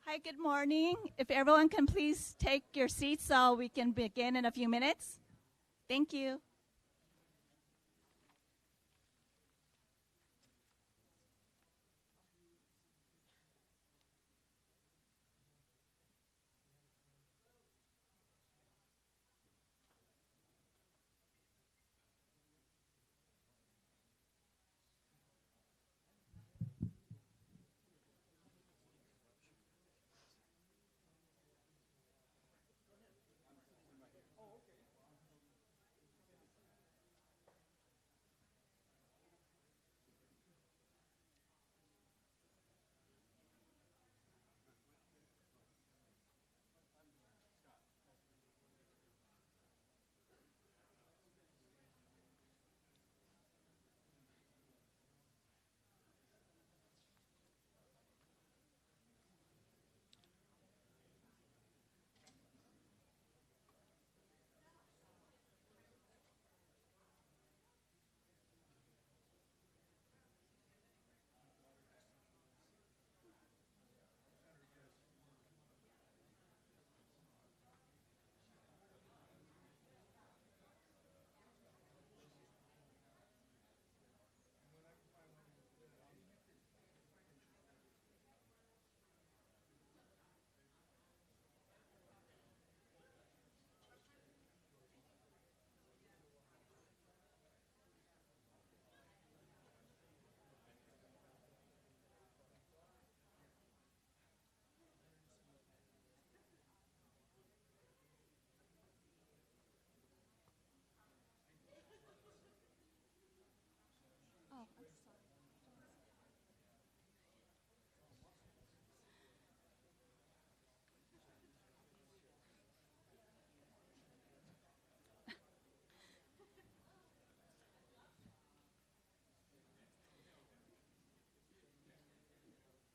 Hi, good morning. If everyone can please take your seats so we can begin in a few minutes. Thank you.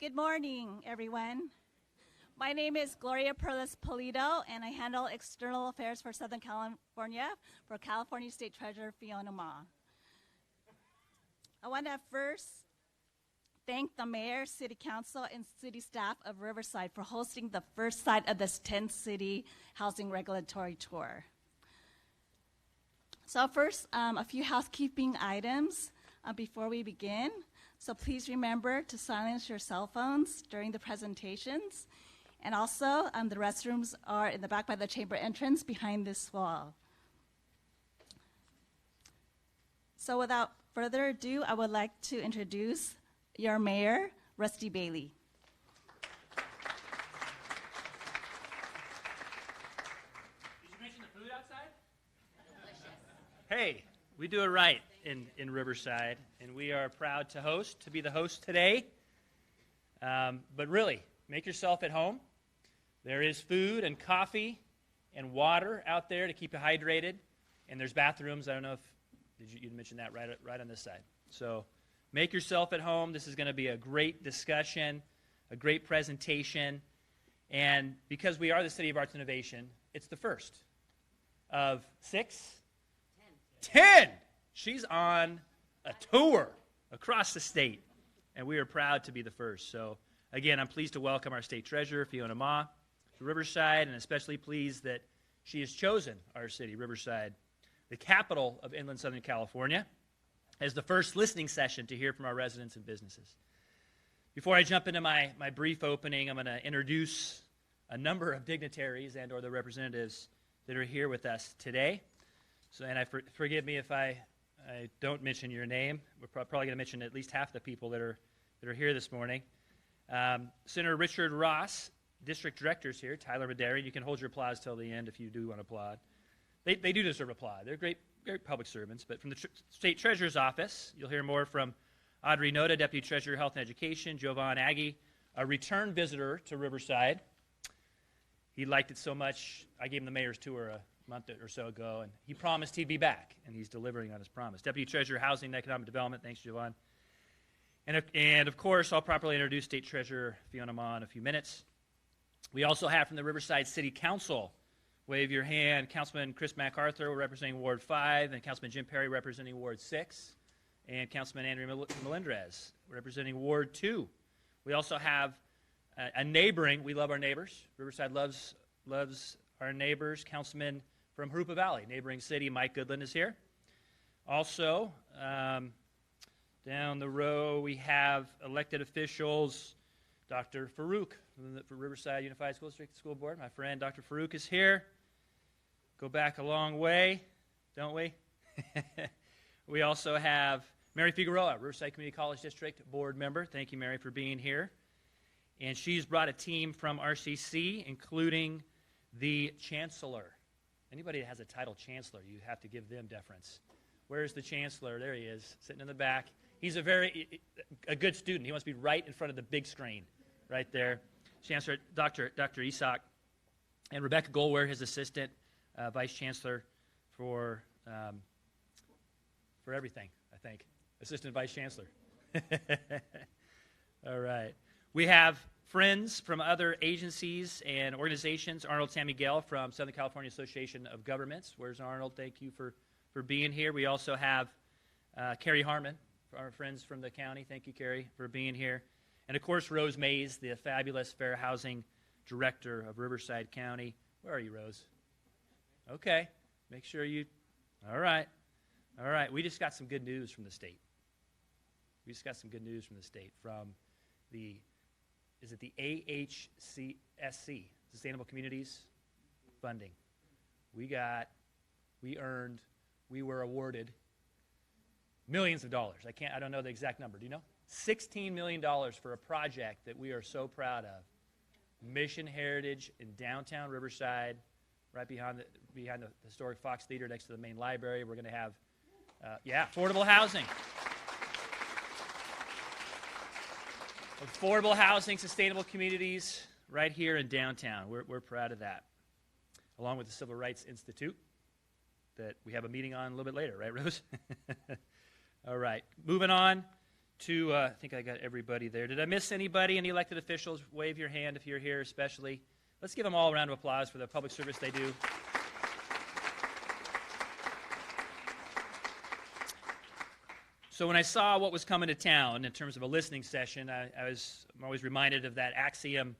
Good morning, everyone. My name is Gloria Perlis Polito, and I handle external affairs for Southern California for California State Treasurer Fiona Ma. I want to first thank the mayor, city council, and city staff of Riverside for hosting the first site of this 10-city housing regulatory tour. So first, a few housekeeping items before we begin. So please remember to silence your cell phones during the presentations. And also, the restrooms are in the back by the chamber entrance behind this wall. So without further ado, I would like to introduce your mayor, Rusty Bailey. Did you mention the food outside? Delicious. Hey, we do it right in Riverside, and we are proud to be the host today. But really, make yourself at home. There is food and coffee and water out there to keep you hydrated, and there's bathrooms. I don't know if you mentioned that right on this side. So make yourself at home. This is going to be a great discussion, a great presentation, and because we are the City of Arts Innovation, it's the first of 6? 10! She's on a tour across the state, and we are proud to be the first. So, again, I'm pleased to welcome our state treasurer, Fiona Ma, to Riverside, and especially pleased that she has chosen our city, Riverside, the capital of inland Southern California, as the first listening session to hear from our residents and businesses. Before I jump into my brief opening, I'm going to introduce a number of dignitaries and or the representatives that are here with us today. So, and forgive me if I don't mention your name. We're probably going to mention at least half the people that are here this morning. Senator Richard Ross, District Director's here. Tyler Maderi. You can hold your applause till the end if you do want to applaud. They do deserve applaud. They're great public servants. But from the State Treasurer's Office, you'll hear more from Audrey Noda, Deputy Treasurer, Health and Education. Jovan Aggie, a return visitor to Riverside. He liked it so much, I gave him the mayor's tour a month or so ago, and he promised he'd be back, and he's delivering on his promise. Deputy Treasurer, Housing and Economic Development. Thanks, Jovan. And of course, I'll properly introduce State Treasurer Fiona Ma in a few minutes. We also have from the Riverside City Council, wave your hand, Councilman Chris MacArthur representing Ward 5, and Councilman Jim Perry representing Ward 6, and Councilman Andrew Melendrez representing Ward 2. We also have a neighboring, we love our neighbors. Riverside loves our neighbors. Councilman from Harupa Valley, neighboring city, Mike Goodland is here. Also, down the row, we have elected officials. Dr. Farouk from the Riverside Unified School District School Board. My friend Dr. Farouk is here. Go back a long way, don't we? We also have Mary Figueroa, Riverside Community College District Board member. Thank you, Mary, for being here. And she's brought a team from RCC, including the Chancellor. Anybody that has a title Chancellor, you have to give them deference. Where's the Chancellor? There he is, sitting in the back. He's a good student. He wants to be right in front of the big screen, right there. Chancellor Dr. Isak, and Rebecca Goldware, his assistant, Vice Chancellor for everything, I think. Assistant Vice Chancellor. All right. We have friends from other agencies and organizations. Arnold San Miguel from Southern California Association of Governments. Where's Arnold? Thank you for being here. We also have Carrie Harmon, our friends from the county. Thank you, Carrie, for being here. And, of course, Rose Mays, the fabulous Fair Housing Director of Riverside County. Where are you, Rose? Okay. Make sure you – all right. All right. We just got some good news from the state. From the – is it the AHCSC, Sustainable Communities Funding. We were awarded millions of dollars. I don't know the exact number. Do you know? $16 million for a project that we are so proud of. Mission Heritage in downtown Riverside, right behind the historic Fox Theater next to the main library. We're going to have, affordable housing. Affordable housing, sustainable communities right here in downtown. We're proud of that. Along with the Civil Rights Institute that we have a meeting on a little bit later, right, Rose? All right. Moving on to, I think I got everybody there. Did I miss anybody? Any elected officials? Wave your hand if you're here especially. Let's give them all a round of applause for the public service they do. So when I saw what was coming to town in terms of a listening session, I'm always reminded of that axiom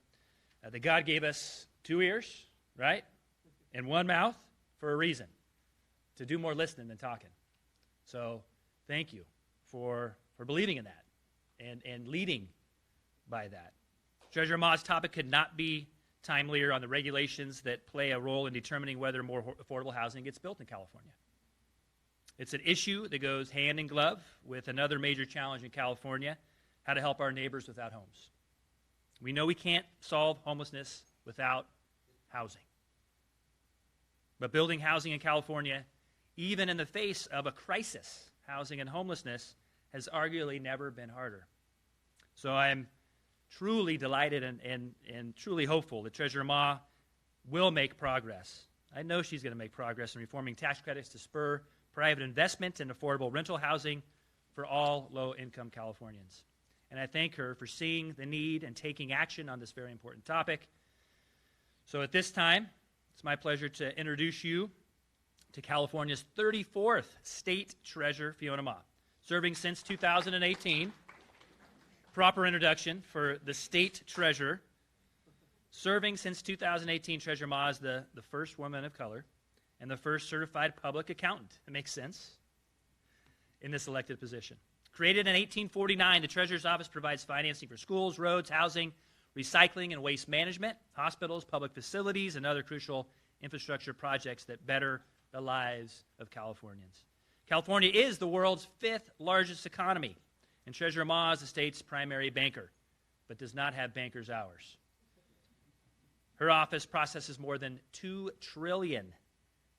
that God gave us 2 ears, right, and 1 mouth for a reason, to do more listening than talking. So thank you for believing in that and leading by that. Treasurer Ma's topic could not be timelier on the regulations that play a role in determining whether more affordable housing gets built in California. It's an issue that goes hand in glove with another major challenge in California, how to help our neighbors without homes. We know we can't solve homelessness without housing. But building housing in California, even in the face of a crisis, housing and homelessness, has arguably never been harder. So I'm truly delighted and truly hopeful that Treasurer Ma will make progress. I know she's going to make progress in reforming tax credits to spur private investment in affordable rental housing for all low-income Californians. And I thank her for seeing the need and taking action on this very important topic. So at this time, it's my pleasure to introduce you to California's 34th State Treasurer, Fiona Ma. Serving since 2018, proper introduction for the State Treasurer. Serving since 2018, Treasurer Ma is the first woman of color and the first certified public accountant. It makes sense in this elected position. Created in 1849, the Treasurer's Office provides financing for schools, roads, housing, recycling and waste management, hospitals, public facilities, and other crucial infrastructure projects that better the lives of Californians. California is the world's 5th largest economy, and Treasurer Ma is the state's primary banker, but does not have banker's hours. Her office processes more than $2 trillion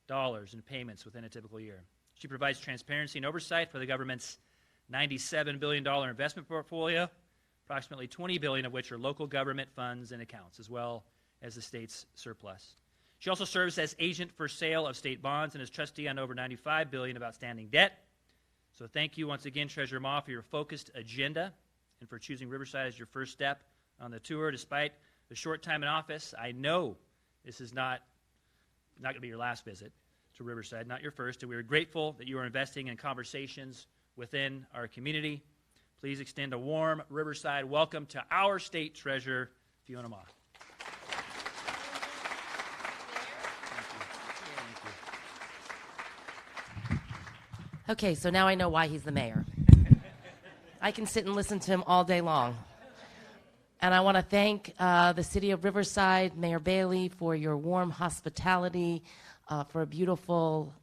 in payments within a typical year. She provides transparency and oversight for the government's $97 billion investment portfolio, approximately $20 billion of which are local government funds and accounts, as well as the state's surplus. She also serves as agent for sale of state bonds and is trustee on over $95 billion of outstanding debt. So thank you once again, Treasurer Ma, for your focused agenda and for choosing Riverside as your first step on the tour. Despite the short time in office, I know this is not going to be your last visit to Riverside, not your first, and we are grateful that you are investing in conversations within our community. Please extend a warm Riverside welcome to our State Treasurer, Fiona Ma. Okay, so now I know why he's the mayor. I can sit and listen to him all day long. And I want to thank the City of Riverside, Mayor Bailey, for your warm hospitality, for a beautiful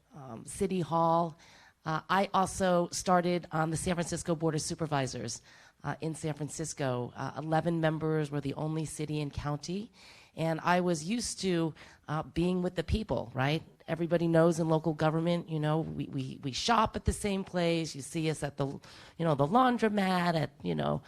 city hall. I also started on the San Francisco Board of Supervisors in San Francisco. 11 members, were the only city and county. And I was used to being with the people, right? Everybody knows in local government, you know, we shop at the same place. You see us at the, you know, the laundromat, at, you know,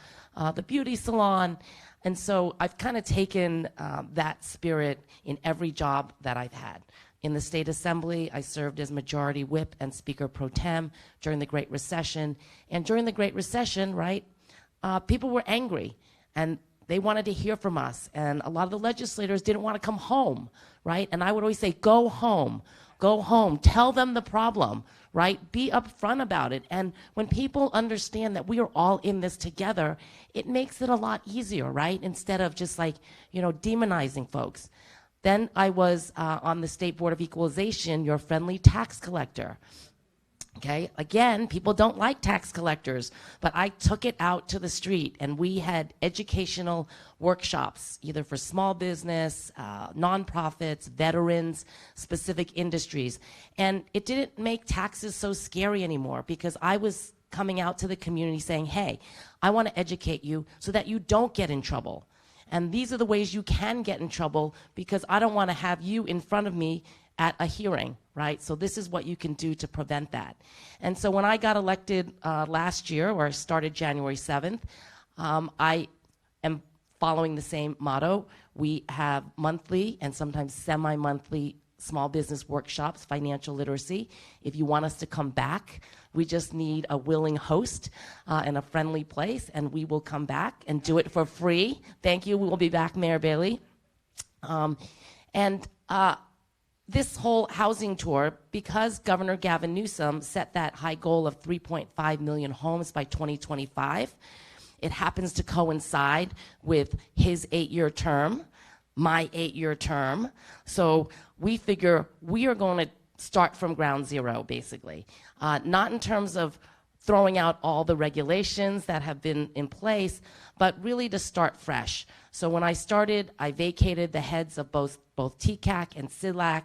the beauty salon. And so I've kind of taken that spirit in every job that I've had. In the State Assembly, I served as Majority Whip and Speaker Pro Tem during the Great Recession. And during the Great Recession, right, people were angry, and they wanted to hear from us. And a lot of the legislators didn't want to come home, right? And I would always say, go home, tell them the problem, right? Be upfront about it. And when people understand that we are all in this together, it makes it a lot easier, right? Instead of just like, you know, demonizing folks. Then I was on the State Board of Equalization, your friendly tax collector. Okay, again, people don't like tax collectors, but I took it out to the street, and we had educational workshops, either for small business, nonprofits, veterans, specific industries. And it didn't make taxes so scary anymore, because I was coming out to the community saying, hey, I want to educate you so that you don't get in trouble. And these are the ways you can get in trouble, because I don't want to have you in front of me at a hearing, right? So this is what you can do to prevent that. And so when I got elected last year, or started January 7th, I am following the same motto. We have monthly and sometimes semi-monthly small business workshops, financial literacy. If you want us to come back, we just need a willing host and a friendly place, and we will come back and do it for free. Thank you. We will be back, Mayor Bailey. This whole housing tour, because Governor Gavin Newsom set that high goal of 3.5 million homes by 2025, it happens to coincide with his 8-year term, my 8-year term. So we figure we are going to start from ground zero, basically. Not in terms of throwing out all the regulations that have been in place, but really to start fresh. So when I started, I vacated the heads of both TCAC and CDLAC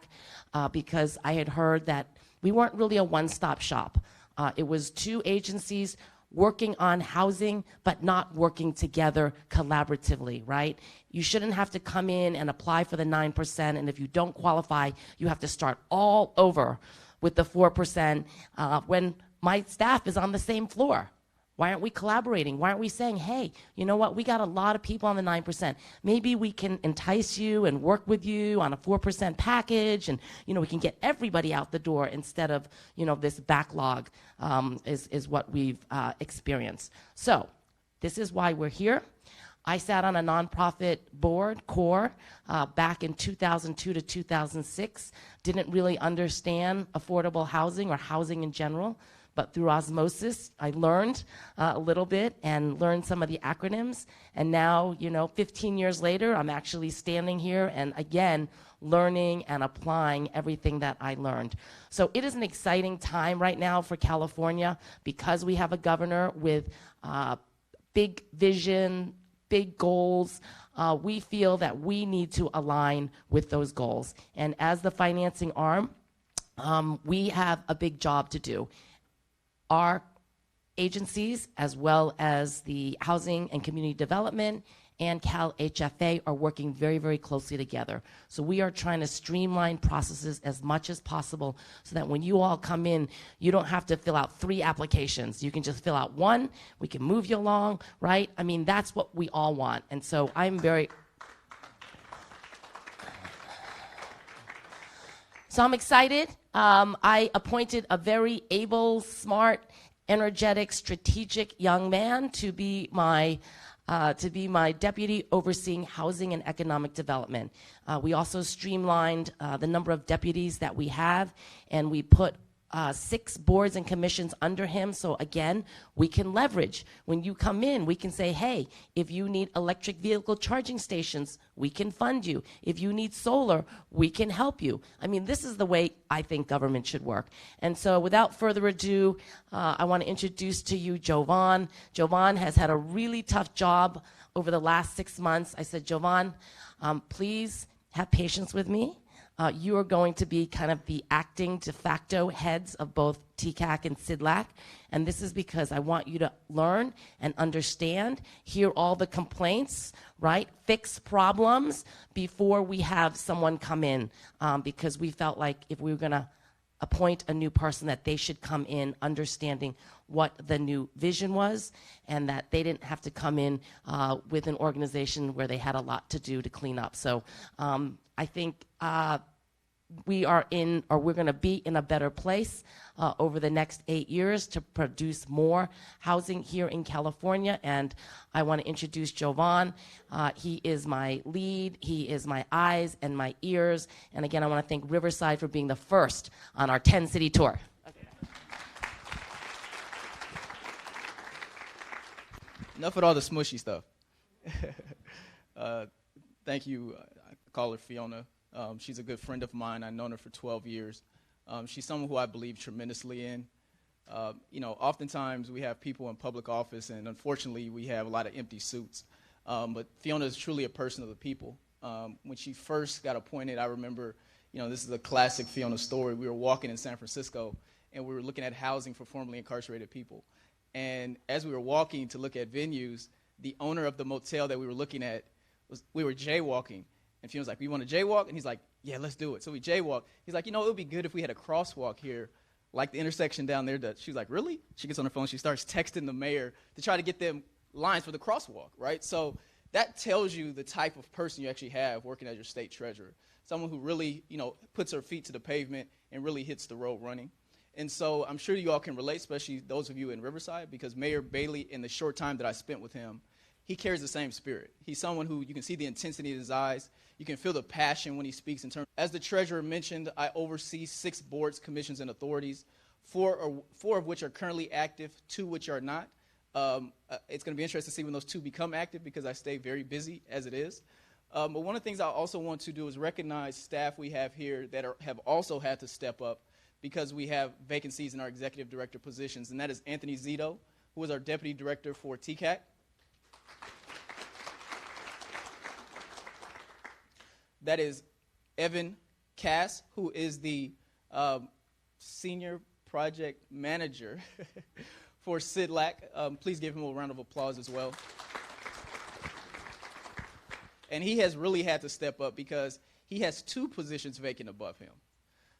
because I had heard that we weren't really a one-stop shop. It was two agencies working on housing, but not working together collaboratively, right? You shouldn't have to come in and apply for the 9%, and if you don't qualify, you have to start all over with the 4% when my staff is on the same floor. Why aren't we collaborating? Why aren't we saying, hey, you know what, we got a lot of people on the 9%. Maybe we can entice you and work with you on a 4% package, and, you know, we can get everybody out the door instead of, you know, this backlog is what we've experienced. So this is why we're here. I sat on a nonprofit board, CORE, back in 2002 to 2006. Didn't really understand affordable housing or housing in general. But through osmosis, I learned a little bit and learned some of the acronyms. And now, you know, 15 years later, I'm actually standing here and again, learning and applying everything that I learned. So it is an exciting time right now for California because we have a governor with big vision, big goals. We feel that we need to align with those goals. And as the financing arm, we have a big job to do. Our agencies, as well as the Housing and Community Development and Cal HFA, are working very, very closely together. So we are trying to streamline processes as much as possible so that when you all come in, you don't have to fill out 3 applications. You can just fill out 1. We can move you along, right? I mean, that's what we all want. And so I'm very... So I'm excited. I appointed a very able, smart, energetic, strategic young man to be my deputy overseeing housing and economic development. We also streamlined the number of deputies that we have, and we put 6 boards and commissions under him. So again, we can leverage. When you come in, we can say, hey, if you need electric vehicle charging stations, we can fund you. If you need solar, we can help you. I mean, this is the way I think government should work. And so without further ado, I want to introduce to you Jovan. Jovan has had a really tough job over the last 6 months. I said, Jovan, please have patience with me. You are going to be kind of the acting de facto heads of both TCAC and CDLAC, and this is because I want you to learn and understand, hear all the complaints, right? Fix problems before we have someone come in, because we felt like if we were going to appoint a new person that they should come in understanding what the new vision was and that they didn't have to come in with an organization where they had a lot to do to clean up. So I think we are in, or we're going to be in a better place over the next 8 years to produce more housing here in California. And I want to introduce Jovan. He is my lead. He is my eyes and my ears. And again, I want to thank Riverside for being the first on our 10-city tour. Enough with all the smushy stuff. Thank you. I call her Fiona. She's a good friend of mine. I've known her for 12 years. She's someone who I believe tremendously in. Oftentimes we have people in public office, and unfortunately we have a lot of empty suits. But Fiona is truly a person of the people. When she first got appointed, I remember, this is a classic Fiona story. We were walking in San Francisco, and we were looking at housing for formerly incarcerated people. And as we were walking to look at venues, the owner of the motel that we were looking at, we were jaywalking. And Fiona's like, we want to jaywalk? And he's like, yeah, let's do it. So we jaywalk. He's like, it would be good if we had a crosswalk here, like the intersection down there. She's like, really? She gets on her phone. She starts texting the mayor to try to get them lines for the crosswalk, right? So that tells you the type of person you actually have working as your state treasurer, someone who really, puts her feet to the pavement and really hits the road running. And so I'm sure you all can relate, especially those of you in Riverside, because Mayor Bailey, in the short time that I spent with him, he carries the same spirit. He's someone who you can see the intensity in his eyes. You can feel the passion when he speaks in terms. As the treasurer mentioned, I oversee 6 boards, commissions, and authorities, 4 of which are currently active, 2 which are not. It's going to be interesting to see when those 2 become active because I stay very busy as it is. But one of the things I also want to do is recognize staff we have here that have also had to step up because we have vacancies in our executive director positions, and that is Anthony Zito, who is our deputy director for TCAC. That is Evan Cass, who is the senior project manager for CDLAC. Please give him a round of applause as well. And he has really had to step up because he has 2 positions vacant above him.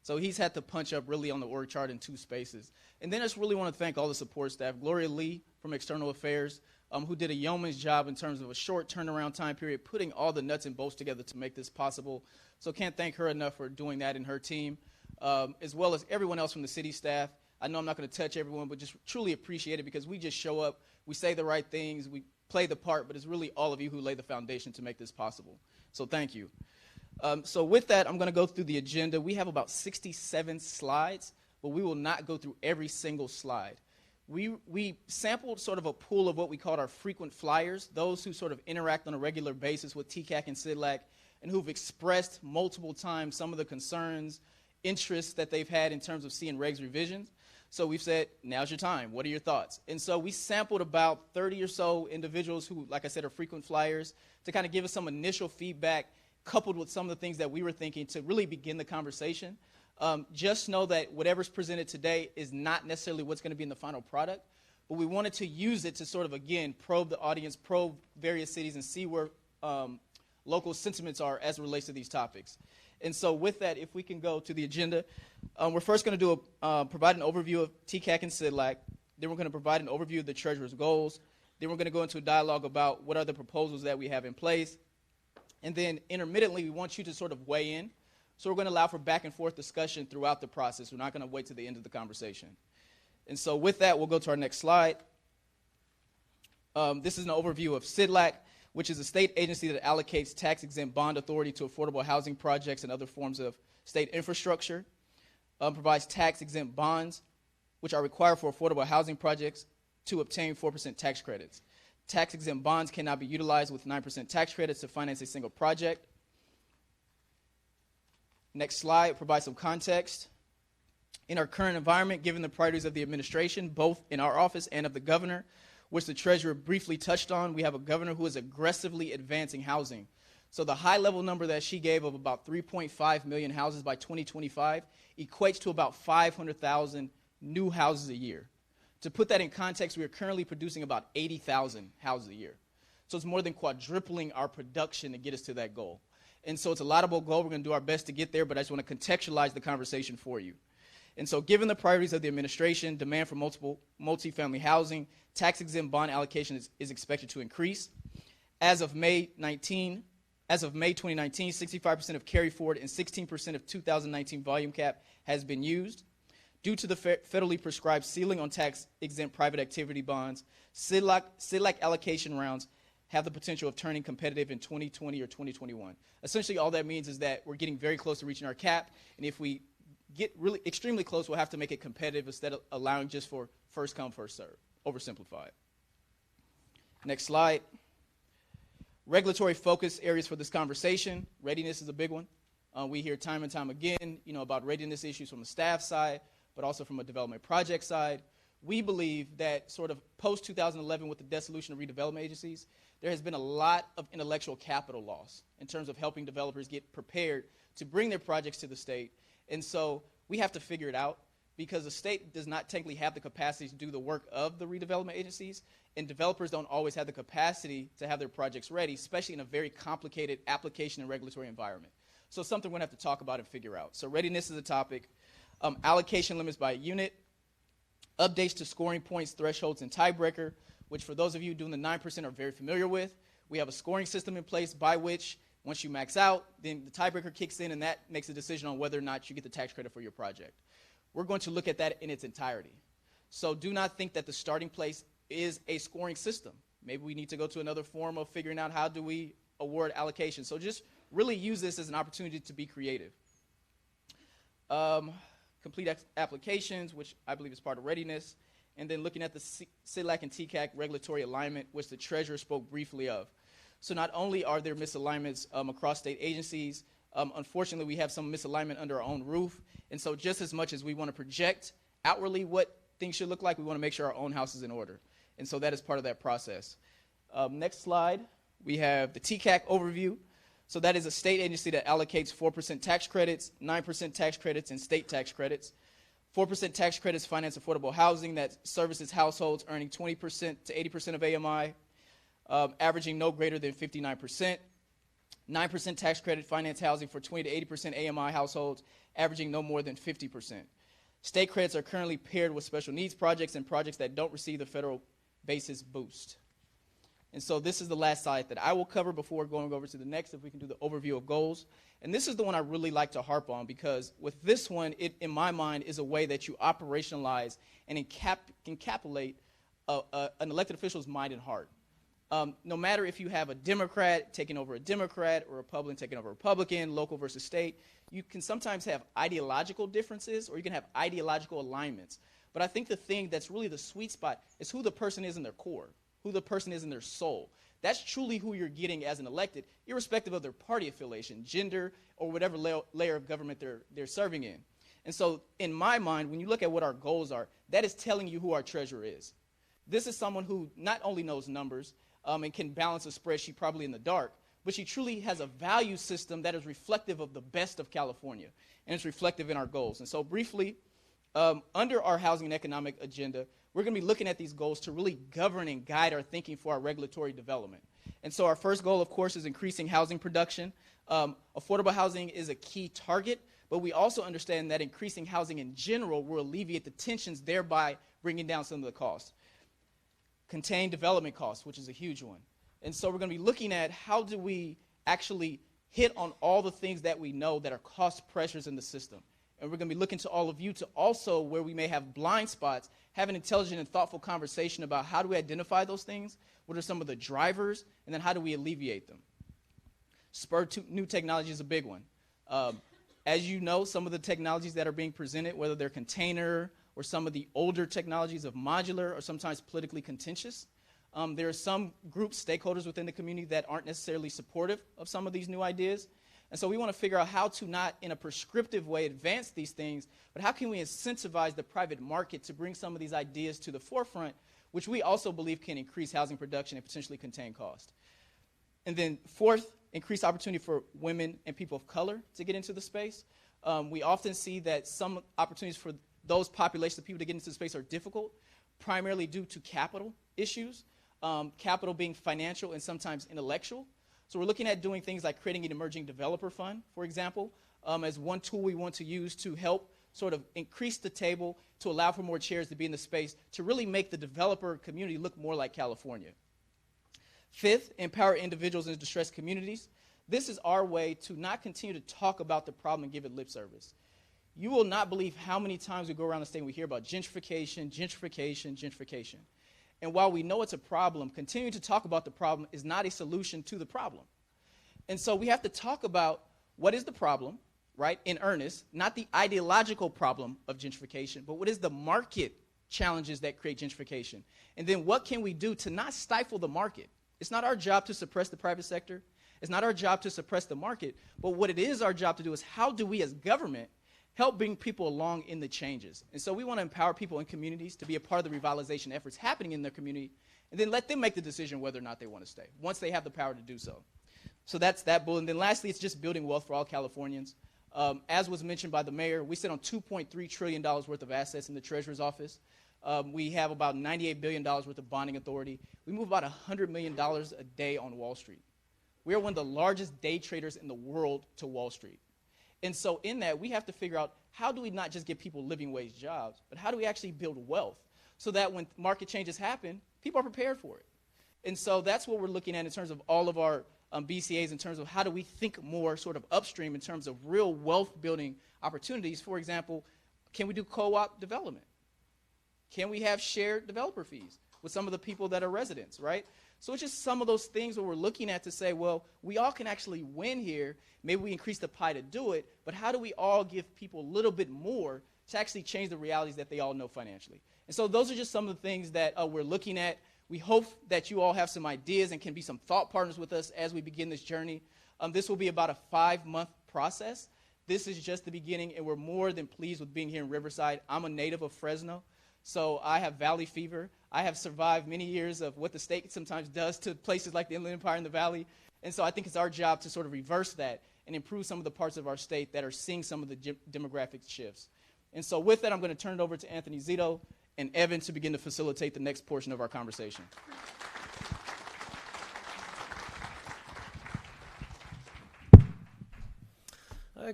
So he's had to punch up really on the org chart in 2 spaces. And then I just really want to thank all the support staff. Gloria Lee from External Affairs, who did a yeoman's job in terms of a short turnaround time period, putting all the nuts and bolts together to make this possible. So can't thank her enough for doing that and her team, as well as everyone else from the city staff. I know I'm not going to touch everyone, but just truly appreciate it because we just show up, we say the right things, we play the part, but it's really all of you who lay the foundation to make this possible. So thank you. So with that, I'm going to go through the agenda. We have about 67 slides, but we will not go through every single slide. We sampled sort of a pool of what we called our frequent flyers, those who sort of interact on a regular basis with TCAC and CDLAC and who've expressed multiple times some of the concerns, interests that they've had in terms of seeing regs revisions. So we've said, now's your time. What are your thoughts? And so we sampled about 30 or so individuals who, like I said, are frequent flyers to kind of give us some initial feedback coupled with some of the things that we were thinking to really begin the conversation. Just know that whatever's presented today is not necessarily what's going to be in the final product, but we wanted to use it to sort of, again, probe the audience, probe various cities, and see where local sentiments are as it relates to these topics. And so with that, if we can go to the agenda, we're first going to provide an overview of TCAC and CDLAC. Then we're going to provide an overview of the treasurer's goals. Then we're going to go into a dialogue about what are the proposals that we have in place. And then intermittently, we want you to sort of weigh in. So we're going to allow for back and forth discussion throughout the process. We're not going to wait to the end of the conversation. And so with that, we'll go to our next slide. This is an overview of CDLAC, which is a state agency that allocates tax-exempt bond authority to affordable housing projects and other forms of state infrastructure. provides tax-exempt bonds, which are required for affordable housing projects to obtain 4% tax credits. Tax-exempt bonds cannot be utilized with 9% tax credits to finance a single project. Next slide provides some context. In our current environment, given the priorities of the administration, both in our office and of the governor, which the treasurer briefly touched on, we have a governor who is aggressively advancing housing. So the high-level number that she gave of about 3.5 million houses by 2025 equates to about 500,000 new houses a year. To put that in context, we are currently producing about 80,000 houses a year. So it's more than quadrupling our production to get us to that goal. And so it's a laudable goal. We're going to do our best to get there, but I just want to contextualize the conversation for you. And so given the priorities of the administration, demand for multifamily housing, tax-exempt bond allocation is expected to increase. As of May 2019, 65% of carry forward and 16% of 2019 volume cap has been used. Due to the federally prescribed ceiling on tax-exempt private activity bonds, CDLAC allocation rounds have the potential of turning competitive in 2020 or 2021. Essentially, all that means is that we're getting very close to reaching our cap, and if we get really extremely close, we'll have to make it competitive instead of allowing just for first come, first serve, oversimplified. Next slide. Regulatory focus areas for this conversation. Readiness is a big one. We hear time and time again, about readiness issues from the staff side, but also from a development project side. We believe that sort of post-2011 with the dissolution of redevelopment agencies, there has been a lot of intellectual capital loss in terms of helping developers get prepared to bring their projects to the state. And so we have to figure it out because the state does not technically have the capacity to do the work of the redevelopment agencies, and developers don't always have the capacity to have their projects ready, especially in a very complicated application and regulatory environment. So it's something we're going to have to talk about and figure out. So readiness is a topic. Allocation limits by unit. Updates to scoring points, thresholds, and tiebreaker, which for those of you doing the 9% are very familiar with. We have a scoring system in place by which once you max out, then the tiebreaker kicks in, and that makes a decision on whether or not you get the tax credit for your project. We're going to look at that in its entirety. So do not think that the starting place is a scoring system. Maybe we need to go to another form of figuring out how do we award allocation. So just really use this as an opportunity to be creative. Complete applications, which I believe is part of readiness, and then looking at the CDLAC and TCAC regulatory alignment, which the treasurer spoke briefly of. So not only are there misalignments across state agencies, unfortunately we have some misalignment under our own roof, and so just as much as we want to project outwardly what things should look like, we want to make sure our own house is in order. And so that is part of that process. Next slide, we have the TCAC overview. So that is a state agency that allocates 4% tax credits, 9% tax credits, and state tax credits. 4% tax credits finance affordable housing that services households earning 20% to 80% of AMI, averaging no greater than 59%. 9% tax credit finance housing for 20 to 80% AMI households, averaging no more than 50%. State credits are currently paired with special needs projects and projects that don't receive the federal basis boost. And so this is the last slide that I will cover before going over to the next, if we can do the overview of goals. And this is the one I really like to harp on because with this one, it, in my mind, is a way that you operationalize and encapsulate an elected official's mind and heart. No matter if you have a Democrat taking over a Democrat or a Republican taking over a Republican, local versus state, you can sometimes have ideological differences or you can have ideological alignments. But I think the thing that's really the sweet spot is who the person is in their core, who the person is in their soul. That's truly who you're getting as an elected, irrespective of their party affiliation, gender, or whatever layer of government they're serving in. And so in my mind, when you look at what our goals are, that is telling you who our treasurer is. This is someone who not only knows numbers and can balance a spreadsheet probably in the dark, but she truly has a value system that is reflective of the best of California, and it's reflective in our goals. And so briefly, under our housing and economic agenda, we're going to be looking at these goals to really govern and guide our thinking for our regulatory development. And so our first goal, of course, is increasing housing production. Affordable housing is a key target, but we also understand that increasing housing in general will alleviate the tensions, thereby bringing down some of the costs. Contain development costs, which is a huge one. And so we're going to be looking at how do we actually hit on all the things that we know that are cost pressures in the system. And we're going to be looking to all of you to also, where we may have blind spots, have an intelligent and thoughtful conversation about how do we identify those things, what are some of the drivers, and then how do we alleviate them. Spur to new technology is a big one. As you know, some of the technologies that are being presented, whether they're container or some of the older technologies of modular, are sometimes politically contentious. There are some groups, stakeholders within the community that aren't necessarily supportive of some of these new ideas. And so we want to figure out how to not in a prescriptive way advance these things, but how can we incentivize the private market to bring some of these ideas to the forefront, which we also believe can increase housing production and potentially contain cost. And then fourth, increase opportunity for women and people of color to get into the space. We often see that some opportunities for those populations of people to get into the space are difficult, primarily due to capital issues, capital being financial and sometimes intellectual. So we're looking at doing things like creating an emerging developer fund, for example, as one tool we want to use to help sort of increase the table to allow for more chairs to be in the space to really make the developer community look more like California. Fifth, empower individuals in distressed communities. This is our way to not continue to talk about the problem and give it lip service. You will not believe how many times we go around the state and we hear about gentrification, gentrification, gentrification. And while we know it's a problem, continuing to talk about the problem is not a solution to the problem. And so we have to talk about what is the problem, right, in earnest, not the ideological problem of gentrification, but what is the market challenges that create gentrification. And then what can we do to not stifle the market? It's not our job to suppress the private sector. It's not our job to suppress the market. But what it is our job to do is how do we as government help bring people along in the changes. And so we want to empower people in communities to be a part of the revitalization efforts happening in their community, and then let them make the decision whether or not they want to stay, once they have the power to do so. So that's that bullet. And then lastly, it's just building wealth for all Californians. As was mentioned by the mayor, we sit on $2.3 trillion worth of assets in the Treasurer's office. We have about $98 billion worth of bonding authority. We move about $100 million a day on Wall Street. We are one of the largest day traders in the world to Wall Street. And so in that, we have to figure out how do we not just give people living wage jobs, but how do we actually build wealth so that when market changes happen, people are prepared for it. And so that's what we're looking at in terms of all of our BCAs, in terms of how do we think more sort of upstream in terms of real wealth building opportunities. For example, can we do co-op development? Can we have shared developer fees with some of the people that are residents, right? So it's just some of those things that we're looking at to say, well, we all can actually win here. Maybe we increase the pie to do it, but how do we all give people a little bit more to actually change the realities that they all know financially? And so those are just some of the things that we're looking at. We hope that you all have some ideas and can be some thought partners with us as we begin this journey. This will be about a 5-month process. This is just the beginning, and we're more than pleased with being here in Riverside. I'm a native of Fresno, so I have valley fever. I have survived many years of what the state sometimes does to places like the Inland Empire and the Valley. And so I think it's our job to sort of reverse that and improve some of the parts of our state that are seeing some of the demographic shifts. And so with that, I'm going to turn it over to Anthony Zito and Evan to begin to facilitate the next portion of our conversation.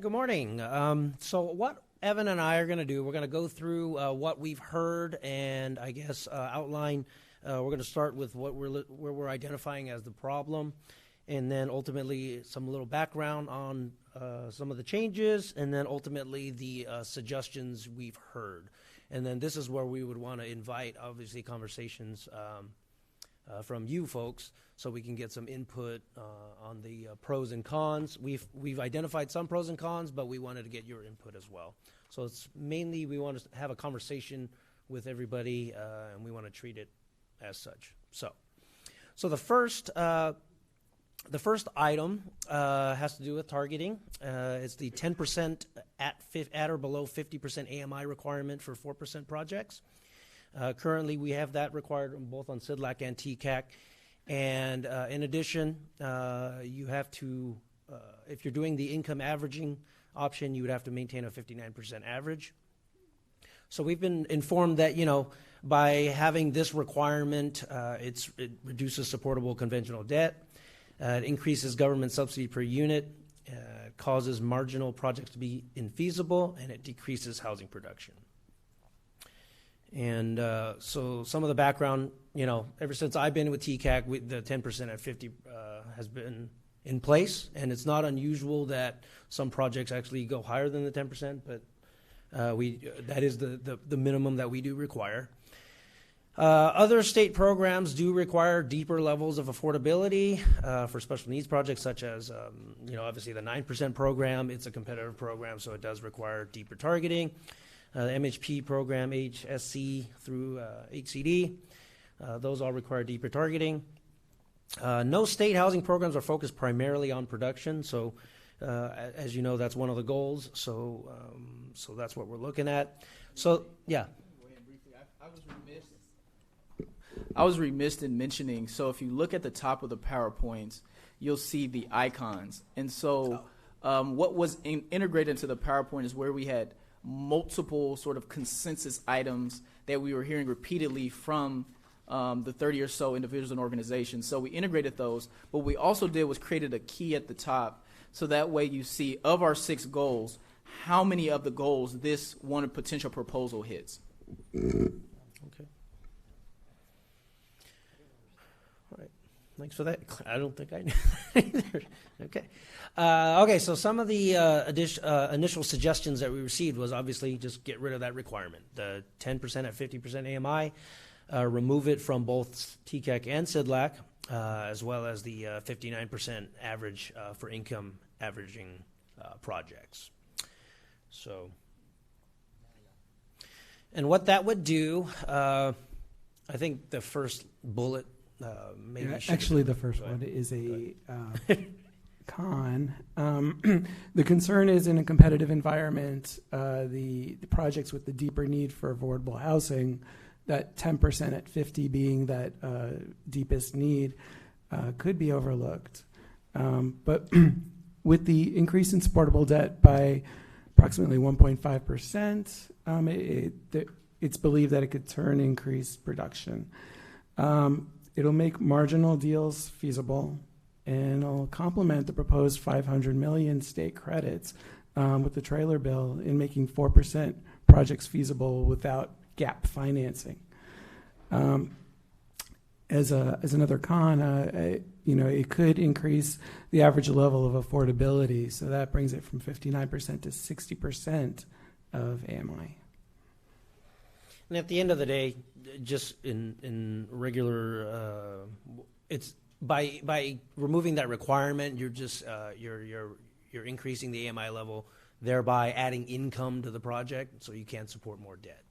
Good morning. So what Evan and I are going to do, we're going to go through what we've heard and I guess outline. We're going to start with what we're identifying as the problem, and then ultimately some little background on some of the changes, and then ultimately the suggestions we've heard. And then this is where we would want to invite, obviously, conversations from you folks, so we can get some input on the pros and cons. We've identified some pros and cons, but we wanted to get your input as well. So it's mainly we want to have a conversation with everybody, and we want to treat it as such. So the first item has to do with targeting. It's the 10% at or below 50% AMI requirement for 4% projects. Currently, we have that required both on CDLAC and TCAC. And in addition, you have to, if you're doing the income averaging option, you would have to maintain a 59% average. So we've been informed that, by having this requirement, it reduces supportable conventional debt, it increases government subsidy per unit, causes marginal projects to be infeasible, and it decreases housing production. And so some of the background, ever since I've been with TCAC, the 10% at 50 has been in place, and it's not unusual that some projects actually go higher than the 10%, but that is the minimum that we do require. Other state programs do require deeper levels of affordability for special needs projects, such as, obviously the 9% program. It's a competitive program, so it does require deeper targeting. The MHP program, HSC through HCD, those all require deeper targeting. No state housing programs are focused primarily on production, so as you know, that's one of the goals. So that's what we're looking at. So yeah. I was remiss in mentioning, so if you look at the top of the PowerPoints, you'll see the icons. And so what was integrated into the PowerPoint is where we had multiple sort of consensus items that we were hearing repeatedly from the 30 or so individuals and organizations. So we integrated those. What we also did was created a key at the top, so that way you see, of our 6 goals, how many of the goals this one potential proposal hits. Okay. All right. Thanks for that. I don't think I knew that either. Okay. Okay, so some of the initial suggestions that we received was obviously just get rid of that requirement, the 10% at 50% AMI, remove it from both TCAC and CDLAC, as well as the 59% average for income averaging projects. So, and what that would do, I think the first bullet maybe actually the first one is a con. The concern is in a competitive environment, the projects with the deeper need for affordable housing, that 10% at 50 being that deepest need, could be overlooked. But with the increase in supportable debt by approximately 1.5%, it's believed that it could increase production. It'll make marginal deals feasible, and it'll complement the proposed $500 million state credits with the trailer bill in making 4% projects feasible without gap financing. As another con, it could increase the average level of affordability, so that brings it from 59% to 60% of AMI. And at the end of the day, just in regular, it's by removing that requirement, you're just you're increasing the AMI level, thereby adding income to the project, so you can support more debt.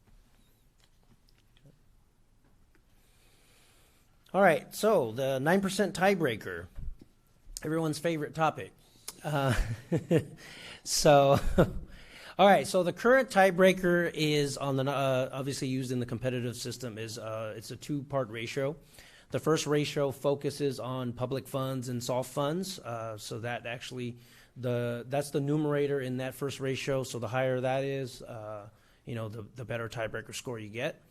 All right, so the 9% tiebreaker, everyone's favorite topic. So, all right, so the current tiebreaker is on the obviously used in the competitive system is it's a 2-part ratio. The first ratio focuses on public funds and soft funds, so that actually that's the numerator in that first ratio. So the higher that is, the better tiebreaker score you get.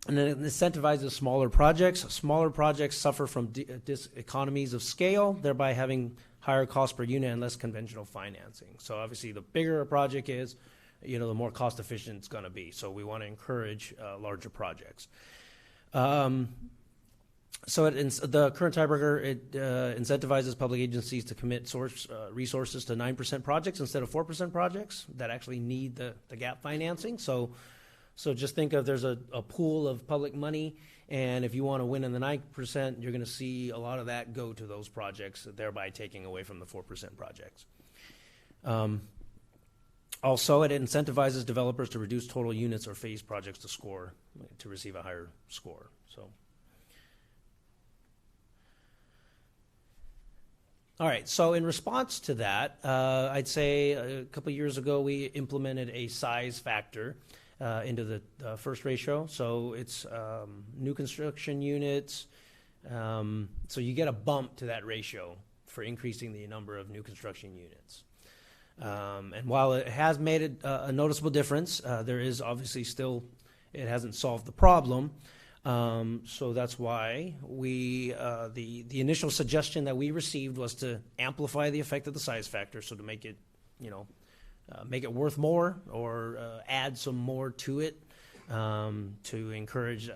And then it incentivizes smaller projects. Smaller projects suffer from diseconomies of scale, thereby having higher cost per unit and less conventional financing. So obviously, the bigger a project is, the more cost efficient it's going to be. So we want to encourage larger projects. So the current tiebreaker, it incentivizes public agencies to commit resources to 9% projects instead of 4% projects that actually need the gap financing. So just think of there's a pool of public money, and if you want to win in the 9%, you're going to see a lot of that go to those projects, thereby taking away from the 4% projects. Also, it incentivizes developers to reduce total units or phase projects to receive a higher score. So, all right, so in response to that, I'd say a couple years ago we implemented a size factor into the first ratio. So it's new construction units. So you get a bump to that ratio for increasing the number of new construction units. And while it has made a noticeable difference, there is obviously still, it hasn't solved the problem. So that's why the initial suggestion that we received was to amplify the effect of the size factor, so to make it, make it worth more or add some more to it to encourage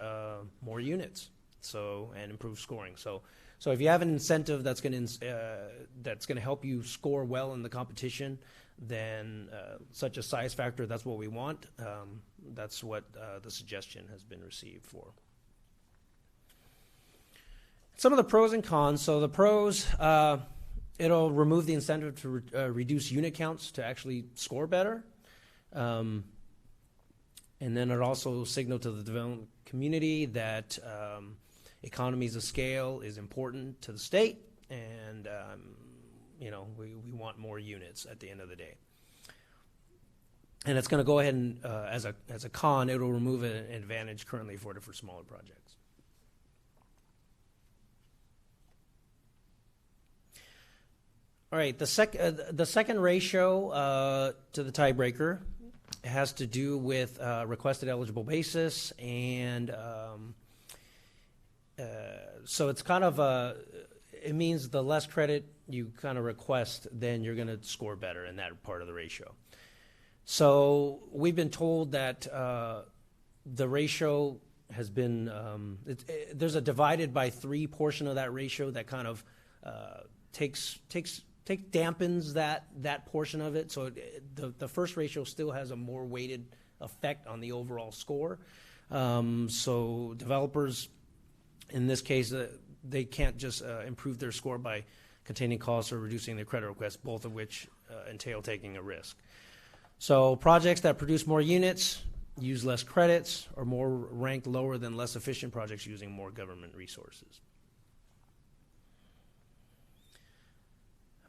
more units, and improve scoring. So if you have an incentive that's going to help you score well in the competition, then such a size factor, that's what we want. That's what the suggestion has been received for. Some of the pros and cons. So the pros, it'll remove the incentive to reduce unit counts to actually score better. And then it also signal to the development community that economies of scale is important to the state, and we want more units at the end of the day. And it's going to go ahead and, as a con, it'll remove an advantage currently afforded for smaller projects. All right, the second ratio to the tiebreaker has to do with requested eligible basis, and so it's kind of it means the less credit you kind of request, then you're going to score better in that part of the ratio. So we've been told that the ratio has been there's a divided by 3 portion of that ratio that kind of dampens that portion of it. So the first ratio still has a more weighted effect on the overall score. So developers, in this case, they can't just improve their score by containing costs or reducing their credit requests, both of which entail taking a risk. So projects that produce more units, use less credits, are more ranked lower than less efficient projects using more government resources.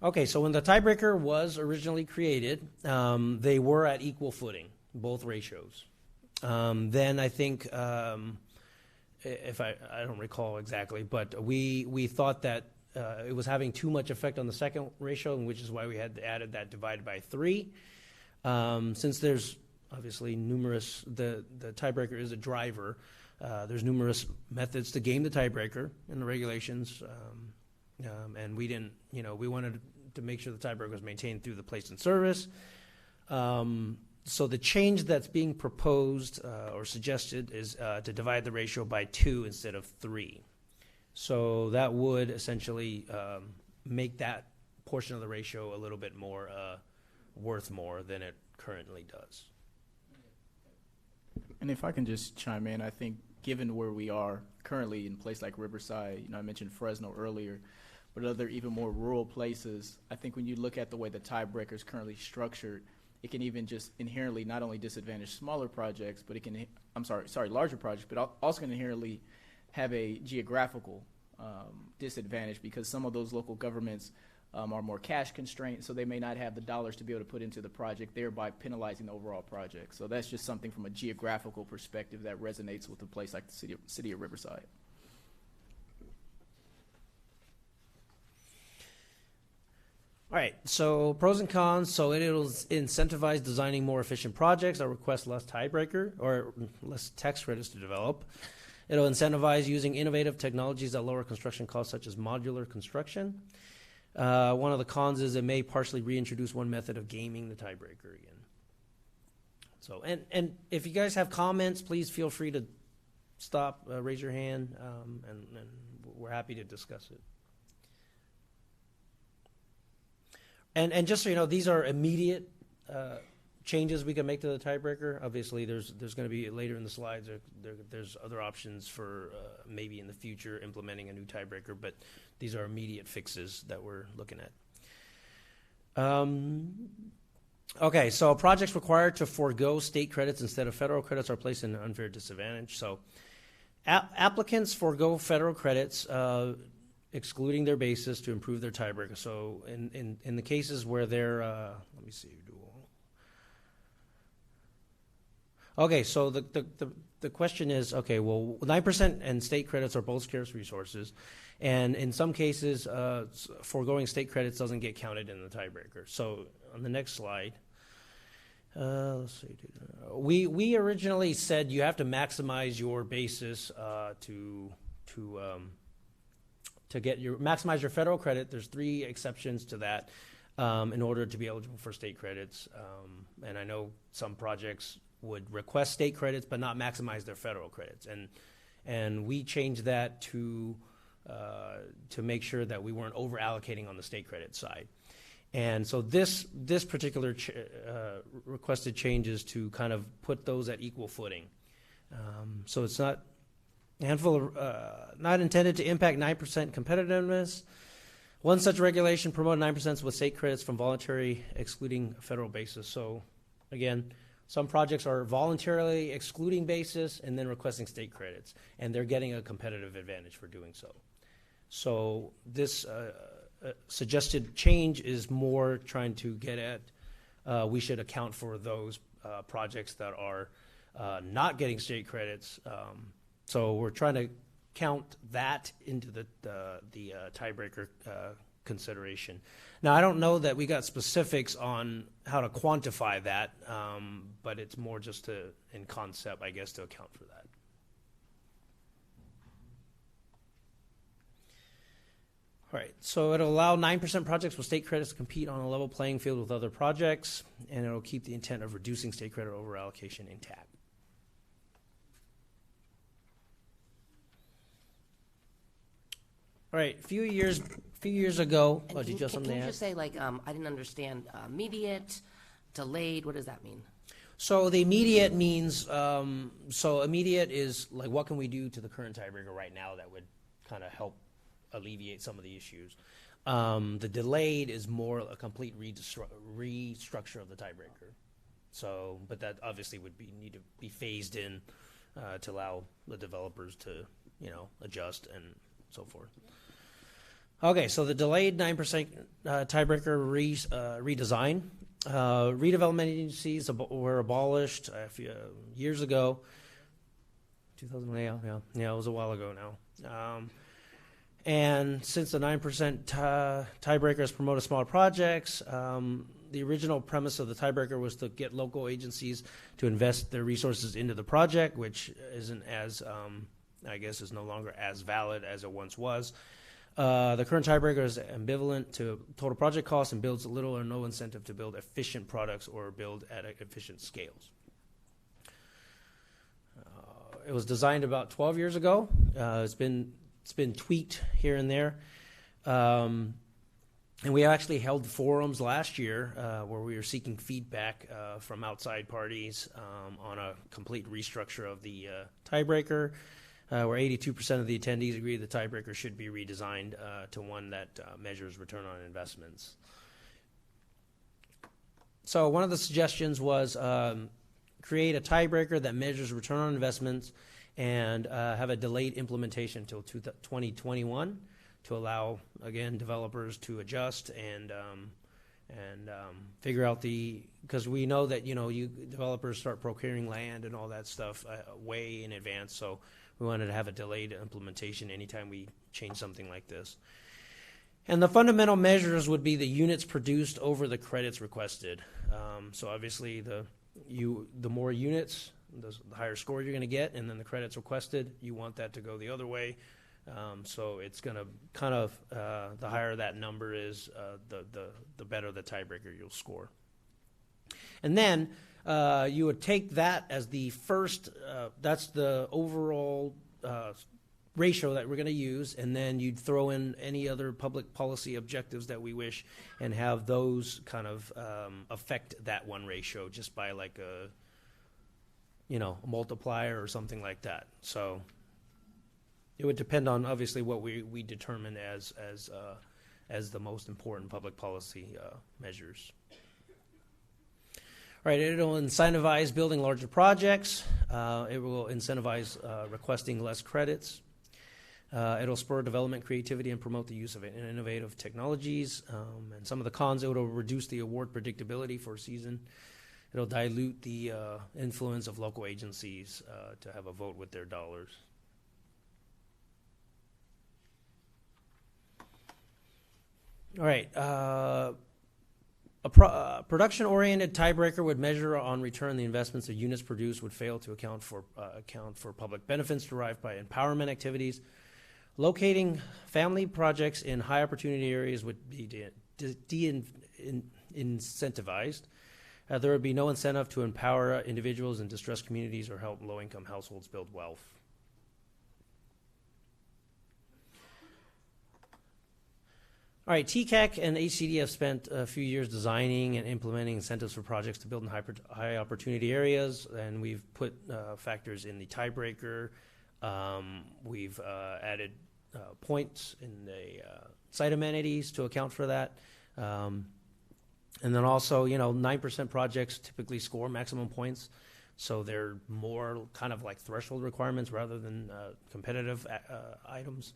Okay, so when the tiebreaker was originally created, they were at equal footing, both ratios. Then I think, if I don't recall exactly, but we thought that it was having too much effect on the second ratio, which is why we had added that divided by 3. Since there's obviously numerous, the tiebreaker is a driver, there's numerous methods to game the tiebreaker in the regulations. And we didn't, we wanted to make sure the tiebreaker was maintained through the place in service. So the change that's being proposed or suggested is to divide the ratio by 2 instead of 3. So that would essentially make that portion of the ratio a little bit more worth more than it currently does. And if I can just chime in, I think given where we are currently in a place like Riverside, I mentioned Fresno earlier, but other even more rural places, I think when you look at the way the tiebreaker is currently structured, it can even just inherently not only disadvantage smaller projects, but it can, larger projects, but also can inherently have a geographical disadvantage, because some of those local governments are more cash constrained, so they may not have the dollars to be able to put into the project, thereby penalizing the overall project. So that's just something from a geographical perspective that resonates with a place like the city of Riverside. All right, so pros and cons. So it'll incentivize designing more efficient projects that request less tiebreaker or less tax credits to develop. It'll incentivize using innovative technologies that lower construction costs, such as modular construction. One of the cons is it may partially reintroduce one method of gaming the tiebreaker again. So, and if you guys have comments, please feel free to stop, raise your hand, and we're happy to discuss it. And just so you know, these are immediate changes we can make to the tiebreaker. Obviously, there's going to be later in the slides, there's other options for maybe in the future implementing a new tiebreaker, but these are immediate fixes that we're looking at. Okay, so projects required to forego state credits instead of federal credits are placed in an unfair disadvantage. So applicants forego federal credits, excluding their basis to improve their tiebreaker. So in the cases where they're, let me see. Okay, so the question is, okay, well, 9% and state credits are both scarce resources, and in some cases, foregoing state credits doesn't get counted in the tiebreaker. So on the next slide, let's see. We originally said you have to maximize your basis to maximize your federal credit. There's 3 exceptions to that in order to be eligible for state credits. And I know some projects would request state credits but not maximize their federal credits. And we changed that to make sure that we weren't over allocating on the state credit side. And so this particular requested change is to kind of put those at equal footing. So it's not not intended to impact 9% competitiveness. One such regulation promoted 9% with state credits from voluntary excluding federal basis. So again, some projects are voluntarily excluding basis and then requesting state credits, and they're getting a competitive advantage for doing so. So this suggested change is more trying to get at, we should account for those projects that are not getting state credits. So we're trying to count that into the tiebreaker consideration. Now, I don't know that we got specifics on how to quantify that, but it's more just in concept, I guess, to account for that. All right, so it'll allow 9% projects with state credits to compete on a level playing field with other projects, and it'll keep the intent of reducing state credit over allocation intact. All right, a few years ago. And Did you have something can to you add? just say, like, I didn't understand, immediate, delayed, what does that mean? So the immediate means, so immediate is like, what can we do to the current tiebreaker right now that would kind of help alleviate some of the issues. The delayed is more a complete restructure of the tiebreaker. So, but that obviously would need to be phased in to allow the developers to, adjust and so forth. Okay, so the delayed 9% tiebreaker redesign. Redevelopment agencies were abolished years ago. 2000, yeah, it was a while ago now. And since the 9% tiebreaker has promoted smaller projects, the original premise of the tiebreaker was to get local agencies to invest their resources into the project, which isn't as, I guess, is no longer as valid as it once was. The current tiebreaker is ambivalent to total project costs and builds little or no incentive to build efficient products or build at efficient scales. It was designed about 12 years ago. It's been tweaked here and there. And we actually held forums last year where we were seeking feedback from outside parties on a complete restructure of the tiebreaker, where 82% of the attendees agree the tiebreaker should be redesigned to one that measures return on investments. So one of the suggestions was create a tiebreaker that measures return on investments and have a delayed implementation until 2021 to allow, again, developers to adjust and figure out because we know that, developers start procuring land and all that stuff way in advance, so we wanted to have a delayed implementation anytime we change something like this. And the fundamental measures would be the units produced over the credits requested. So obviously the more units, the higher score you're going to get, and then the credits requested, you want that to go the other way. So it's going to kind of, the higher that number is, the better the tiebreaker you'll score. And then you would take that as the first, that's the overall ratio that we're going to use, and then you'd throw in any other public policy objectives that we wish and have those kind of affect that one ratio just by like a multiplier or something like that. So it would depend on obviously what we determine as the most important public policy measures. All right, it'll incentivize building larger projects. It will incentivize requesting less credits. It'll spur development creativity and promote the use of innovative technologies. And some of the cons, it'll reduce the award predictability for a season. It'll dilute the influence of local agencies to have a vote with their dollars. All right. A production-oriented tiebreaker would measure on return the investments the units produced would fail to account for public benefits derived by empowerment activities. Locating family projects in high opportunity areas would be incentivized. There would be no incentive to empower individuals in distressed communities or help low-income households build wealth. All right, TCAC and HCD have spent a few years designing and implementing incentives for projects to build in high opportunity areas, and we've put factors in the tiebreaker. We've added points in the site amenities to account for that. And then also, 9% projects typically score maximum points, so they're more kind of like threshold requirements rather than competitive items.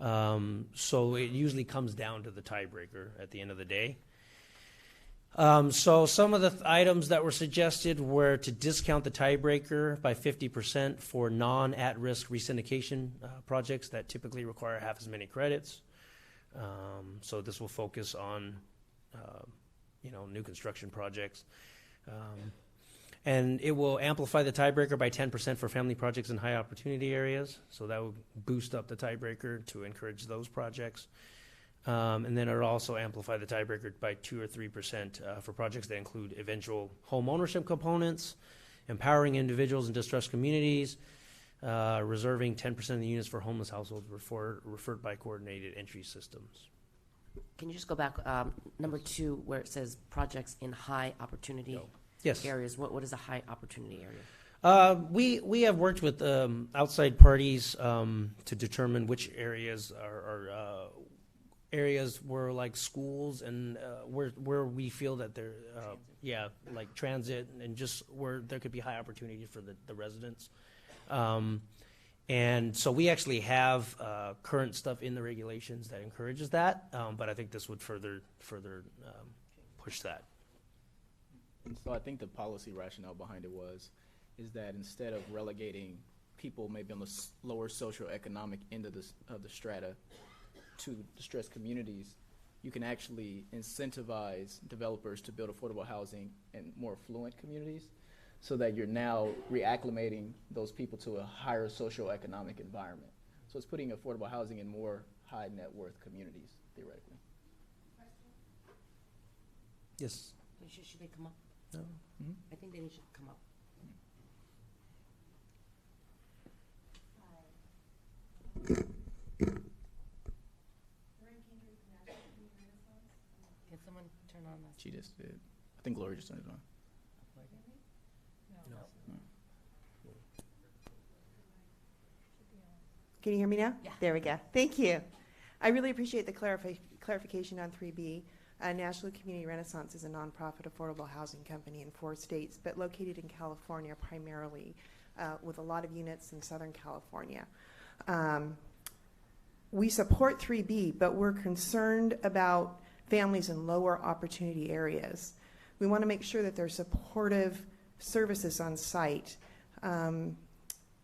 So it usually comes down to the tiebreaker at the end of the day. So some of the items that were suggested were to discount the tiebreaker by 50% for non-at-risk resyndication projects that typically require half as many credits. So this will focus on, new construction projects. And it will amplify the tiebreaker by 10% for family projects in high opportunity areas. So that will boost up the tiebreaker to encourage those projects. And then it'll also amplify the tiebreaker by 2 or 3% for projects that include eventual home ownership components, empowering individuals in distressed communities, reserving 10% of the units for homeless households referred by coordinated entry systems. Can you just go back, number 2, where it says projects in high opportunity Yes. areas? What is a high opportunity area? We have worked with outside parties to determine which areas are areas where like schools and where we feel that they're like transit and just where there could be high opportunity for the residents. And so we actually have current stuff in the regulations that encourages that, but I think this would further push that. So I think the policy rationale behind it is that instead of relegating people maybe on the lower socioeconomic end of the strata to distressed communities, you can actually incentivize developers to build affordable housing in more affluent communities, so that you're now reacclimating those people to a higher socioeconomic environment. So it's putting affordable housing in more high net worth communities, theoretically. Yes. Should they come up? No. Mm-hmm. I think they should come up. Can someone turn on that? She just did. I think Gloria just turned it on. No. Can you hear me now? Yeah. There we go. Thank you. I really appreciate the clarification on 3B. National Community Renaissance is a nonprofit affordable housing company in 4 states, but located in California primarily, with a lot of units in Southern California. We support 3B, but we're concerned about families in lower opportunity areas. We want to make sure that there's supportive services on site.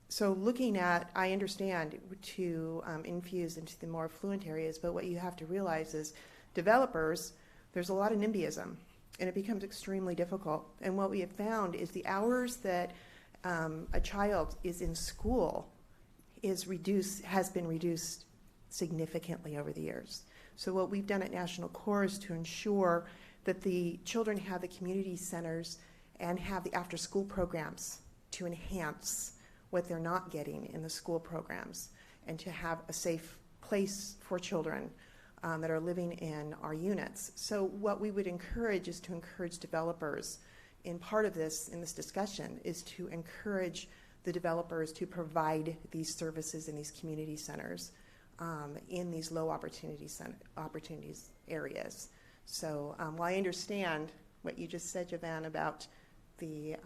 So looking at, I understand to infuse into the more affluent areas, but what you have to realize is developers, there's a lot of NIMBYism, and it becomes extremely difficult. And what we have found is the hours that a child is in school has been reduced significantly over the years. So what we've done at National Core is to ensure that the children have the community centers and have the after-school programs to enhance what they're not getting in the school programs, and to have a safe place for children that are living in our units. So what we would encourage is to encourage developers, in part of this, in this discussion, is to encourage the developers to provide these services in these community centers in these low opportunities areas. So while I understand what you just said, Javan, about the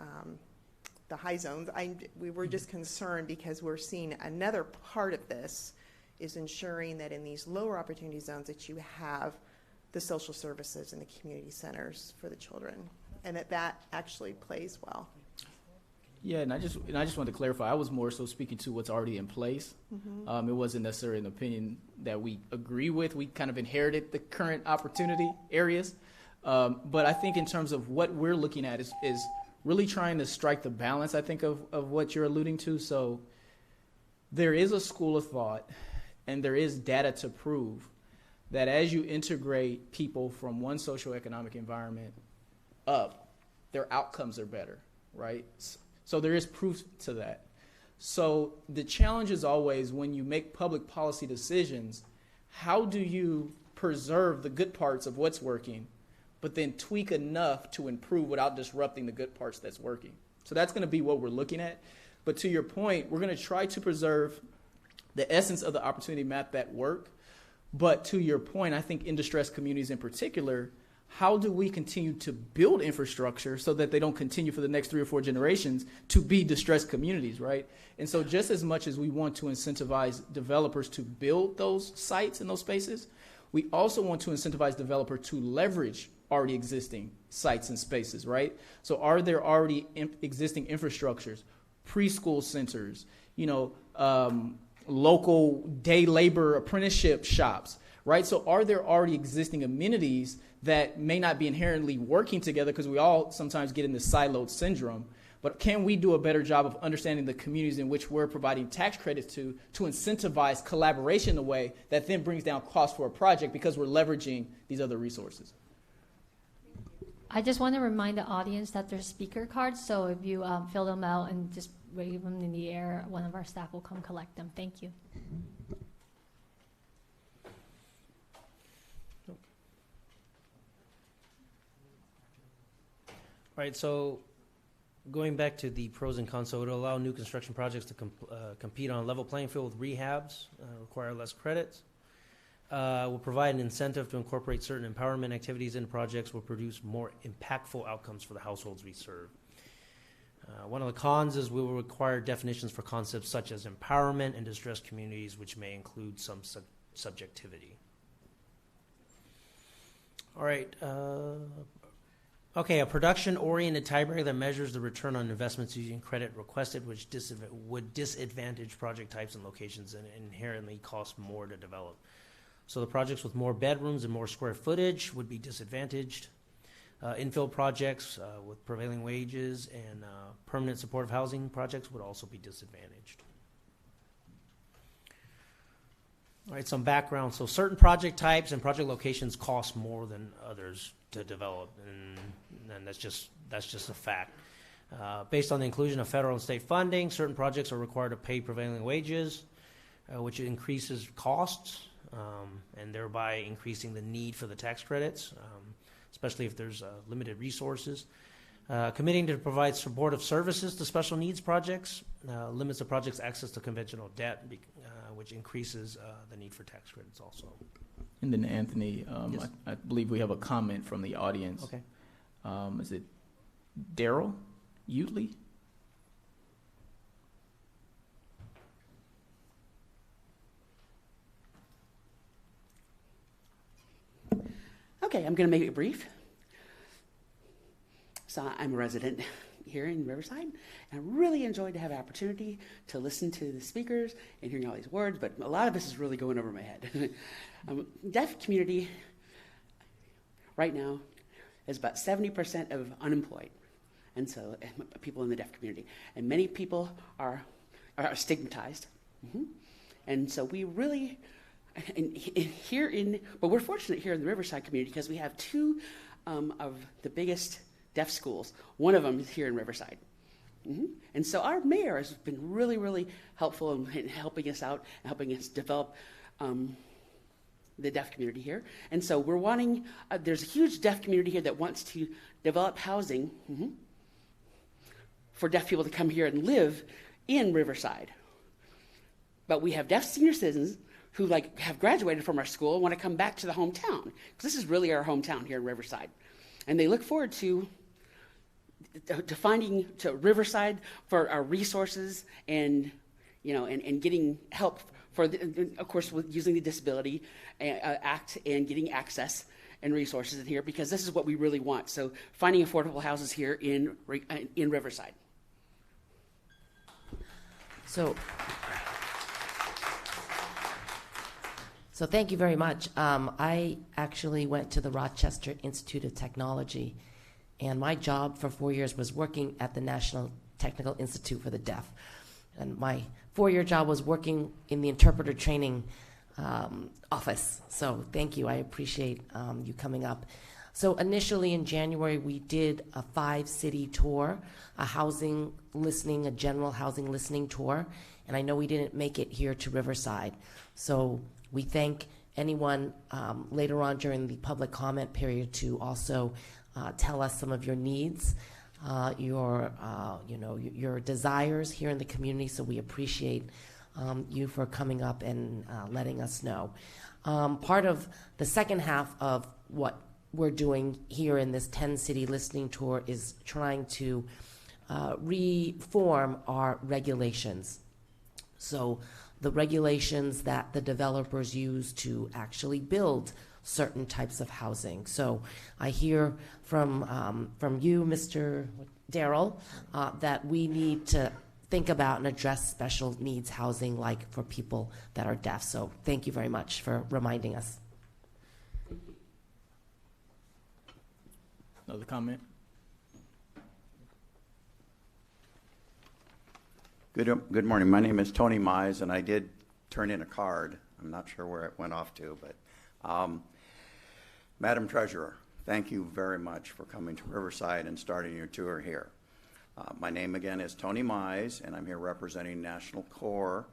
high zones, we were just concerned because we're seeing another part of this is ensuring that in these lower opportunity zones that you have the social services and the community centers for the children, and that actually plays well. Yeah, and I just wanted to clarify. I was more so speaking to what's already in place. Mm-hmm. It wasn't necessarily an opinion that we agree with. We kind of inherited the current opportunity areas, but I think in terms of what we're looking at is really trying to strike the balance, I think, of what you're alluding to. So there is a school of thought, and there is data to prove that as you integrate people from one socioeconomic environment up, their outcomes are better, right? So there is proof to that. So the challenge is always when you make public policy decisions, how do you preserve the good parts of what's working, but then tweak enough to improve without disrupting the good parts that's working. So that's going to be what we're looking at. But to your point, we're going to try to preserve the essence of the opportunity map that work. But to your point, I think in distressed communities in particular, how do we continue to build infrastructure so that they don't continue for the next 3 or 4 generations to be distressed communities, right? And so just as much as we want to incentivize developers to build those sites and those spaces, we also want to incentivize developers to leverage already existing sites and spaces, right? So are there already existing infrastructures, preschool centers, local day labor apprenticeship shops, right? So are there already existing amenities that may not be inherently working together, because we all sometimes get in this siloed syndrome, but can we do a better job of understanding the communities in which we're providing tax credits to incentivize collaboration in a way that then brings down costs for a project because we're leveraging these other resources? I just want to remind the audience that there's speaker cards, so if you fill them out and just wave them in the air, one of our staff will come collect them. Thank you. All right, so going back to the pros and cons, so it'll allow new construction projects to compete on a level playing field with rehabs, require less credits. Will provide an incentive to incorporate certain empowerment activities into projects, will produce more impactful outcomes for the households we serve. One of the cons is we will require definitions for concepts such as empowerment and distressed communities, which may include some subjectivity. All right. Okay, a production-oriented tiebreaker that measures the return on investments using credit requested, which would disadvantage project types and locations and inherently cost more to develop. So the projects with more bedrooms and more square footage would be disadvantaged. Infill projects with prevailing wages and permanent supportive housing projects would also be disadvantaged. All right, some background. So certain project types and project locations cost more than others to develop, and that's just a fact. Based on the inclusion of federal and state funding, certain projects are required to pay prevailing wages, which increases costs, and thereby increasing the need for the tax credits, especially if there's limited resources. Committing to provide supportive services to special needs projects limits the project's access to conventional debt, which increases the need for tax credits also. And then Anthony, Yes. I believe we have a comment from the audience. Okay. Is it Daryl Utley? Okay, I'm going to make it brief. So I'm a resident here in Riverside, and I really enjoyed to have an opportunity to listen to the speakers and hearing all these words, but a lot of this is really going over my head. Deaf community right now is about 70% of unemployed, and so people in the deaf community. And many people are stigmatized. Mm-hmm. And so we really, but we're fortunate here in the Riverside community because we have two of the biggest deaf schools. One of them is here in Riverside. Mm-hmm. And so our mayor has been really, really helpful in helping us out, and helping us develop the deaf community here. And so we're wanting, there's a huge deaf community here that wants to develop housing for deaf people to come here and live in Riverside. But we have deaf senior citizens who have graduated from our school and want to come back to the hometown, because this is really our hometown here in Riverside. And they look forward to finding to Riverside for our resources and getting help for of course with using the Disability Act and getting access and resources in here, because this is what we really want. So finding affordable houses here in Riverside. So thank you very much. I actually went to the Rochester Institute of Technology, and my job for 4 years was working at the National Technical Institute for the Deaf. And my 4-year job was working in the interpreter training office. So thank you. I appreciate you coming up. So initially in January, we did a 5-city tour, a general housing listening tour. And I know we didn't make it here to Riverside. So we thank anyone later on during the public comment period to also tell us some of your needs, your desires here in the community. So we appreciate you for coming up and letting us know. Part of the second half of what we're doing here in this 10-city listening tour is trying to reform our regulations. So the regulations that the developers use to actually build certain types of housing. So I hear from you, Mr. Darrell, that we need to think about and address special needs housing, like for people that are deaf. So thank you very much for reminding us. Another comment? Good morning. My name is Tony Mize, and I did turn in a card. I'm not sure where it went off to, but Madam Treasurer, thank you very much for coming to Riverside and starting your tour here. My name again is Tony Mize, and I'm here representing National Core.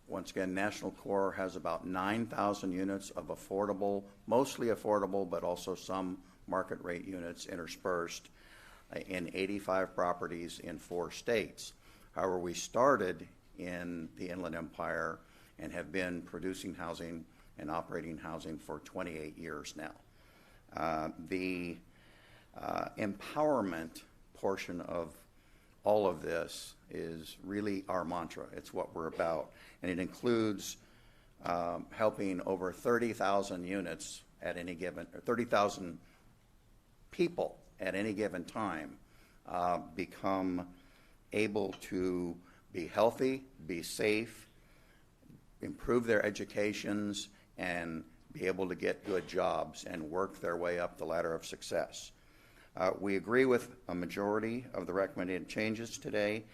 Once again, National Core has about 9,000 units of affordable, mostly affordable, but also some market rate units interspersed in 85 properties in 4 states. However, we started in the Inland Empire and have been producing housing and operating housing for 28 years now. The empowerment portion of all of this is really our mantra. It's what we're about. And it includes helping over 30,000 units at any given, 30,000 people at any given time become able to be healthy, be safe, improve their educations, and be able to get good jobs and work their way up the ladder of success. We agree with a majority of the recommended changes today,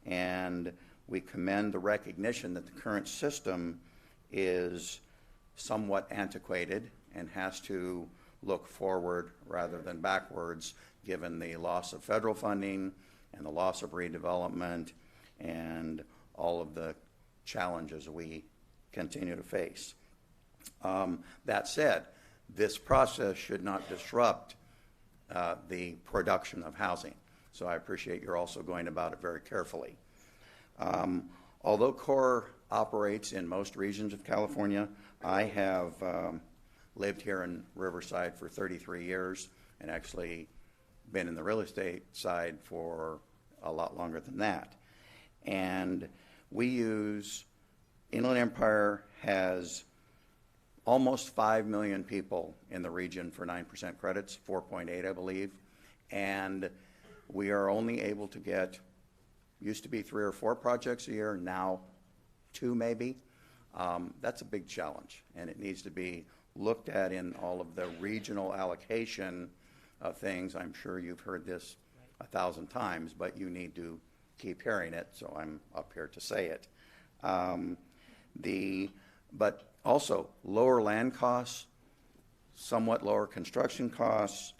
and we commend the recognition that the current system is somewhat antiquated and has to look forward rather than backwards, given the loss of federal funding and the loss of redevelopment and all of the challenges we continue to face. That said, this process should not disrupt the production of housing. So I appreciate you're also going about it very carefully. Although CORE operates in most regions of California, I have lived here in Riverside for 33 years and actually been in the real estate side for a lot longer than that. And we use, Inland Empire has almost 5 million people in the region for 9% credits, 4.8 I believe, and we are only able to get, used to be 3 or 4 projects a year, now 2 maybe. That's a big challenge, and it needs to be looked at in all of the regional allocation of things. I'm sure you've heard this 1,000 times, but you need to keep hearing it, so I'm up here to say it. But also lower land costs, somewhat lower construction costs,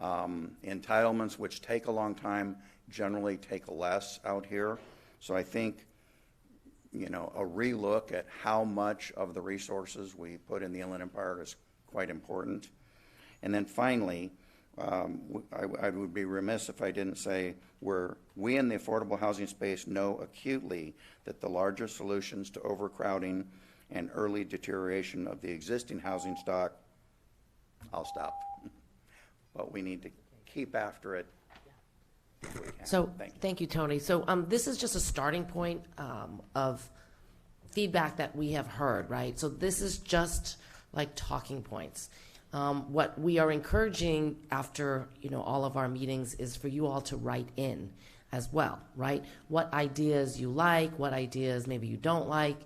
entitlements, which take a long time, generally take less out here. So I think, you know, a relook at how much of the resources we put in the Inland Empire is quite important. And then finally, I would be remiss if I didn't say we in the affordable housing space know acutely that the larger solutions to overcrowding and early deterioration of the existing housing stock, I'll stop. But we need to keep after it if we can. So thank you, Tony. So this is just a starting point of feedback that we have heard, right? So this is just like talking points. What we are encouraging after, you know, all of our meetings is for you all to write in as well, right? What ideas you like, what ideas maybe you don't like,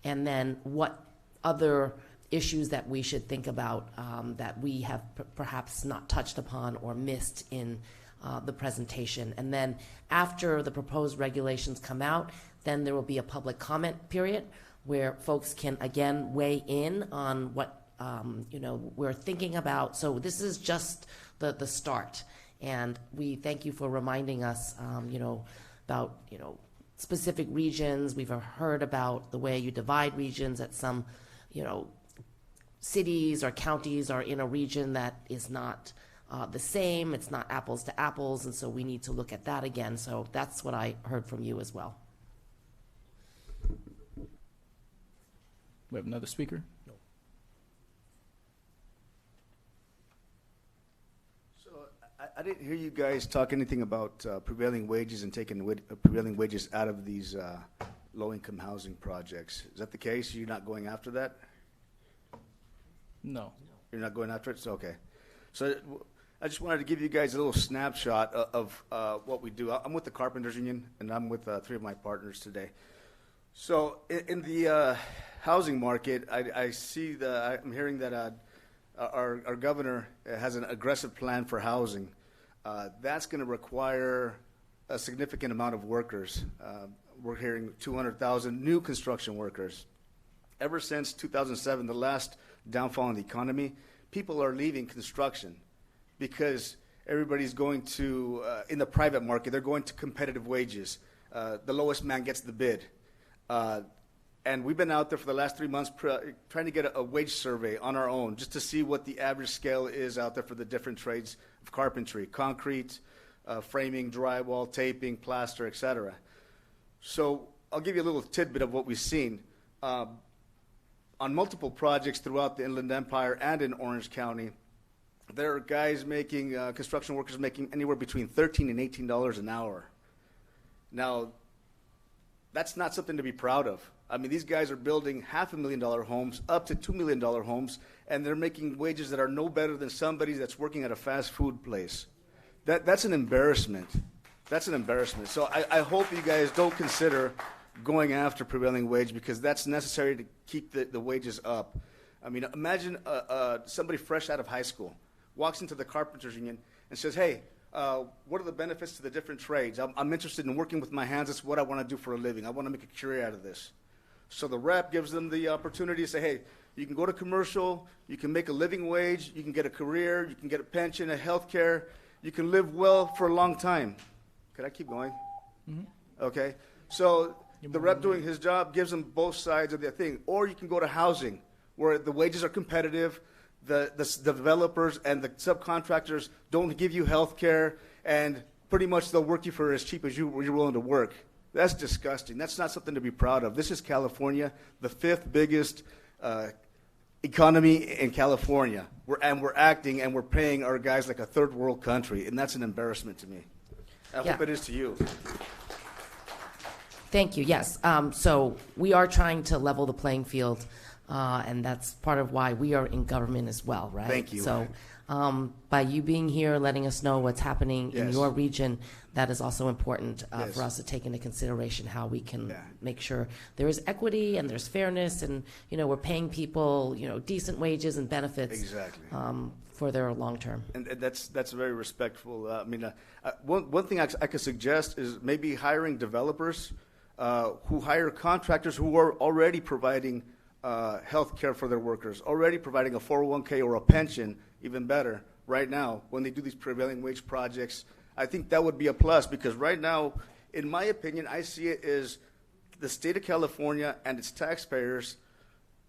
and then what other issues that we should think about that we have perhaps not touched upon or missed in the presentation. And then after the proposed regulations come out, then there will be a public comment period where folks can again weigh in on what you know, we're thinking about. So this is just the start, and we thank you for reminding us, you know, about, you know, specific regions. We've heard about the way you divide regions at some, you know, cities or counties are in a region that is not the same. It's not apples to apples, and so we need to look at that again. So that's what I heard from you as well. We have another speaker? No. So I didn't hear you guys talk anything about prevailing wages and taking prevailing wages out of these low-income housing projects. Is that the case? You're not going after that? No. You're not going after it? So, okay. So I just wanted to give you guys a little snapshot of what we do. I'm with the Carpenters Union, and I'm with 3 of my partners today. So in the housing market, I'm hearing that our governor has an aggressive plan for housing. That's going to require a significant amount of workers. We're hearing 200,000 new construction workers. Ever since 2007, the last downfall in the economy, people are leaving construction because everybody's going to, in the private market, they're going to competitive wages. The lowest man gets the bid. And we've been out there for the last 3 months trying to get a wage survey on our own just to see what the average scale is out there for the different trades of carpentry, concrete, framing, drywall, taping, plaster, etc. So I'll give you a little tidbit of what we've seen. On multiple projects throughout the Inland Empire and in Orange County, there are guys making, construction workers making anywhere between $13 and $18 an hour. Now, that's not something to be proud of. I mean, these guys are building $500,000 homes up to $2 million homes, and they're making wages that are no better than somebody that's working at a fast food place. That's an embarrassment. That's an embarrassment. So I hope you guys don't consider going after prevailing wage, because that's necessary to keep the wages up. I mean, imagine somebody fresh out of high school walks into the Carpenters Union and says, hey, what are the benefits to the different trades? I'm interested in working with my hands. That's what I want to do for a living. I want to make a career out of this. So the rep gives them the opportunity to say, hey, you can go to commercial, you can make a living wage, you can get a career, you can get a pension, a health care, you can live well for a long time. Could I keep going? Mm-hmm. Okay. So the rep doing his job gives them both sides of the thing. Or you can go to housing, where the wages are competitive, the developers and the subcontractors don't give you health care, and pretty much they'll work you for as cheap as you're willing to work. That's disgusting. That's not something to be proud of. This is California, the 5th biggest economy in California. We're acting and we're paying our guys like a third world country, and that's an embarrassment to me. I hope it is to you. Thank you. Yes. So we are trying to level the playing field, and that's part of why we are in government as well, right? Thank you. So by you being here, letting us know what's happening in your region, that is also important for us to take into consideration how we can make sure there is equity and there's fairness, and we're paying people decent wages and benefits. Exactly. For their long term. And that's very respectful. I mean, one thing I could suggest is maybe hiring developers who hire contractors who are already providing health care for their workers, already providing a 401k or a pension, even better, right now, when they do these prevailing wage projects. I think that would be a plus, because right now, in my opinion, I see it as the state of California and its taxpayers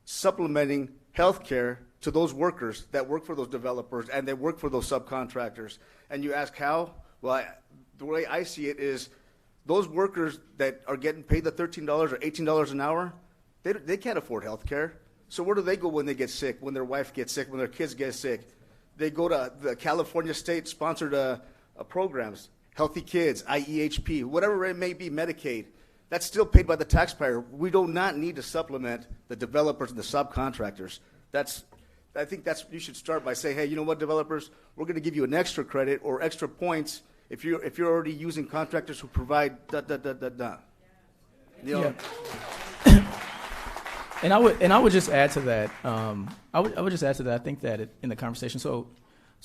supplementing health care to those workers that work for those developers and they work for those subcontractors. And you ask how? Well, the way I see it is those workers that are getting paid the $13 or $18 an hour, they can't afford health care. So where do they go when they get sick, when their wife gets sick, when their kids get sick? They go to the California state-sponsored programs, Healthy Kids, IEHP, whatever it may be, Medicaid. That's still paid by the taxpayer. We do not need to supplement the developers and the subcontractors. I think you should start by saying, hey, you know what, developers, we're going to give you an extra credit or extra points if you're already using contractors who provide da. Yeah. And I would just add to that. I would just add to that. I think that in the conversation. So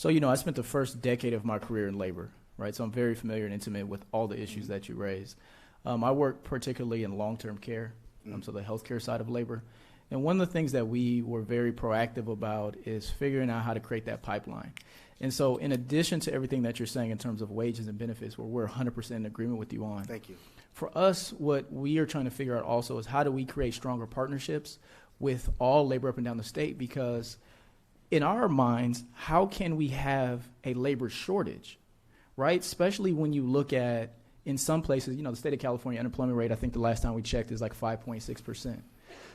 I spent the first decade of my career in labor, right? So I'm very familiar and intimate with all the issues that you raised. I work particularly in long-term care, so the healthcare side of labor. And one of the things that we were very proactive about is figuring out how to create that pipeline. And so in addition to everything that you're saying in terms of wages and benefits, where we're 100% in agreement with you on. Thank you. For us, what we are trying to figure out also is how do we create stronger partnerships with all labor up and down the state, because in our minds, how can we have a labor shortage, right? Especially when you look at, in some places, the state of California unemployment rate, I think the last time we checked, is like 5.6%.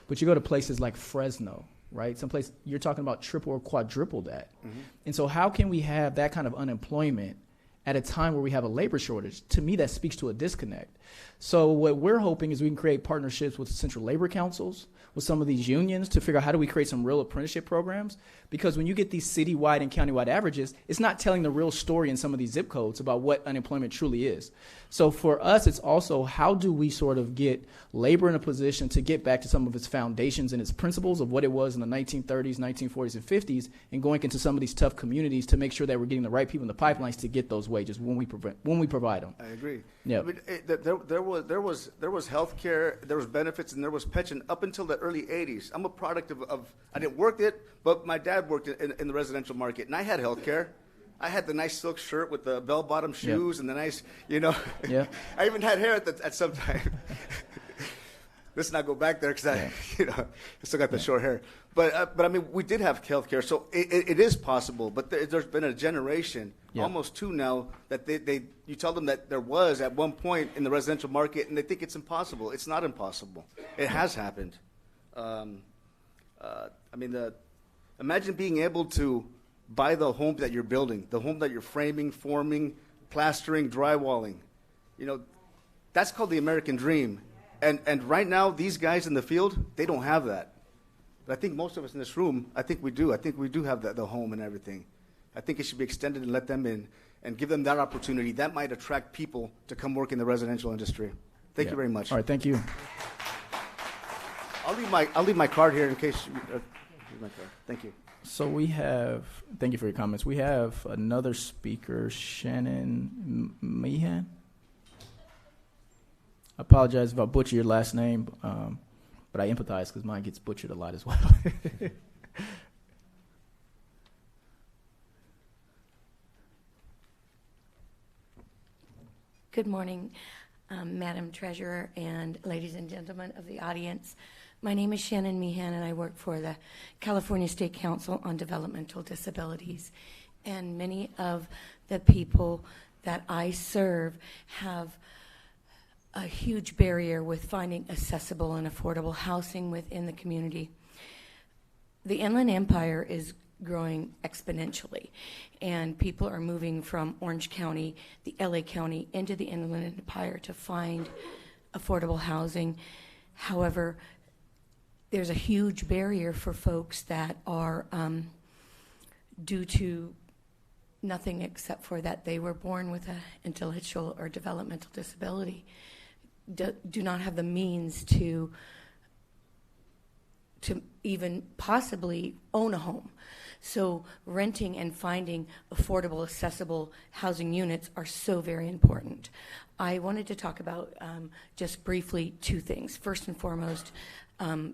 But you go to places like Fresno, right? Someplace you're talking about triple or quadruple that. Mm-hmm. And so how can we have that kind of unemployment at a time where we have a labor shortage? To me, that speaks to a disconnect. So what we're hoping is we can create partnerships with central labor councils, with some of these unions, to figure out how do we create some real apprenticeship programs. Because when you get these citywide and countywide averages, it's not telling the real story in some of these zip codes about what unemployment truly is. So for us, it's also how do we sort of get labor in a position to get back to some of its foundations and its principles of what it was in the 1930s, 1940s, and 50s, and going into some of these tough communities to make sure that we're getting the right people in the pipelines to get those wages when we provide them. I agree. Yeah. I mean, there was health care, there was benefits, and there was pension up until the early 80s. I'm a product of I didn't work it, but my dad worked in the residential market, and I had health care. I had the nice silk shirt with the bell-bottom shoes and the nice, Yeah. I even had hair at some time. Let's not go back there because I still got the short hair. But I mean, we did have health care, so it is possible. But there's been a generation, almost two now, that you tell them that there was at one point in the residential market, and they think it's impossible. It's not impossible. It has happened. I mean, imagine being able to buy the home that you're building, the home that you're framing, forming, plastering, drywalling. That's called the American dream. And right now, these guys in the field, they don't have that. But I think most of us in this room, I think we do. I think we do have the home and everything. I think it should be extended and let them in and give them that opportunity. That might attract people to come work in the residential industry. Thank you very much. All right, thank you. I'll leave my card here in case my card. Thank you. So thank you for your comments. We have another speaker, Shannon Meehan. I apologize if I butcher your last name, but I empathize because mine gets butchered a lot as well. Good morning, Madam Treasurer and ladies and gentlemen of the audience. My name is Shannon Meehan, and I work for the California State Council on Developmental Disabilities. And many of the people that I serve have a huge barrier with finding accessible and affordable housing within the community. The Inland Empire is growing exponentially, and people are moving from Orange County, the LA County, into the Inland Empire to find affordable housing. However, there's a huge barrier for folks that are, due to nothing except for that they were born with an intellectual or developmental disability, do not have the means to even possibly own a home. So renting and finding affordable, accessible housing units are so very important. I wanted to talk about just briefly two things. First and foremost,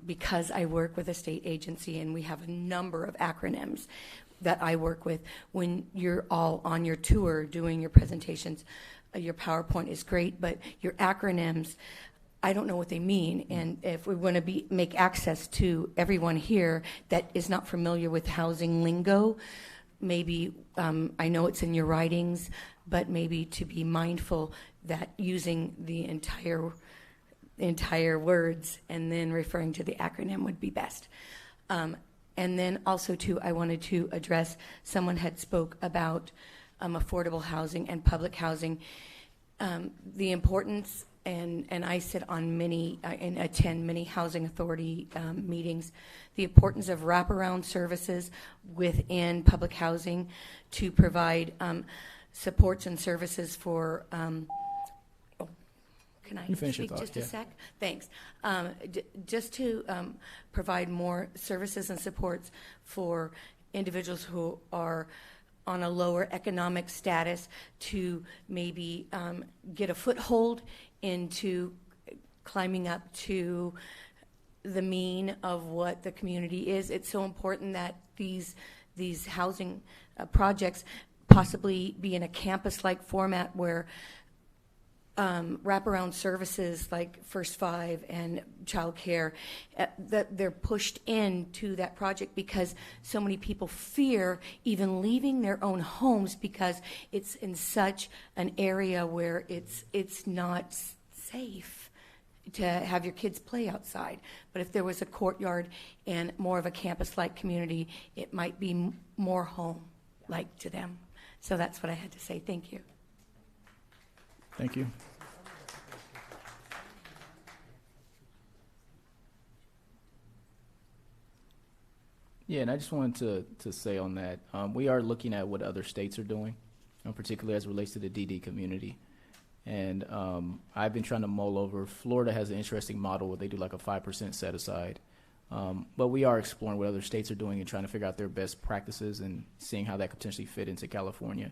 because I work with a state agency and we have a number of acronyms that I work with, when you're all on your tour doing your presentations, your PowerPoint is great, but your acronyms, I don't know what they mean. And if we want to make access to everyone here that is not familiar with housing lingo, maybe, I know it's in your writings, but maybe to be mindful that using the entire words and then referring to the acronym would be best. And then also too, I wanted to address, someone had spoke about affordable housing and public housing. The importance, and I sit on many and attend many housing authority meetings, the importance of wraparound services within public housing to provide supports and services for, can I speak just a sec? Thanks. Just to provide more services and supports for individuals who are on a lower economic status to maybe get a foothold into climbing up to the mean of what the community is. It's so important that these housing projects possibly be in a campus-like format where wraparound services like First Five and childcare, that they're pushed into that project because so many people fear even leaving their own homes because it's in such an area where it's not safe to have your kids play outside. But if there was a courtyard and more of a campus-like community, it might be more home-like to them. So that's what I had to say. Thank you. Thank you. Yeah, and I just wanted to say on that, we are looking at what other states are doing, particularly as it relates to the DD community. And I've been trying to mull over. Florida has an interesting model where they do like a 5% set aside. But we are exploring what other states are doing and trying to figure out their best practices and seeing how that could potentially fit into California.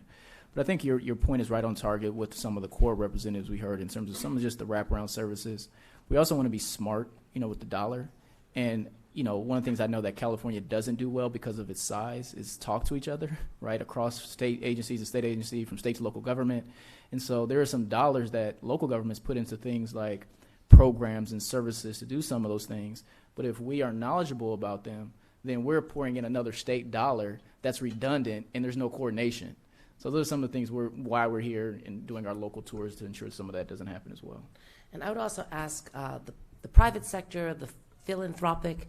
But I think your point is right on target with some of the core representatives we heard in terms of some of just the wraparound services. We also want to be smart, with the dollar. And, one of the things I know that California doesn't do well because of its size is talk to each other, right, across state agencies and state agency, from state to local government. And so there are some dollars that local governments put into things like programs and services to do some of those things. But if we are knowledgeable about them, then we're pouring in another state dollar that's redundant and there's no coordination. So those are some of the things why we're here and doing our local tours to ensure some of that doesn't happen as well. And I would also ask the private sector, the philanthropic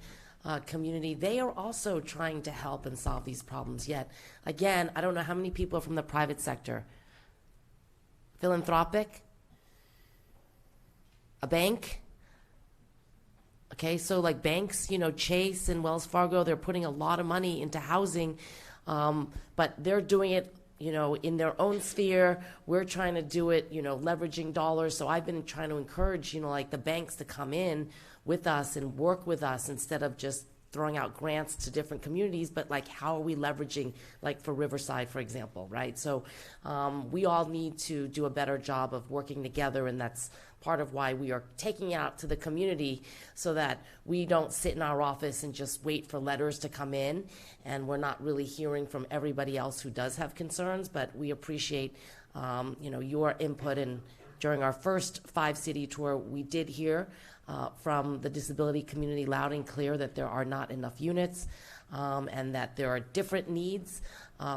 community, they are also trying to help and solve these problems. Yet, again, I don't know how many people are from the private sector. Philanthropic? A bank? Okay, so like banks, Chase and Wells Fargo, they're putting a lot of money into housing, but they're doing it in their own sphere. We're trying to do it, leveraging dollars. So I've been trying to encourage, like the banks to come in with us and work with us instead of just throwing out grants to different communities, but like how are we leveraging, like for Riverside, for example, right? So we all need to do a better job of working together, and that's part of why we are taking it out to the community so that we don't sit in our office and just wait for letters to come in, and we're not really hearing from everybody else who does have concerns, but we appreciate your input. And during our first 5-city tour, we did hear from the disability community loud and clear that there are not enough units, and that there are different needs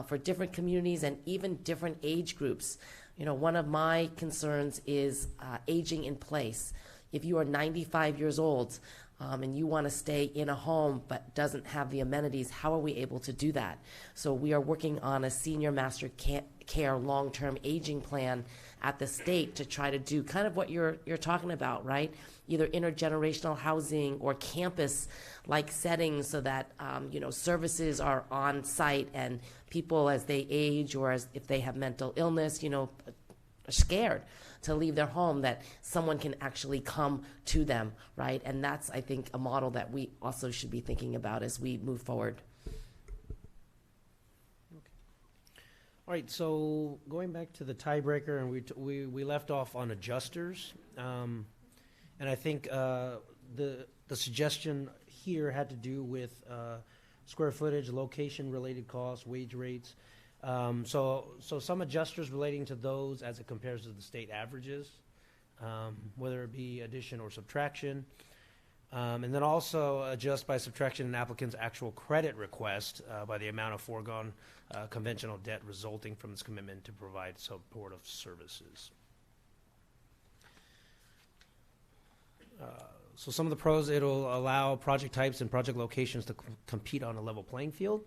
for different communities and even different age groups. One of my concerns is aging in place. If you are 95 years old and you want to stay in a home but doesn't have the amenities, how are we able to do that? So we are working on a senior master care long-term aging plan at the state to try to do kind of what you're talking about, right? Either intergenerational housing or campus-like settings so that, services are on site and people as they age or as if they have mental illness, are scared to leave their home, that someone can actually come to them, right? And that's, I think, a model that we also should be thinking about as we move forward. All right, so going back to the tiebreaker, and we left off on adjusters, and I think the suggestion here had to do with square footage, location-related costs, wage rates. So some adjusters relating to those as it compares to the state averages, whether it be addition or subtraction. And then also adjust by subtraction an applicant's actual credit request by the amount of foregone conventional debt resulting from this commitment to provide supportive services. So some of the pros, it'll allow project types and project locations to compete on a level playing field.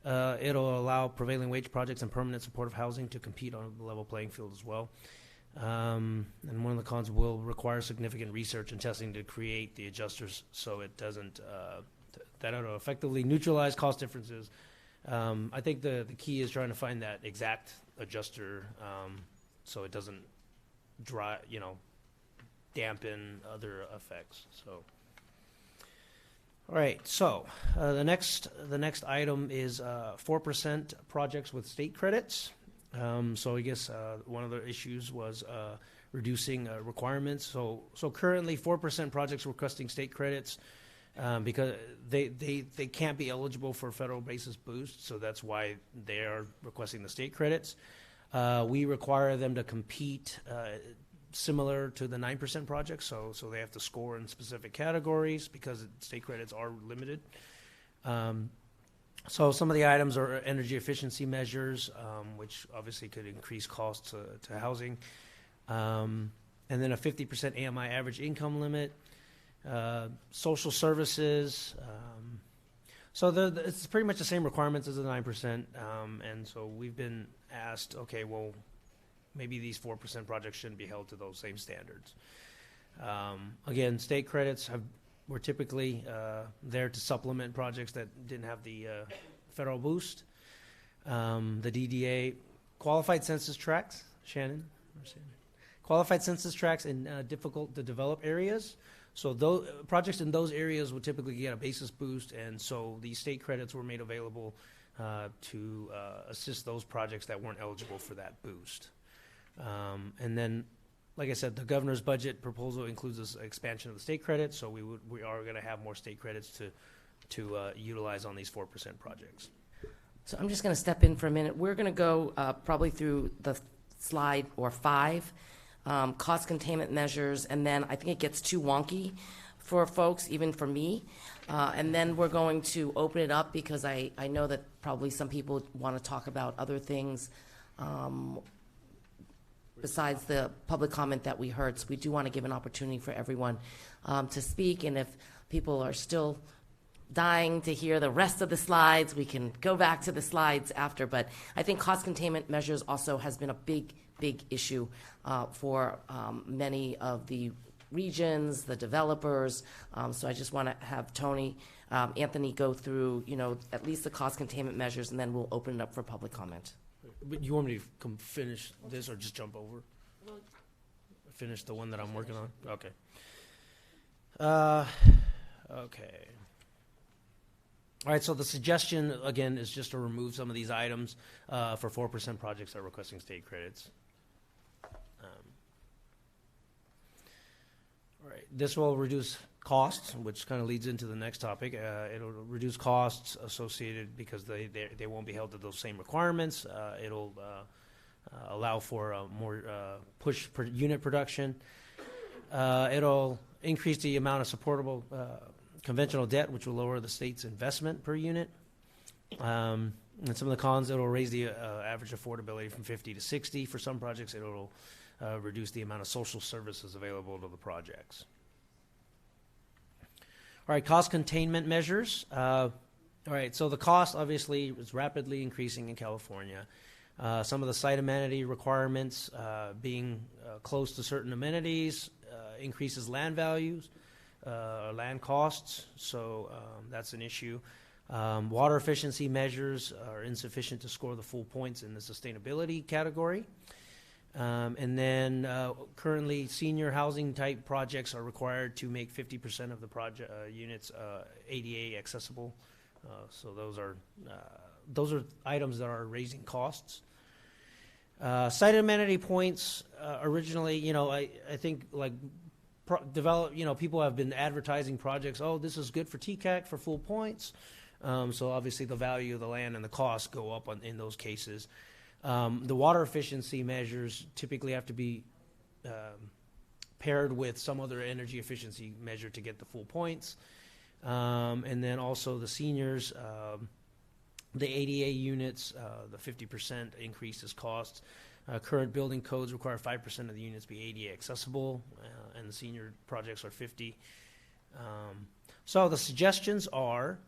It'll allow prevailing wage projects and permanent supportive housing to compete on a level playing field as well. And one of the cons will require significant research and testing to create the adjusters so it doesn't, that it'll effectively neutralize cost differences. I think the key is trying to find that exact adjuster so it doesn't dampen other effects. So, all right. So the next item is 4% projects with state credits. So I guess one of the issues was reducing requirements. So currently 4% projects requesting state credits because they can't be eligible for federal basis boost. So that's why they are requesting the state credits. We require them to compete similar to the 9% project, so they have to score in specific categories because state credits are limited. So some of the items are energy efficiency measures, which obviously could increase costs to housing. And then a 50% AMI average income limit, social services. So it's pretty much the same requirements as the 9%. And so we've been asked, okay, well, maybe these 4% projects shouldn't be held to those same standards. Again, state credits were typically there to supplement projects that didn't have the federal boost. The DDA qualified census tracts, Shannon. Qualified census tracts in difficult to develop areas. So those projects in those areas would typically get a basis boost, and so these state credits were made available to assist those projects that weren't eligible for that boost. And then, like I said, the governor's budget proposal includes this expansion of the state credits, so we are going to have more state credits to utilize on these 4% projects. So I'm just going to step in for a minute. We're going to go probably through the slide or 5, cost containment measures, and then I think it gets too wonky for folks, even for me. And then we're going to open it up because I know that probably some people want to talk about other things besides the public comment that we heard. So we do want to give an opportunity for everyone to speak. And if people are still dying to hear the rest of the slides, we can go back to the slides after. But I think cost containment measures also has been a big issue for many of the regions, the developers. So I just want to have Anthony go through, at least the cost containment measures, and then we'll open it up for public comment. But you want me to come finish this or just jump over? Finish the one that I'm working on? Okay. Okay. All right, so the suggestion, again, is just to remove some of these items for 4% projects that are requesting state credits. All right, this will reduce costs, which kind of leads into the next topic. It'll reduce costs associated because they won't be held to those same requirements. It'll allow for more push per unit production. It'll increase the amount of supportable conventional debt, which will lower the state's investment per unit. And some of the cons, it'll raise the average affordability from 50 to 60. For some projects, it'll reduce the amount of social services available to the projects. All right, cost containment measures. All right, so the cost obviously is rapidly increasing in California. Some of the site amenity requirements being close to certain amenities increases land values, land costs, so that's an issue. Water efficiency measures are insufficient to score the full points in the sustainability category. And then currently senior housing type projects are required to make 50% of the project units ADA accessible. So those are items that are raising costs. Site amenity points originally, I think like people have been advertising projects. Oh, this is good for TCAC for full points. So obviously the value of the land and the costs go up in those cases. The water efficiency measures typically have to be paired with some other energy efficiency measure to get the full points. And then also the seniors, the ADA units, the 50% increases costs. Current building codes require 5% of the units be ADA accessible, and the senior projects are 50. So the suggestions are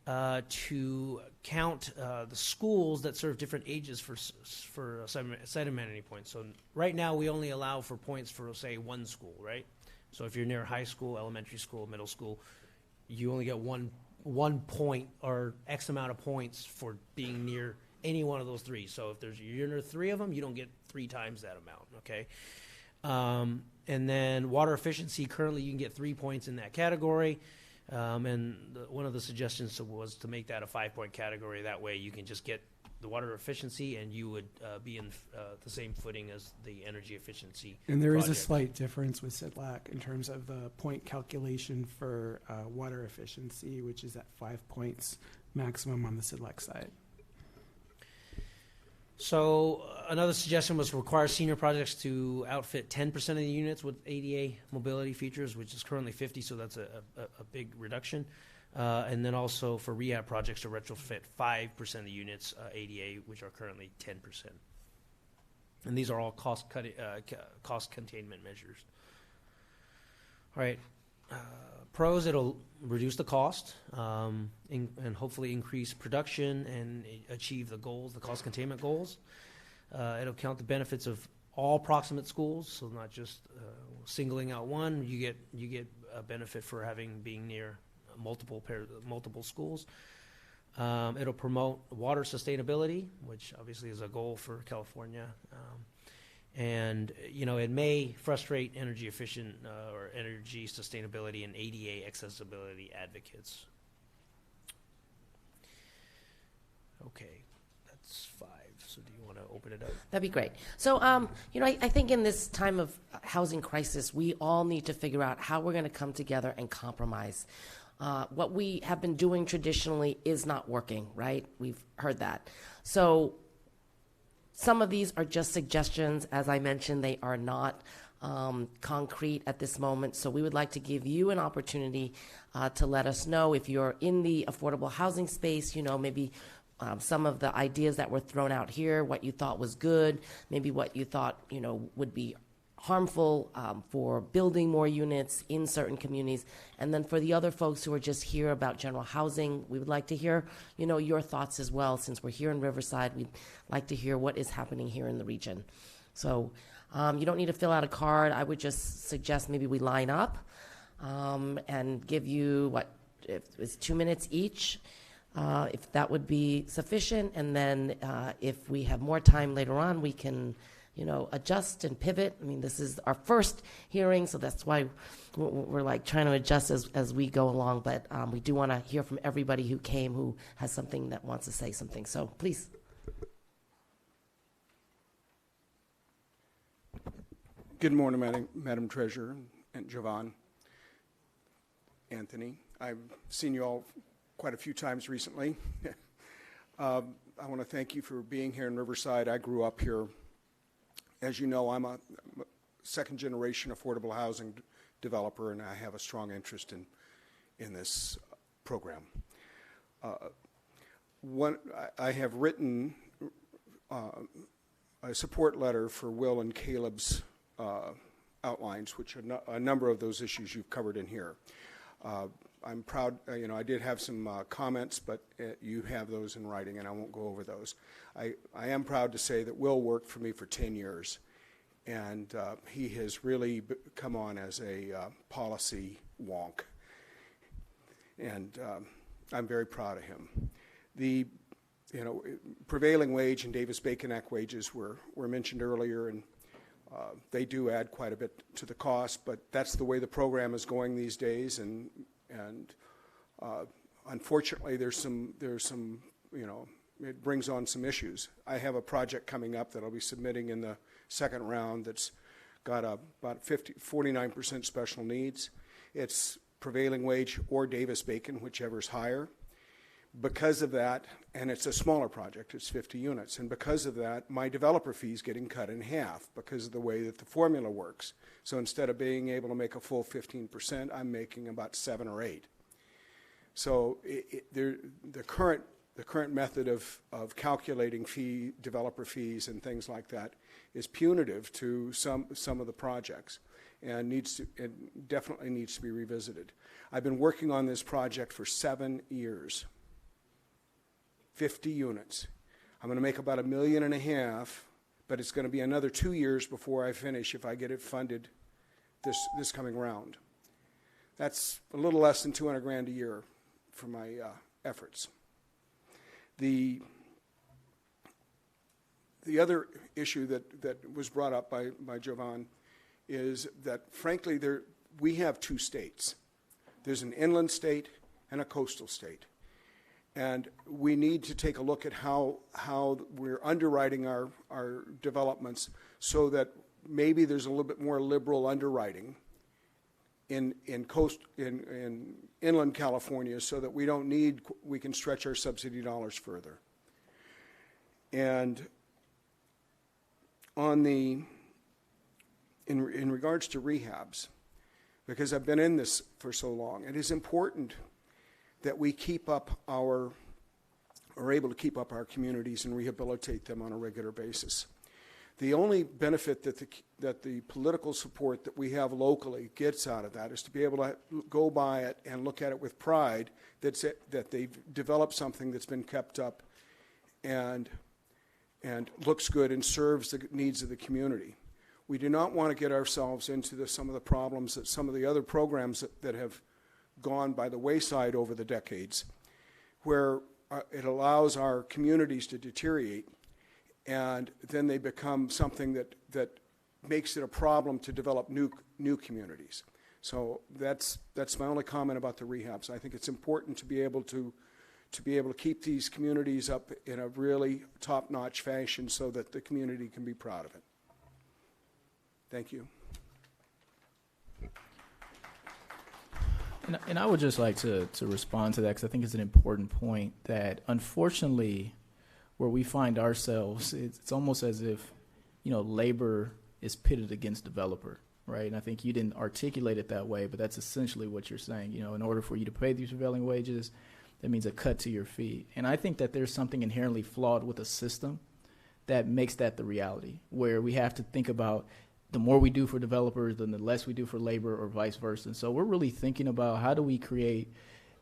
to count the schools that serve different ages for site amenity points. So right now we only allow for points for, say, one school, right? So if you're near high school, elementary school, middle school, you only get one point or X amount of points for being near any one of those three. So if you're near 3 of them, you don't get 3 times that amount, okay? And then water efficiency, currently you can get 3 points in that category. And one of the suggestions was to make that a 5-point category. That way you can just get the water efficiency and you would be in the same footing as the energy efficiency. And there is a slight difference with CDLAC in terms of the point calculation for water efficiency, which is at 5 points maximum on the CDLAC side. So another suggestion was to require senior projects to outfit 10% of the units with ADA mobility features, which is currently 50, so that's a big reduction. And then also for rehab projects to retrofit 5% of the units ADA, which are currently 10%. And these are all cost containment measures. All right. Pros, it'll reduce the cost and hopefully increase production and achieve the goals, the cost containment goals. It'll count the benefits of all proximate schools, so not just singling out one. You get a benefit for being near multiple schools. It'll promote water sustainability, which obviously is a goal for California. And, it may frustrate energy efficient or energy sustainability and ADA accessibility advocates. Okay, that's 5. So do you want to open it up? That'd be great. So, I think in this time of housing crisis, we all need to figure out how we're going to come together and compromise. What we have been doing traditionally is not working, right? We've heard that. So some of these are just suggestions. As I mentioned, they are not concrete at this moment. So we would like to give you an opportunity to let us know if you're in the affordable housing space, maybe some of the ideas that were thrown out here, what you thought was good, maybe what you thought, would be harmful for building more units in certain communities. And then for the other folks who are just here about general housing, we would like to hear, your thoughts as well. Since we're here in Riverside, we'd like to hear what is happening here in the region. So you don't need to fill out a card. I would just suggest maybe we line up and give you, if it's 2 minutes each, if that would be sufficient. And then if we have more time later on, we can adjust and pivot. I mean, this is our first hearing, so that's why we're like trying to adjust as we go along. But we do want to hear from everybody who came, who has something that wants to say something. So please. Good morning, Madam Treasurer and Jovan, Anthony. I've seen you all quite a few times recently. I want to thank you for being here in Riverside. I grew up here. As you know, I'm a second-generation affordable housing developer, and I have a strong interest in this program. I have written a support letter for Will and Caleb's outlines, which are a number of those issues you've covered in here. I'm proud, I did have some comments, but you have those in writing, and I won't go over those. I am proud to say that Will worked for me for 10 years, and he has really come on as a policy wonk, and I'm very proud of him. The prevailing wage and Davis-Bacon Act wages were mentioned earlier, and they do add quite a bit to the cost, but that's the way the program is going these days, and unfortunately, there's some, it brings on some issues. I have a project coming up that I'll be submitting in the second round that's got about 49% special needs. It's prevailing wage or Davis-Bacon, whichever's higher. Because of that, and it's a smaller project, it's 50 units, and because of that, my developer fee is getting cut in half because of the way that the formula works. So instead of being able to make a full 15%, I'm making about 7 or 8. So the current method of calculating developer fees and things like that is punitive to some of the projects, and it definitely needs to be revisited. I've been working on this project for 7 years. 50 units. I'm going to make about $1.5 million, but it's going to be another 2 years before I finish if I get it funded this coming round. That's a little less than $200,000 a year for my efforts. The other issue that was brought up by Jovan is that, frankly, we have 2 states. There's an inland state and a coastal state. And we need to take a look at how we're underwriting our developments so that maybe there's a little bit more liberal underwriting in inland California so that we can stretch our subsidy dollars further. And in regards to rehabs, because I've been in this for so long, it is important that we are able to keep up our communities and rehabilitate them on a regular basis. The only benefit that the political support that we have locally gets out of that is to be able to go by it and look at it with pride that they've developed something that's been kept up and looks good and serves the needs of the community. We do not want to get ourselves into some of the problems that some of the other programs that have gone by the wayside over the decades, where it allows our communities to deteriorate, and then they become something that makes it a problem to develop new communities. So that's my only comment about the rehabs. I think it's important to be able to keep these communities up in a really top-notch fashion so that the community can be proud of it. Thank you. And I would just like to respond to that, because I think it's an important point that, unfortunately, where we find ourselves, it's almost as if, labor is pitted against developer, right? And I think you didn't articulate it that way, but that's essentially what you're saying. In order for you to pay these prevailing wages, that means a cut to your fee. And I think that there's something inherently flawed with a system that makes that the reality, where we have to think about the more we do for developers, then the less we do for labor, or vice versa. And so we're really thinking about how do we create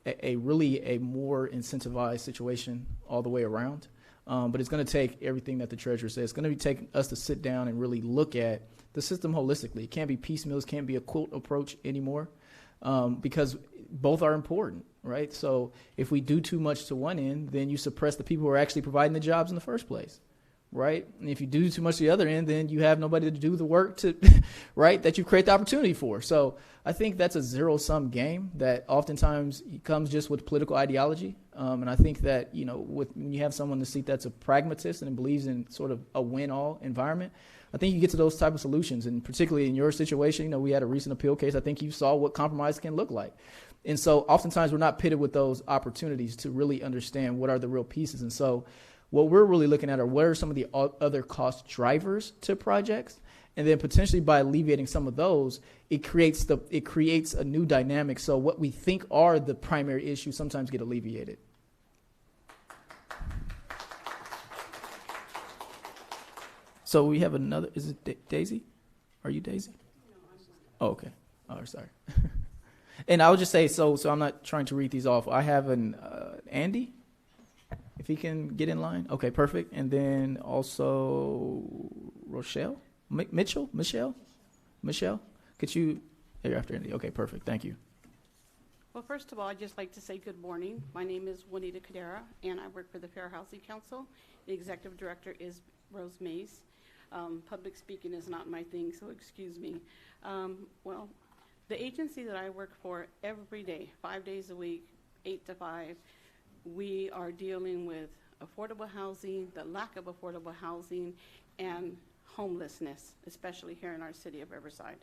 a more incentivized situation all the way around. But it's going to take everything that the treasurer says. It's going to take us to sit down and really look at the system holistically. It can't be piecemeal. It can't be a quilt approach anymore, because both are important, right? So if we do too much to one end, then you suppress the people who are actually providing the jobs in the first place, right? And if you do too much to the other end, then you have nobody to do the work right, that you create the opportunity for. So I think that's a zero-sum game that oftentimes comes just with political ideology. And I think that, when you have someone in the seat that's a pragmatist and believes in sort of a win-all environment, I think you get to those type of solutions. And particularly in your situation, we had a recent appeal case. I think you saw what compromise can look like. And so oftentimes we're not pitted with those opportunities to really understand what are the real pieces. And so what we're really looking at are what are some of the other cost drivers to projects, and then potentially by alleviating some of those, it creates a new dynamic. So what we think are the primary issues sometimes get alleviated. So we have another. Is it Daisy? Are you Daisy? Oh, okay. Oh, sorry. And I would just say, so I'm not trying to read these off. I have an Andy. If he can get in line. Okay, perfect. And then also Rochelle? Michelle? Could you, you're after Andy. Okay, perfect. Thank you. Well, first of all, I'd just like to say good morning. My name is Juanita Cadera, and I work for the Fair Housing Council. The executive director is Rose Mays. Public speaking is not my thing, so excuse me. Well, the agency that I work for every day, 5 days a week, 8 to 5, we are dealing with affordable housing, the lack of affordable housing, and homelessness, especially here in our city of Riverside.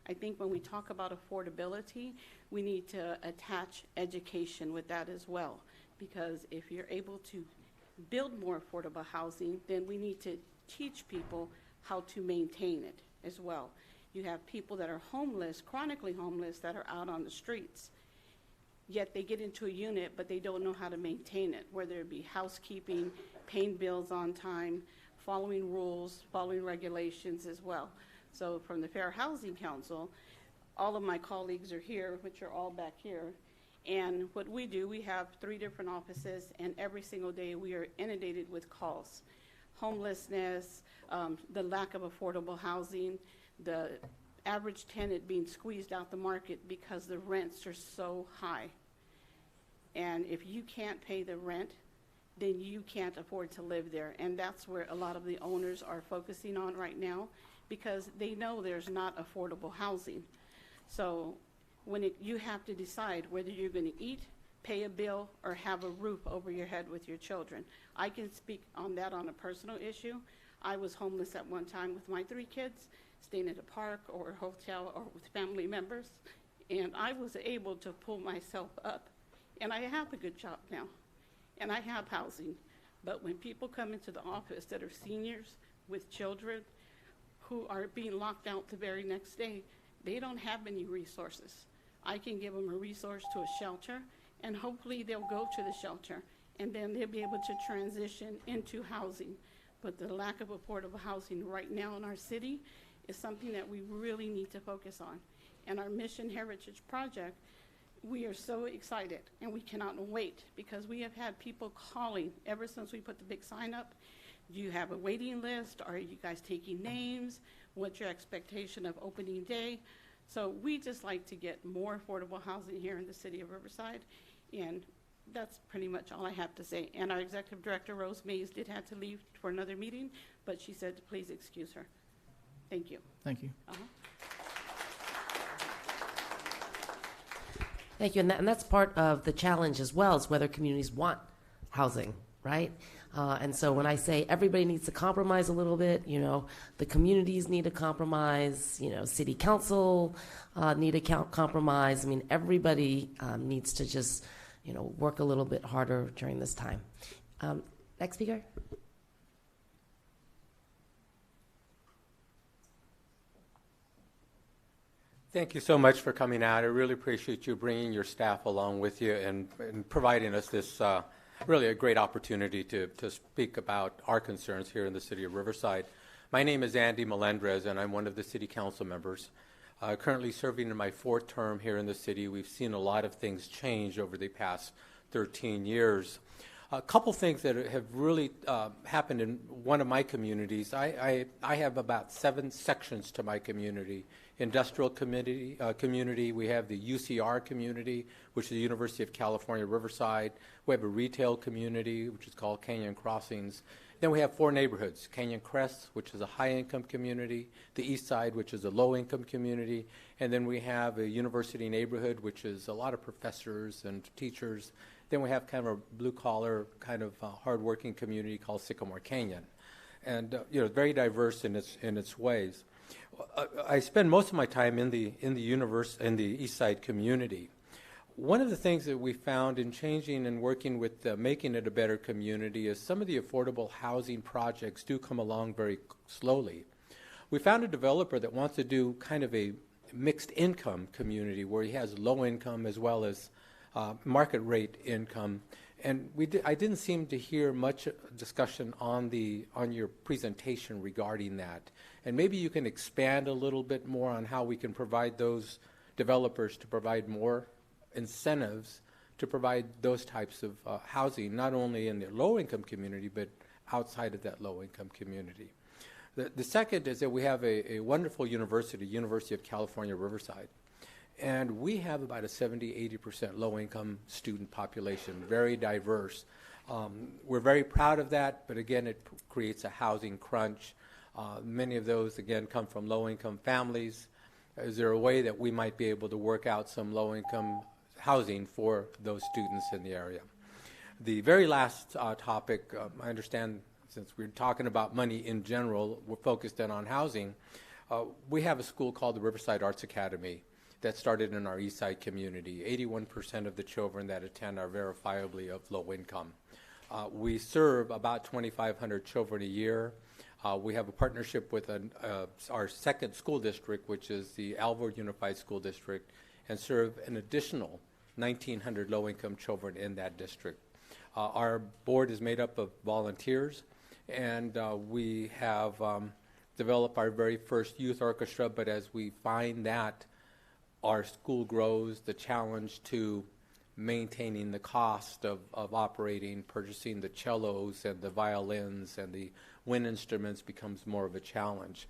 I think when we talk about affordability, we need to attach education with that as well, because if you're able to build more affordable housing, then we need to teach people how to maintain it as well. You have people that are homeless, chronically homeless, that are out on the streets. Yet they get into a unit, but they don't know how to maintain it, whether it be housekeeping, paying bills on time, following rules, following regulations as well. So from the Fair Housing Council, all of my colleagues are here, which are all back here. And what we do, we have 3 different offices, and every single day we are inundated with calls. Homelessness, the lack of affordable housing, the average tenant being squeezed out the market because the rents are so high. And if you can't pay the rent, then you can't afford to live there. And that's where a lot of the owners are focusing on right now, because they know there's not affordable housing. So when you have to decide whether you're going to eat, pay a bill, or have a roof over your head with your children. I can speak on that on a personal issue. I was homeless at one time with my 3 kids, staying at a park or a hotel or with family members, and I was able to pull myself up. And I have a good job now, and I have housing. But when people come into the office that are seniors with children who are being locked out the very next day, they don't have any resources. I can give them a resource to a shelter, and hopefully they'll go to the shelter, and then they'll be able to transition into housing. But the lack of affordable housing right now in our city is something that we really need to focus on. And our Mission Heritage Project, we are so excited, and we cannot wait, because we have had people calling ever since we put the big sign up. Do you have a waiting list? Are you guys taking names? What's your expectation of opening day? So we just like to get more affordable housing here in the city of Riverside, and that's pretty much all I have to say. And our executive director, Rose Mays, did have to leave for another meeting, but she said to please excuse her. Thank you. Thank you. Thank you, and that's part of the challenge as well, is whether communities want housing, right? And so when I say everybody needs to compromise a little bit, the communities need to compromise, city council need to compromise. I mean, everybody needs to just, work a little bit harder during this time. Next speaker. Thank you so much for coming out. I really appreciate you bringing your staff along with you and providing us this really a great opportunity to speak about our concerns here in the city of Riverside. My name is Andy Melendrez, and I'm one of the city council members. Currently serving in my 4th term here in the city. We've seen a lot of things change over the past 13 years. A couple things that have really happened in one of my communities. I have about 7 sections to my community. Industrial community, we have the UCR community, which is the University of California, Riverside. We have a retail community, which is called Canyon Crossings. Then we have 4 neighborhoods: Canyon Crest, which is a high-income community, the East Side, which is a low-income community, and then we have a university neighborhood, which is a lot of professors and teachers. Then we have kind of a blue-collar, kind of hard-working community called Sycamore Canyon, and very diverse in its ways. I spend most of my time in the East Side community. One of the things that we found in changing and working with making it a better community is some of the affordable housing projects do come along very slowly. We found a developer that wants to do kind of a mixed income community where he has low income as well as market rate income. And I didn't seem to hear much discussion on your presentation regarding that. And maybe you can expand a little bit more on how we can provide those developers to provide more incentives to provide those types of housing, not only in the low-income community, but outside of that low-income community. The second is that we have a wonderful university, University of California, Riverside. And we have about a 70-80% low-income student population, very diverse. We're very proud of that, but again, it creates a housing crunch. Many of those, again, come from low-income families. Is there a way that we might be able to work out some low-income housing for those students in the area? The very last topic, I understand since we're talking about money in general, we're focused in on housing. We have a school called the Riverside Arts Academy that started in our East Side community. 81% of the children that attend are verifiably of low income. We serve about 2,500 children a year. We have a partnership with our second school district, which is the Alvord Unified School District, and serve an additional 1,900 low-income children in that district. Our board is made up of volunteers, and we have developed our very first youth orchestra, but as we find that our school grows, the challenge to maintaining the cost of operating, purchasing the cellos and the violins and the wind instruments becomes more of a challenge.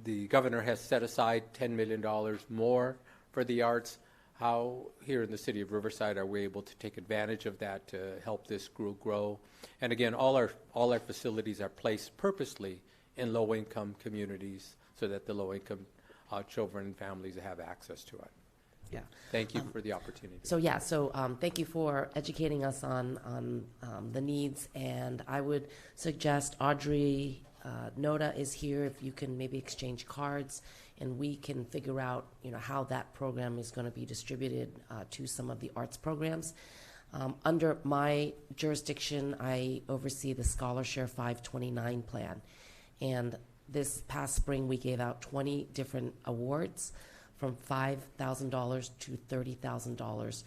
The governor has set aside $10 million more for the arts. How here in the city of Riverside are we able to take advantage of that to help this group grow? And again, all our facilities are placed purposely in low-income communities so that the low-income children and families have access to it. Yeah. Thank you for the opportunity. So thank you for educating us on the needs, and I would suggest Audrey Noda is here. If you can maybe exchange cards, and we can figure out how that program is going to be distributed to some of the arts programs. Under my jurisdiction, I oversee the Scholarshare 529 plan, and this past spring, we gave out 20 different awards from $5,000 to $30,000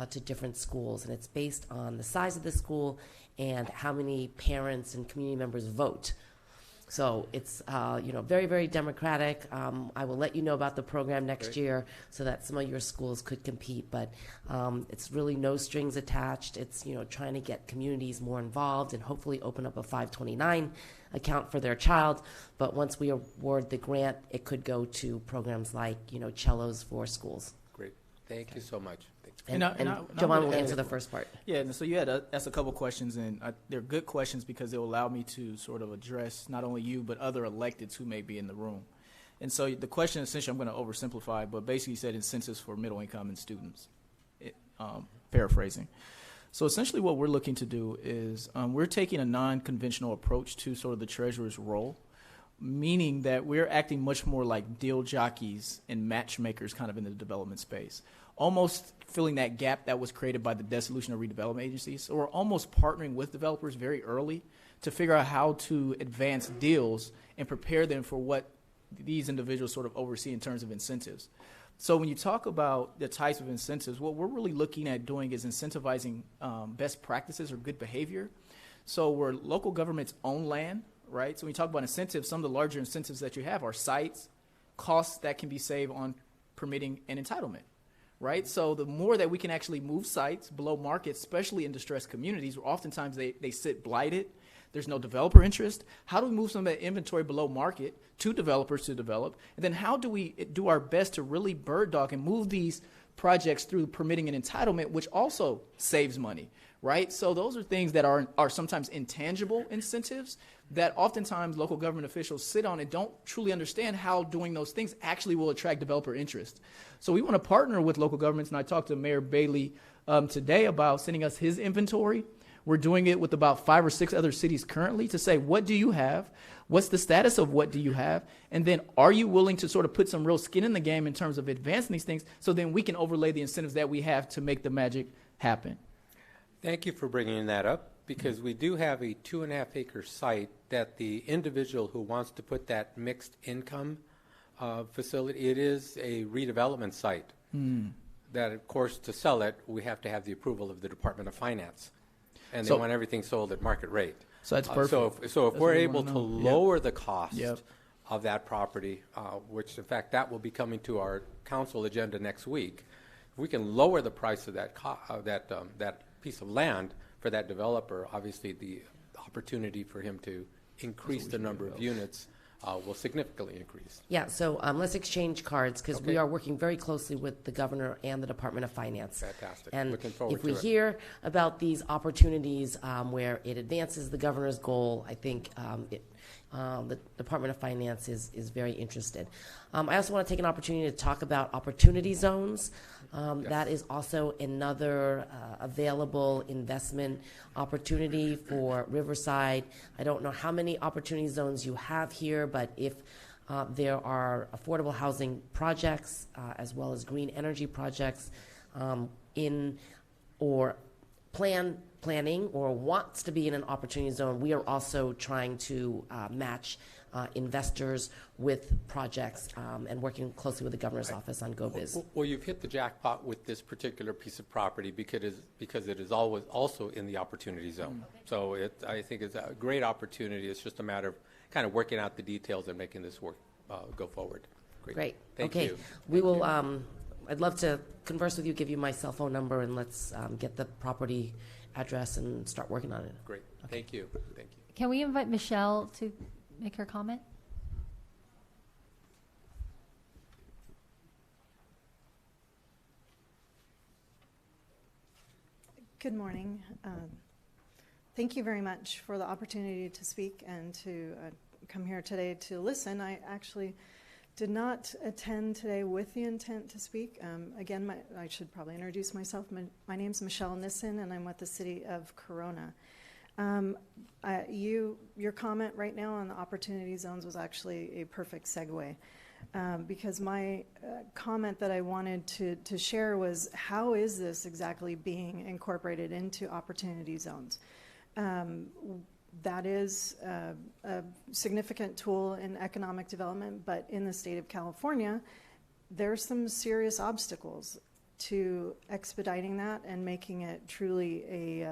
to different schools. And it's based on the size of the school and how many parents and community members vote. So it's, very, very democratic. I will let you know about the program next year so that some of your schools could compete. But it's really no strings attached. It's, trying to get communities more involved and hopefully open up a 529 account for their child. But once we award the grant, it could go to programs like, cellos for schools. Great. Thank you so much. And Joanne will answer the first part. Yeah, and so you had asked a couple questions, and they're good questions because they will allow me to sort of address not only you, but other electeds who may be in the room. And so the question, essentially, I'm going to oversimplify, but basically you said incentives for middle income and students, paraphrasing. So essentially what we're looking to do is we're taking a non-conventional approach to sort of the treasurer's role, meaning that we're acting much more like deal jockeys and matchmakers kind of in the development space, almost filling that gap that was created by the dissolution of redevelopment agencies. So we're almost partnering with developers very early to figure out how to advance deals and prepare them for what these individuals sort of oversee in terms of incentives. So when you talk about the types of incentives, what we're really looking at doing is incentivizing best practices or good behavior. So where local governments own land, right? So when you talk about incentives, some of the larger incentives that you have are sites, costs that can be saved on permitting and entitlement, right? So the more that we can actually move sites below market, especially in distressed communities, where oftentimes they sit blighted, there's no developer interest. How do we move some of that inventory below market to developers to develop? And then how do we do our best to really bird dog and move these projects through permitting and entitlement, which also saves money, right? So those are things that are sometimes intangible incentives that oftentimes local government officials sit on and don't truly understand how doing those things actually will attract developer interest. So we want to partner with local governments, and I talked to Mayor Bailey today about sending us his inventory. We're doing it with about 5 or 6 other cities currently to say, what do you have? What's the status of what do you have? And then are you willing to sort of put some real skin in the game in terms of advancing these things so then we can overlay the incentives that we have to make the magic happen? Thank you for bringing that up, because we do have a 2.5 acre site that the individual who wants to put that mixed income facility, it is a redevelopment site. That, of course, to sell it, we have to have the approval of the Department of Finance. And they want everything sold at market rate. So that's perfect. So if we're able to lower the cost of that property, which in fact that will be coming to our council agenda next week, if we can lower the price of that piece of land for that developer, obviously the opportunity for him to increase the number of units will significantly increase. Yeah, so let's exchange cards, because we are working very closely with the governor and the Department of Finance. Fantastic. And Looking forward if we to it. hear about these opportunities where it advances the governor's goal, I think the Department of Finance is very interested. I also want to take an opportunity to talk about opportunity zones. That is also another available investment opportunity for Riverside. I don't know how many opportunity zones you have here, but if there are affordable housing projects as well as green energy projects in or planning or wants to be in an opportunity zone, we are also trying to match investors with projects and working closely with the governor's office on GoBiz. Well, you've hit the jackpot with this particular piece of property because it is always also in the opportunity zone. So I think it's a great opportunity. It's just a matter of kind of working out the details and making this work go forward. Great. Thank okay. you. We will. I'd love to converse with you, give you my cell phone number, and let's get the property address and start working on it. Great. Okay. Thank you. Thank you. Can we invite Michelle to make her comment? Good morning. Thank you very much for the opportunity to speak and to come here today to listen. I actually did not attend today with the intent to speak. Again, I should probably introduce myself. My name is Michelle Nissen, and I'm with the City of Corona. Your comment right now on the opportunity zones was actually a perfect segue, because my comment that I wanted to share was, how is this exactly being incorporated into opportunity zones? That is a significant tool in economic development, but in the state of California, there's some serious obstacles to expediting that and making it truly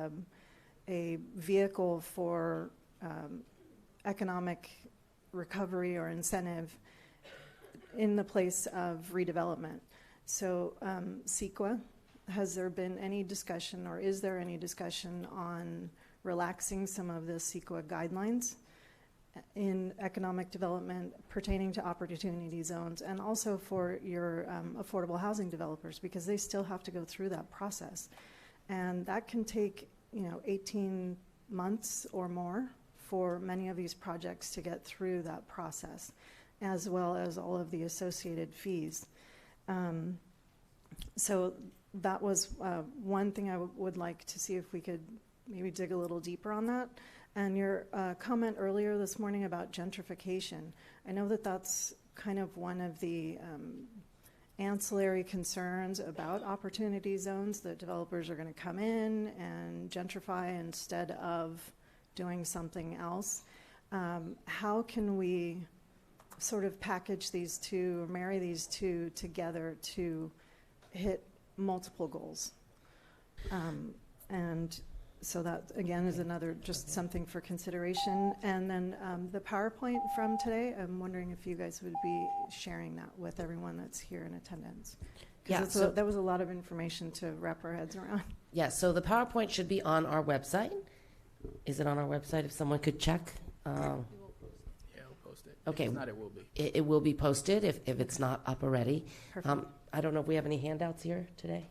a vehicle for economic recovery or incentive in the place of redevelopment. So CEQA, has there been any discussion, or is there any discussion on relaxing some of the CEQA guidelines in economic development pertaining to opportunity zones, and also for your affordable housing developers, because they still have to go through that process, and that can take 18 months or more for many of these projects to get through that process, as well as all of the associated fees. So that was one thing I would like to see if we could maybe dig a little deeper on that. And your comment earlier this morning about gentrification, I know that that's kind of one of the ancillary concerns about opportunity zones, that developers are going to come in and gentrify instead of doing something else. How can we sort of package these two, or marry these two together to hit multiple goals? And so that, again, is another, just something for consideration. And then the PowerPoint from today, I'm wondering if you guys would be sharing that with everyone that's here in attendance. Yeah, so that was a lot of information to wrap our heads around. Yeah, so the PowerPoint should be on our website. Is it on our website? If someone could check. Yeah, we'll post it. Okay. If it's not, it will be. It will be posted if it's not up already. Perfect. I don't know if we have any handouts here today.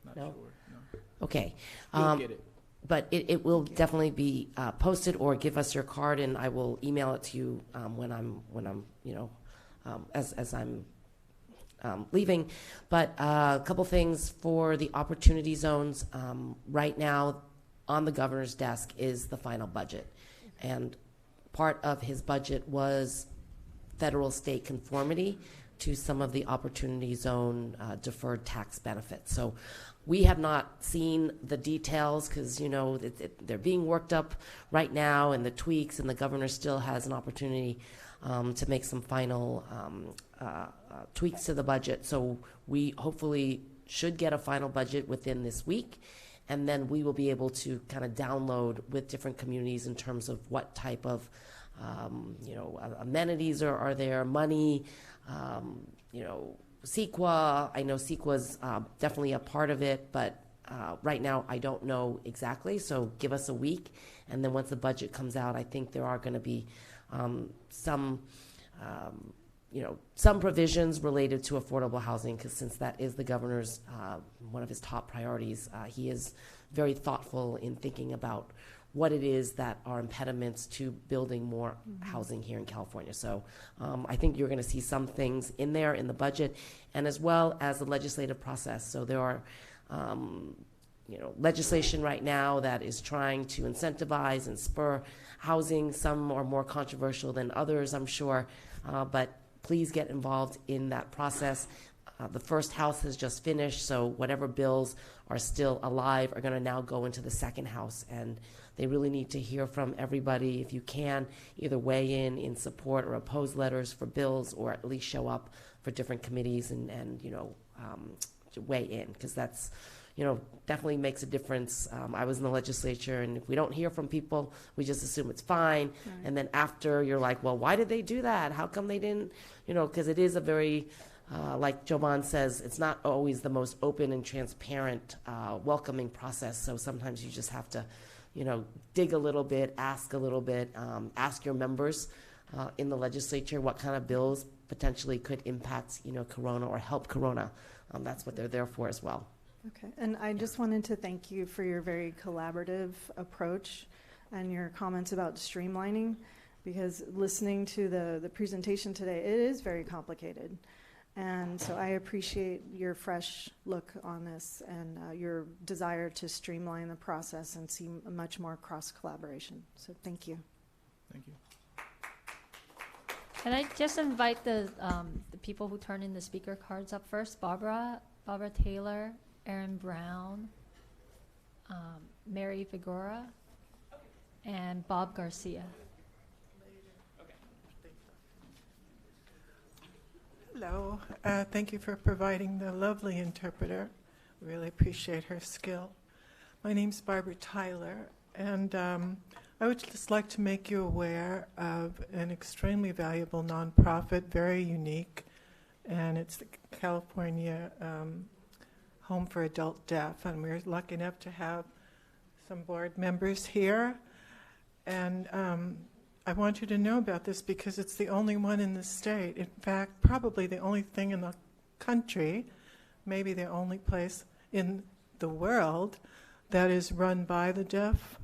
Not No? sure. No. Okay. We'll get it. But it will definitely be posted, or give us your card and I will email it to you when I'm as I'm leaving. But a couple things for the opportunity zones. Right now on the governor's desk is the final budget, and part of his budget was federal state conformity to some of the opportunity zone deferred tax benefits. So we have not seen the details because, they're being worked up right now, and the tweaks, and the governor still has an opportunity to make some final tweaks to the budget. So we hopefully should get a final budget within this week, and then we will be able to kind of download with different communities in terms of what type of amenities are there, money, CEQA. I know CEQA's definitely a part of it, but right now I don't know exactly. So give us a week, and then once the budget comes out, I think there are going to be some provisions related to affordable housing, because since that is the governor's one of his top priorities, he is very thoughtful in thinking about what it is that are impediments to building more housing here in California. So I think you're going to see some things in there in the budget, and as well as the legislative process. So there are legislation right now that is trying to incentivize and spur housing. Some are more controversial than others, I'm sure, but please get involved in that process. The first house has just finished, so whatever bills are still alive are going to now go into the second house, and they really need to hear from everybody. If you can, either weigh in support or oppose letters for bills, or at least show up for different committees and to weigh in, because that's, definitely makes a difference. I was in the legislature, and if we don't hear from people, we just assume it's fine. Right. And then after, you're like, well, why did they do that? How come they didn't, because it is a very, like Jovan says, it's not always the most open and transparent, welcoming process. So sometimes you just have to, dig a little bit, ask a little bit, ask your members in the legislature what kind of bills potentially could impact, Corona or help Corona. That's what they're there for as well. Okay, and I just wanted to thank you for your very collaborative approach and your comments about streamlining, because listening to the presentation today, it is very complicated. And so I appreciate your fresh look on this and your desire to streamline the process and see much more cross-collaboration. So thank you. Thank you. Can I just invite the people who turn in the speaker cards up first? Barbara Taylor, Aaron Brown, Mary Figueroa, and Bob Garcia. Hello. Thank you for providing the lovely interpreter. Really appreciate her skill. My name's Barbara Tyler, and I would just like to make you aware of an extremely valuable nonprofit, very unique, and it's the California Home for Adult Deaf, and we're lucky enough to have some board members here. And I want you to know about this because it's the only one in the state. In fact, probably the only thing in the country, maybe the only place in the world that is run by the deaf,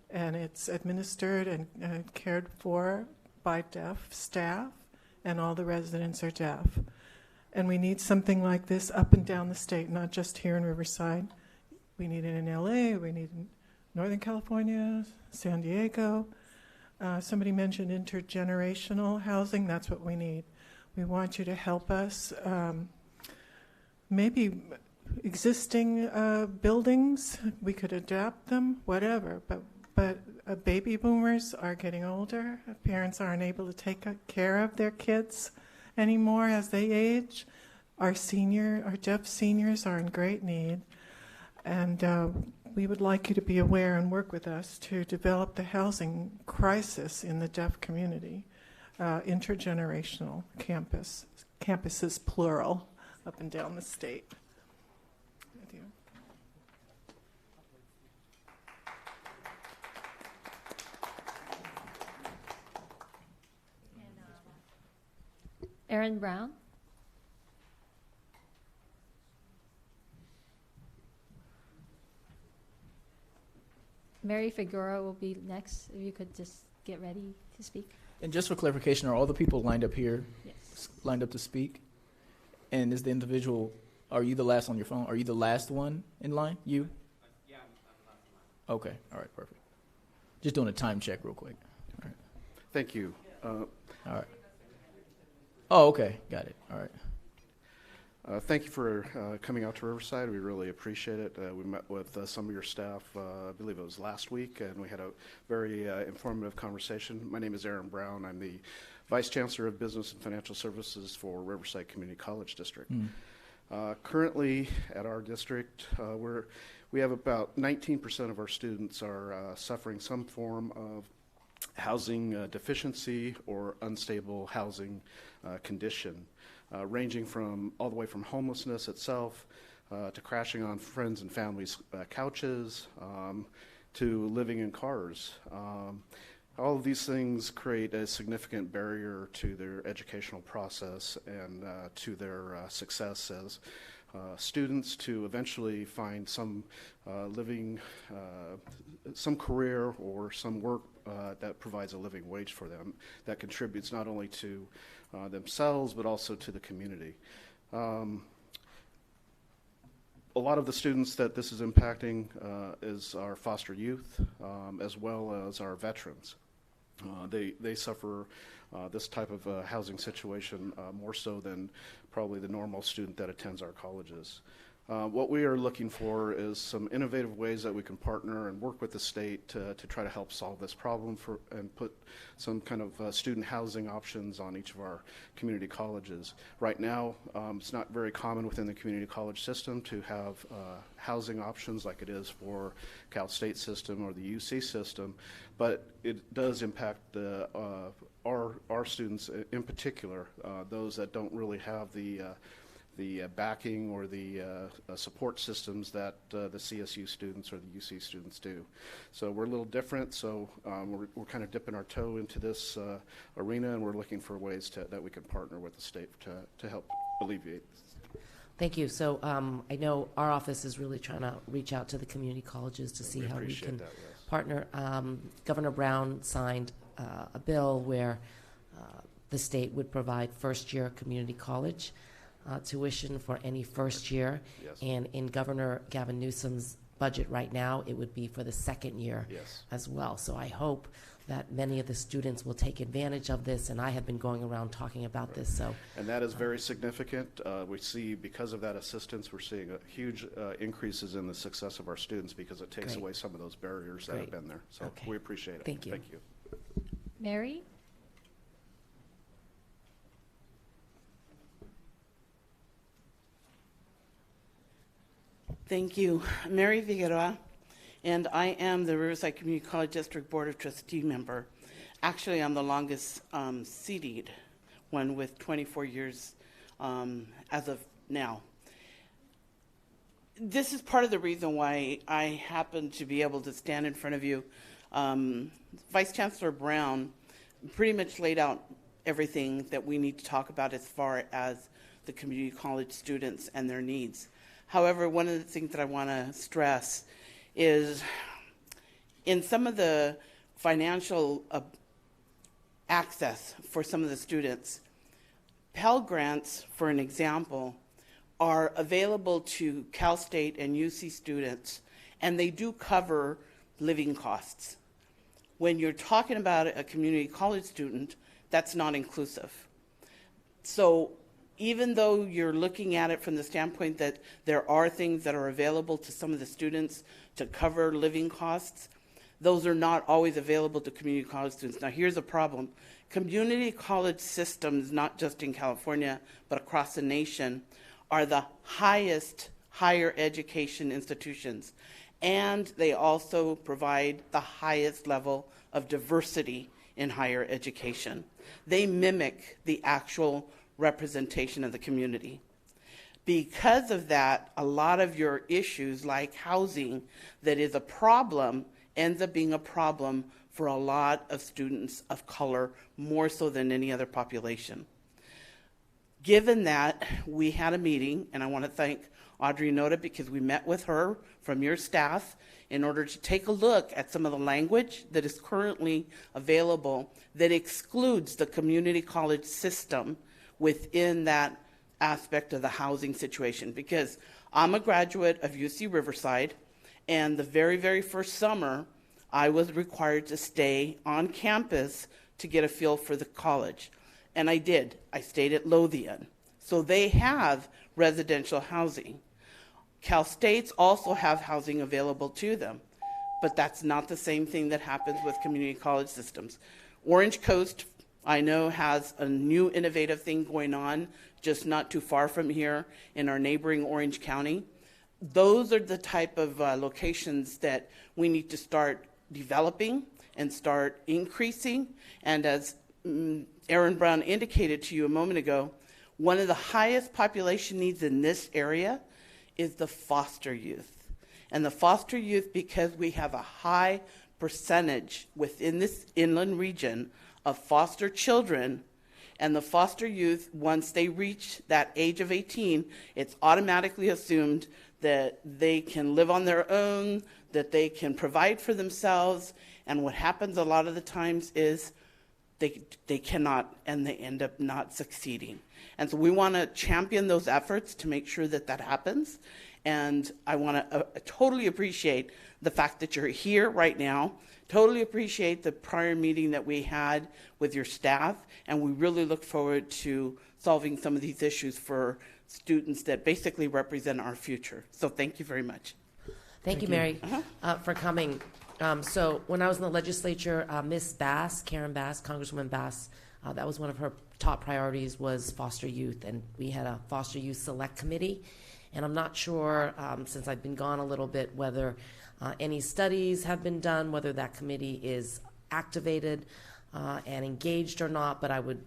and it's administered and cared for by deaf staff, and all the residents are deaf. And we need something like this up and down the state, not just here in Riverside. We need it in LA, we need it in Northern California, San Diego. Somebody mentioned intergenerational housing. That's what we need. We want you to help us. Maybe existing buildings, we could adapt them, whatever. But baby boomers are getting older. Parents aren't able to take care of their kids anymore as they age. Our deaf seniors are in great need. And we would like you to be aware and work with us to develop the housing crisis in the deaf community. Intergenerational campuses plural, up and down the state. Thank you. Aaron Brown. Mary Figueroa will be next. If you could just get ready to speak. And just for clarification, are all the people lined up here, Yes. lined up to speak? And is the individual, are you the last on your phone? Are you the last one in line? You? Yeah, I'm the last in line. Okay, all right, perfect. Just doing a time check real quick. All right. Thank you. All right. Oh, okay, got it. All right. Thank you for coming out to Riverside. We really appreciate it. We met with some of your staff, I believe it was last week, and we had a very informative conversation. My name is Aaron Brown. I'm the Vice Chancellor of Business and Financial Services for Riverside Community College District. Currently, at our district, we have about 19% of our students are suffering some form of housing deficiency or unstable housing condition. Ranging from all the way from homelessness itself to crashing on friends and families' couches to living in cars. All of these things create a significant barrier to their educational process and to their success as students to eventually find some some career or some work that provides a living wage for them that contributes not only to themselves but also to the community. A lot of the students that this is impacting is our foster youth as well as our veterans. They suffer this type of housing situation more so than probably the normal student that attends our colleges. What we are looking for is some innovative ways that we can partner and work with the state to try to help solve this problem and put some kind of student housing options on each of our community colleges. Right now, it's not very common within the community college system to have housing options like it is for Cal State system or the UC system, but it does impact our students in particular, those that don't really have the backing or the support systems that the CSU students or the UC students do. So we're a little different, so we're kind of dipping our toe into this arena, and we're looking for ways that we can partner with the state to help alleviate. Thank you. So I know our office is really trying to reach out to the community colleges to see how we can partner. Governor Brown signed a bill where the state would provide first-year community college tuition for any first year. Yes. And in Governor Gavin Newsom's budget right now, it would be for the second year Yes. as well. So I hope that many of the students will take advantage of this, and I have been going around talking about this. So, And that is very significant. We see, because of that assistance, we're seeing huge increases in the success of our students because it takes Great. away some of those barriers that have Great. been there. So Okay. we appreciate it. Thank you. Thank you. Mary? Thank you. Mary Figueroa, and I am the Riverside Community College District Board of Trustee member. Actually, I'm the longest seated one with 24 years as of now. This is part of the reason why I happen to be able to stand in front of you. Vice Chancellor Brown pretty much laid out everything that we need to talk about as far as the community college students and their needs. However, one of the things that I want to stress is in some of the financial access for some of the students, Pell Grants, for an example, are available to Cal State and UC students, and they do cover living costs. When you're talking about a community college student, that's not inclusive. So even though you're looking at it from the standpoint that there are things that are available to some of the students to cover living costs, those are not always available to community college students. Now, here's a problem. Community college systems, not just in California, but across the nation, are the highest higher education institutions. And they also provide the highest level of diversity in higher education. They mimic the actual representation of the community. Because of that, a lot of your issues like housing that is a problem ends up being a problem for a lot of students of color, more so than any other population. Given that, we had a meeting, and I want to thank Audrey Noda because we met with her from your staff in order to take a look at some of the language that is currently available that excludes the community college system within that aspect of the housing situation. Because I'm a graduate of UC Riverside, and the very, very first summer, I was required to stay on campus to get a feel for the college. And I did. I stayed at Lothian. So they have residential housing. Cal States also have housing available to them, but that's not the same thing that happens with community college systems. Orange Coast, I know, has a new innovative thing going on just not too far from here in our neighboring Orange County. Those are the type of locations that we need to start developing and start increasing. And as Aaron Brown indicated to you a moment ago, one of the highest population needs in this area is the foster youth. And the foster youth, because we have a high percentage within this inland region of foster children, and the foster youth, once they reach that age of 18, it's automatically assumed that they can live on their own, that they can provide for themselves, and what happens a lot of the times is they cannot, and they end up not succeeding. And so we want to champion those efforts to make sure that that happens. And I want to totally appreciate the fact that you're here right now, totally appreciate the prior meeting that we had with your staff, and we really look forward to solving some of these issues for students that basically represent our future. So thank you very much. Thank you, Mary, for coming. So when I was in the legislature, Ms. Bass, Karen Bass, Congresswoman Bass, that was one of her top priorities was foster youth, and we had a foster youth select committee. And I'm not sure, since I've been gone a little bit, whether any studies have been done, whether that committee is activated and engaged or not, but I would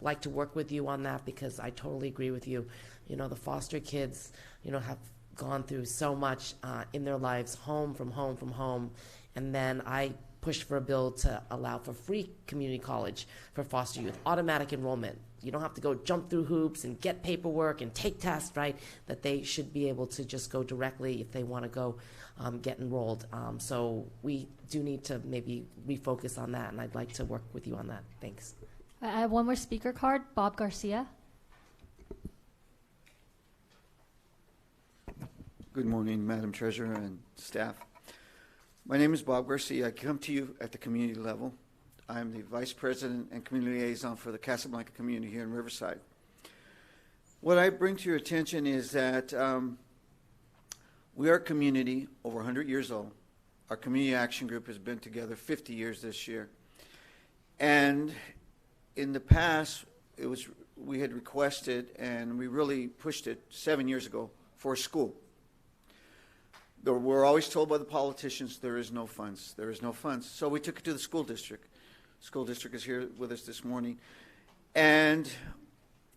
like to work with you on that because I totally agree with you. You know, the foster kids, have gone through so much in their lives, home from home, and then I pushed for a bill to allow for free community college for foster youth, automatic enrollment. You don't have to go jump through hoops and get paperwork and take tests, right? That they should be able to just go directly if they want to go get enrolled. So we do need to maybe refocus on that, and I'd like to work with you on that. Thanks. I have one more speaker card, Bob Garcia. Good morning, Madam Treasurer and staff. My name is Bob Garcia. I come to you at the community level. I'm the Vice President and Community Liaison for the Casablanca community here in Riverside. What I bring to your attention is that we are a community over 100 years old. Our Community Action Group has been together 50 years this year. And in the past, we had requested, and we really pushed it 7 years ago, for a school. We're always told by the politicians there is no funds. There is no funds. So we took it to the school district. School district is here with us this morning. And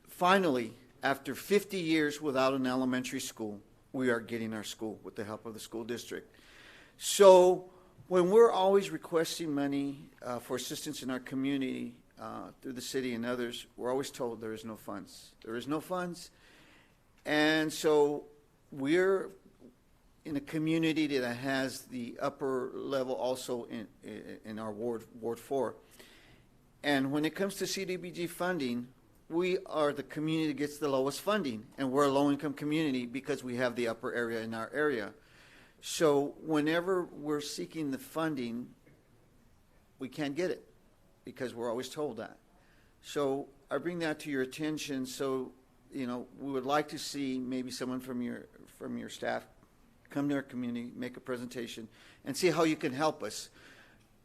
finally, after 50 years without an elementary school, we are getting our school with the help of the school district. So when we're always requesting money for assistance in our community through the city and others, we're always told there is no funds. There is no funds. And so we're in a community that has the upper level also in our Ward 4. And when it comes to CDBG funding, we are the community that gets the lowest funding, and we're a low-income community because we have the upper area in our area. So whenever we're seeking the funding, we can't get it because we're always told that. So I bring that to your attention. So, we would like to see maybe someone from your staff come to our community, make a presentation, and see how you can help us.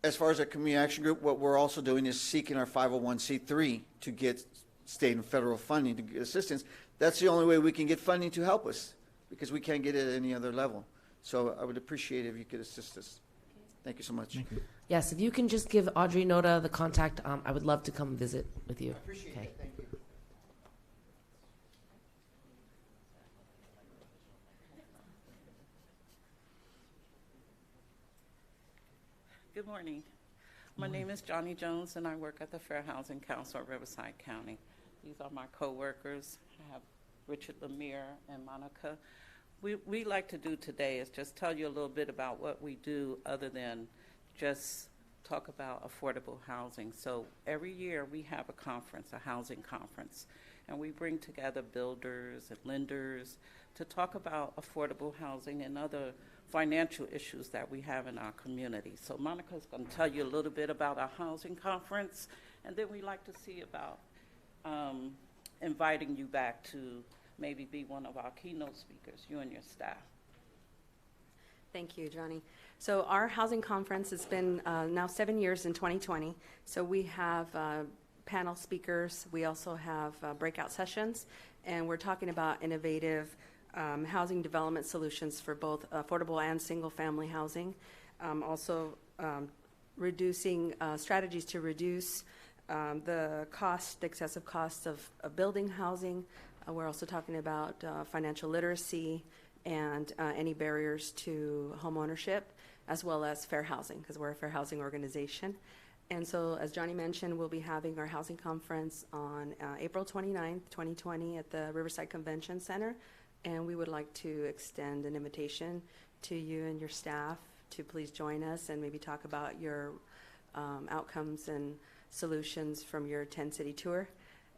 As far as our Community Action Group, what we're also doing is seeking our 501c3 to get state and federal funding to get assistance. That's the only way we can get funding to help us, because we can't get it at any other level. So I would appreciate it if you could assist us. Thank you so much. Yes, if you can just give Audrey Noda the contact, I would love to come visit with you. I appreciate it. Thank you. Good morning. My name is Johnny Jones, and I work at the Fair Housing Council of Riverside County. These are my co-workers. I have Richard Lemire and Monica. We like to do today is just tell you a little bit about what we do other than just talk about affordable housing. So every year we have a conference, a housing conference, and we bring together builders and lenders to talk about affordable housing and other financial issues that we have in our community. So Monica's going to tell you a little bit about our housing conference, and then we like to see about inviting you back to maybe be one of our keynote speakers, you and your staff. Thank you, Johnny. So our housing conference has been now 7 years in 2020. So we have panel speakers. We also have breakout sessions, and we're talking about innovative housing development solutions for both affordable and single-family housing. Also reducing strategies to reduce the excessive cost of building housing. We're also talking about financial literacy and any barriers to home ownership, as well as fair housing, because we're a fair housing organization. And so, as Johnny mentioned, we'll be having our housing conference on April 29th, 2020 at the Riverside Convention Center. And we would like to extend an invitation to you and your staff to please join us and maybe talk about your outcomes and solutions from your 10-city tour.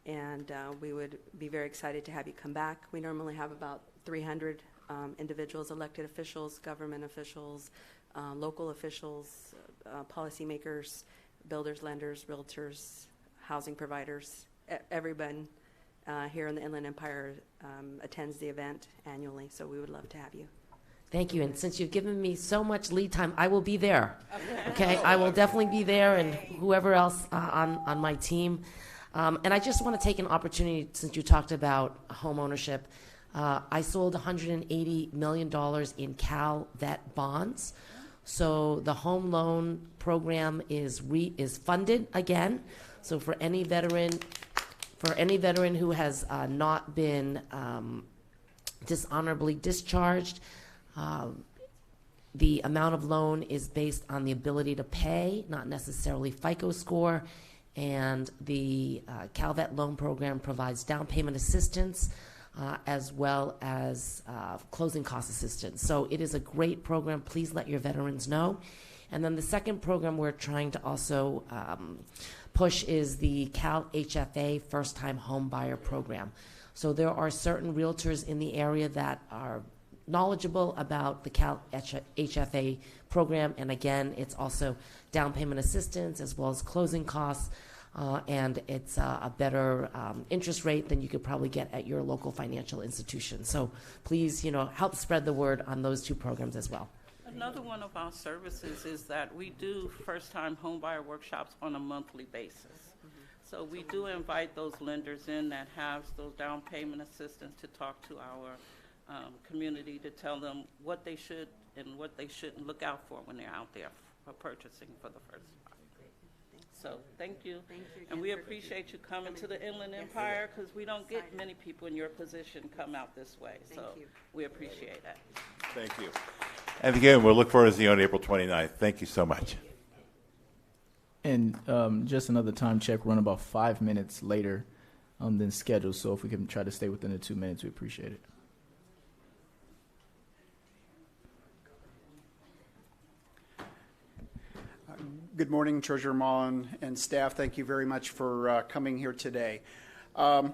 And we would be very excited to have you come back. We normally have about 300 individuals, elected officials, government officials, local officials, policymakers, builders, lenders, realtors, housing providers. Everyone here in the Inland Empire attends the event annually, so we would love to have you. Thank you. And since you've given me so much lead time, I will be there. Okay, I will definitely be there, and whoever else on my team. And I just want to take an opportunity, since you talked about home ownership. I sold $180 million in Cal Vet bonds. So the home loan program is funded again. So for any veteran who has not been dishonorably discharged, the amount of loan is based on the ability to pay, not necessarily FICO score. And the CalVet loan program provides down payment assistance as well as closing cost assistance. So it is a great program. Please let your veterans know. And then the second program we're trying to also push is the Cal HFA First Time Home Buyer Program. So there are certain realtors in the area that are knowledgeable about the Cal HFA program. And again, it's also down payment assistance as well as closing costs. And it's a better interest rate than you could probably get at your local financial institution. So please, help spread the word on those two programs as well. Another one of our services is that we do first-time homebuyer workshops on a monthly basis. So we do invite those lenders in that have those down payment assistance to talk to our community to tell them what they should and what they shouldn't look out for when they're out there for purchasing for the first time. So thank you. And we appreciate you coming to the Inland Empire, because we don't get many people in your position come out this way. So we appreciate that. Thank you. And again, we'll look forward to seeing you on April 29th. Thank you so much. And just another time check, run about 5 minutes later than scheduled. So if we can try to stay within the 2 minutes, we appreciate it. Good morning, Treasurer Mullen and staff. Thank you very much for coming here today. I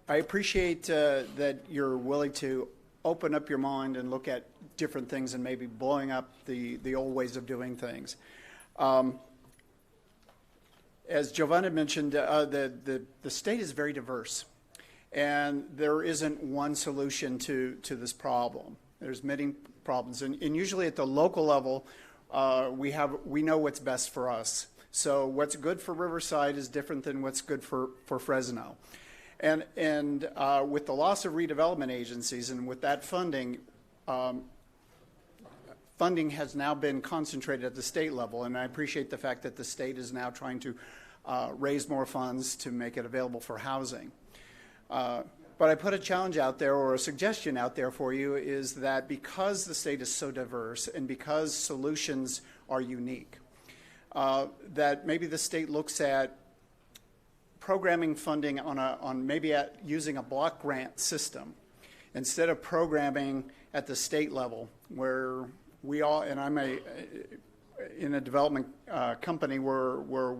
appreciate that you're willing to open up your mind and look at different things and maybe blowing up the old ways of doing things. As Giovanna mentioned, the state is very diverse, and there isn't one solution to this problem. There's many problems, and usually at the local level, we know what's best for us. So what's good for Riverside is different than what's good for Fresno. And with the loss of redevelopment agencies and with that funding, funding has now been concentrated at the state level, and I appreciate the fact that the state is now trying to raise more funds to make it available for housing. But I put a challenge out there, or a suggestion out there for you, is that because the state is so diverse and because solutions are unique, that maybe the state looks at programming funding on maybe using a block grant system instead of programming at the state level, where we all, and I'm in a development company where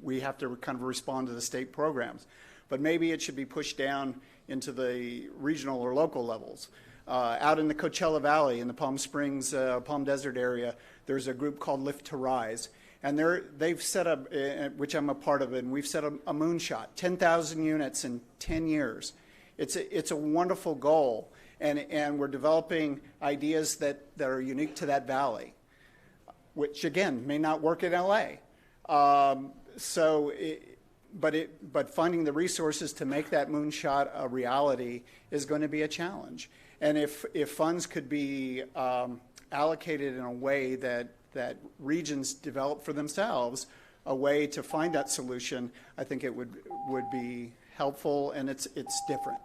we have to kind of respond to the state programs. But maybe it should be pushed down into the regional or local levels. Out in the Coachella Valley, in the Palm Springs, Palm Desert area, there's a group called Lift to Rise. And they've set up, which I'm a part of it, and we've set a moonshot, 10,000 units in 10 years. It's a wonderful goal, and we're developing ideas that are unique to that valley, which again may not work in LA. But finding the resources to make that moonshot a reality is going to be a challenge. And if funds could be allocated in a way that regions develop for themselves a way to find that solution, I think it would be helpful, and it's different.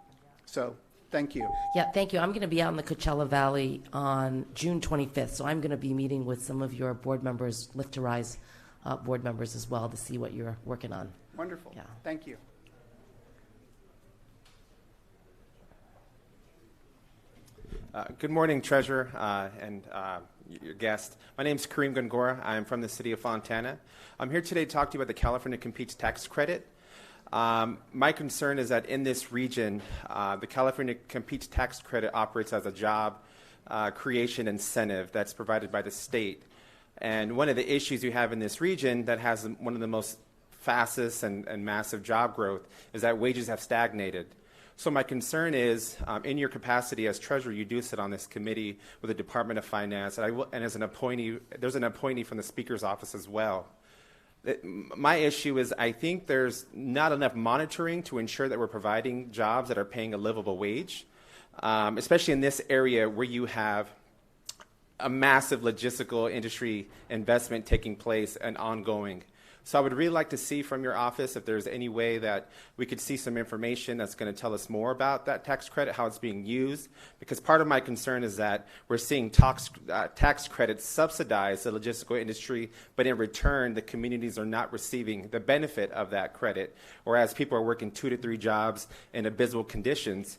So thank you. Yeah, thank you. I'm going to be out in the Coachella Valley on June 25th, so I'm going to be meeting with some of your board members, Lift to Rise board members as well, to see what you're working on. Wonderful. Yeah. Thank you. Good morning, Treasurer and your guest. My name is Kareem Gongora. I'm from the city of Fontana. I'm here today to talk to you about the California Competes tax credit. My concern is that in this region, the California Competes tax credit operates as a job creation incentive that's provided by the state. And one of the issues you have in this region that has one of the most fastest and massive job growth is that wages have stagnated. So my concern is, in your capacity as treasurer, you do sit on this committee with the Department of Finance, and as an appointee, there's an appointee from the Speaker's office as well. My issue is I think there's not enough monitoring to ensure that we're providing jobs that are paying a livable wage, especially in this area where you have a massive logistical industry investment taking place and ongoing. So I would really like to see from your office if there's any way that we could see some information that's going to tell us more about that tax credit, how it's being used, because part of my concern is that we're seeing tax credits subsidize the logistical industry, but in return, the communities are not receiving the benefit of that credit, whereas people are working 2 to 3 jobs in abysmal conditions.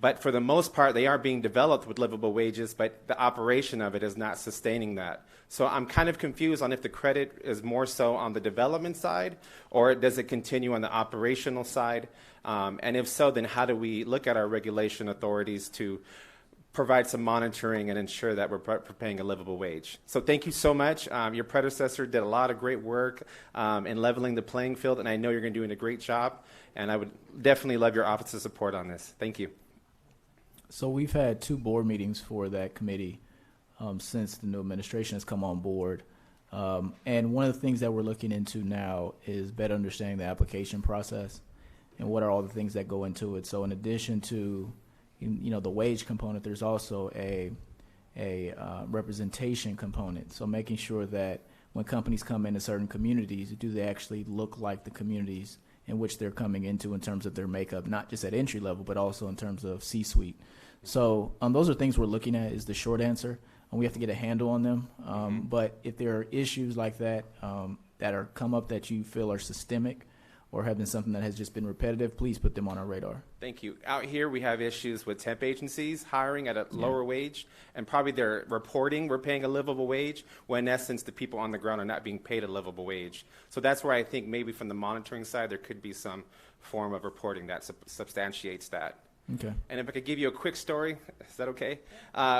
But for the most part, they are being developed with livable wages, but the operation of it is not sustaining that. So I'm kind of confused on if the credit is more so on the development side, or does it continue on the operational side? And if so, then how do we look at our regulation authorities to provide some monitoring and ensure that we're paying a livable wage. So thank you so much. Your predecessor did a lot of great work in leveling the playing field, and I know you're going to be doing a great job, and I would definitely love your office's support on this. Thank you. So we've had 2 board meetings for that committee since the new administration has come on board. And one of the things that we're looking into now is better understanding the application process and what are all the things that go into it. So in addition to the wage component, there's also a representation component. So making sure that when companies come into certain communities, do they actually look like the communities in which they're coming into in terms of their makeup, not just at entry level, but also in terms of C-suite. So those are things we're looking at is the short answer, and we have to get a handle on them. But if there are issues like that that are come up that you feel are systemic or have been something that has just been repetitive, please put them on our radar. Thank you. Out here, we have issues with temp agencies hiring at a lower wage, and probably they're reporting we're paying a livable wage, when in essence, the people on the ground are not being paid a livable wage. So that's where I think maybe from the monitoring side, there could be some form of reporting that substantiates that. Okay. And if I could give you a quick story, is that okay?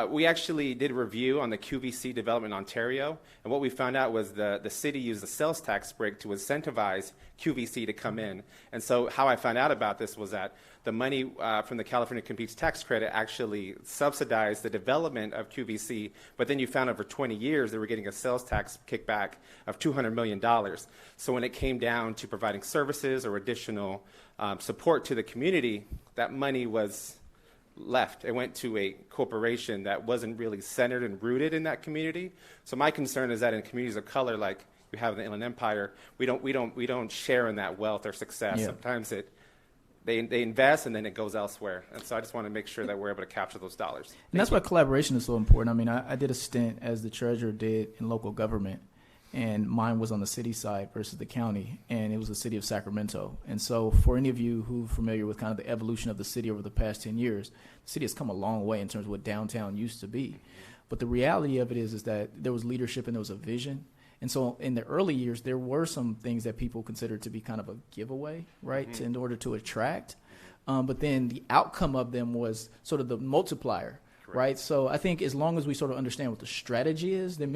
We actually did a review on the QVC development in Ontario, and what we found out was the city used the sales tax break to incentivize QVC to come in. And so how I found out about this was that the money from the California Competes tax credit actually subsidized the development of QVC, but then you found over 20 years they were getting a sales tax kickback of $200 million. So when it came down to providing services or additional support to the community, that money was left. It went to a corporation that wasn't really centered and rooted in that community. So my concern is that in communities of color, like we have in the Inland Empire, we don't share in that wealth or success. Yeah. Sometimes they invest and then it goes elsewhere. And so I just want to make sure that we're able to capture those dollars. And that's why collaboration is so important. I mean, I did a stint as the treasurer did in local government, and mine was on the city side versus the county, and it was the city of Sacramento. And so for any of you who are familiar with kind of the evolution of the city over the past 10 years, the city has come a long way in terms of what downtown used to be. But the reality of it is that there was leadership and there was a vision. And so in the early years, there were some things that people considered to be kind of a giveaway, right, in order to attract. But then the outcome of them was sort of the multiplier. Right. So I think as long as we sort of understand what the strategy is, then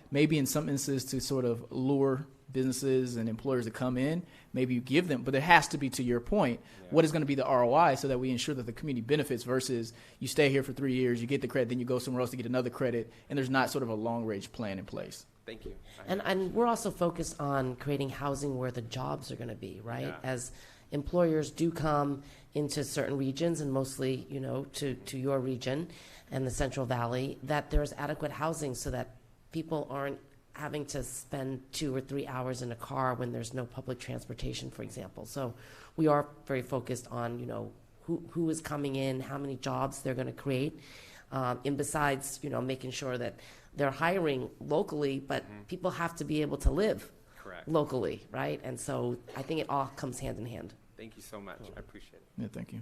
maybe in some instances to sort of lure businesses and employers to come in, maybe you give them, but there has to be, to your point, what is going to be the ROI so that we ensure that the community benefits versus you stay here for 3 years, you get the credit, then you go somewhere else to get another credit, and there's not sort of a long-range plan in place. Thank you. And we're also focused on creating housing where the jobs are going to be, right? Yeah. As employers do come into certain regions, and mostly, to your region and the Central Valley, that there's adequate housing so that people aren't having to spend 2 or 3 hours in a car when there's no public transportation, for example. So we are very focused on, who is coming in, how many jobs they're going to create, and besides, making sure that they're hiring locally, but people have to be able to live locally, right? And so I think it all comes hand in hand. Thank you so much. I appreciate it. Yeah, thank you.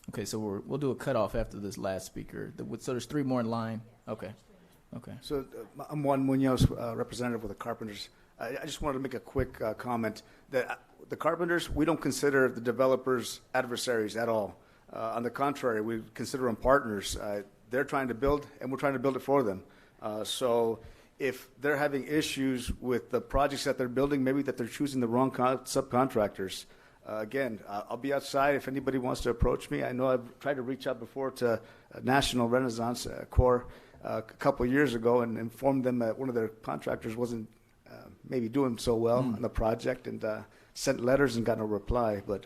Okay, so we'll do a cutoff after this last speaker. So there's 3 more in line. Okay. So I'm Juan Munoz, representative with the Carpenters. I just wanted to make a quick comment that the Carpenters, we don't consider the developers adversaries at all. On the contrary, we consider them partners. They're trying to build, and we're trying to build it for them. So if they're having issues with the projects that they're building, maybe that they're choosing the wrong subcontractors. Again, I'll be outside if anybody wants to approach me. I know I've tried to reach out before to National Renaissance Corps a couple of years ago and informed them that one of their contractors wasn't maybe doing so well on the project, and sent letters and got no reply. But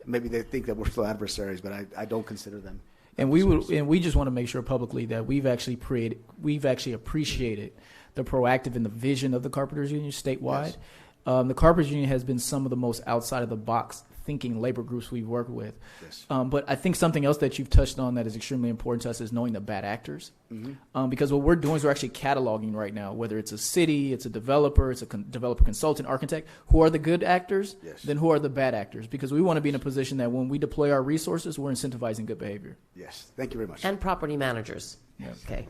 maybe they think that we're still adversaries, but I don't consider them. And we just want to make sure publicly that we've actually appreciated the proactive and the vision of the Carpenters Union statewide. Yes. The Carpenters Union has been some of the most outside of the box thinking labor groups we've worked with. Yes. But I think something else that you've touched on that is extremely important to us is knowing the bad actors. Because what we're doing is we're actually cataloging right now, whether it's a city, it's a developer, it's a developer consultant, architect, who are the good actors, then who are the bad actors. Because we want to be in a position that when we deploy our resources, we're incentivizing good behavior. Yes, thank you very much. And property managers. Yes. Okay.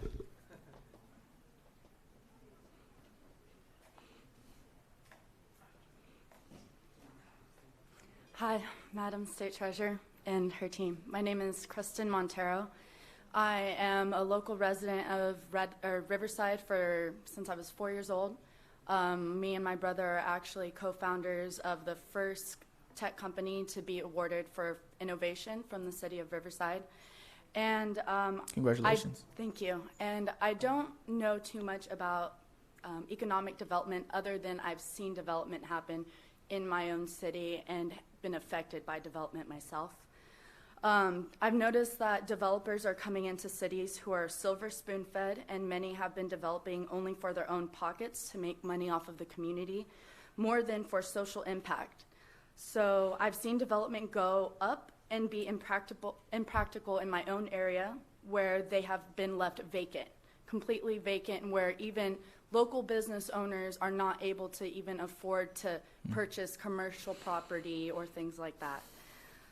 Hi, Madam State Treasurer and her team. My name is Kristen Montero. I am a local resident of Riverside since I was 4 years old. Me and my brother are actually co-founders of the first tech company to be awarded for innovation from the city of Riverside. And congratulations. Thank you. And I don't know too much about economic development other than I've seen development happen in my own city and been affected by development myself. I've noticed that developers are coming into cities who are silver spoon-fed, and many have been developing only for their own pockets to make money off of the community, more than for social impact. So I've seen development go up and be impractical in my own area where they have been left vacant, completely vacant, and where even local business owners are not able to even afford to purchase commercial property or things like that.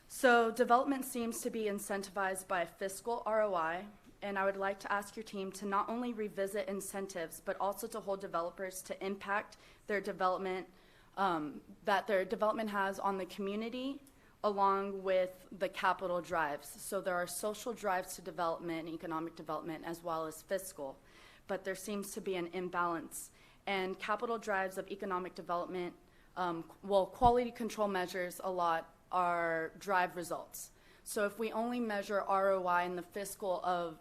So development seems to be incentivized by fiscal ROI, and I would like to ask your team to not only revisit incentives, but also to hold developers to impact their development, that their development has on the community, along with the capital drives. So there are social drives to development, economic development, as well as fiscal. But there seems to be an imbalance. And capital drives of economic development, quality control measures a lot are drive results. So if we only measure ROI and the fiscal of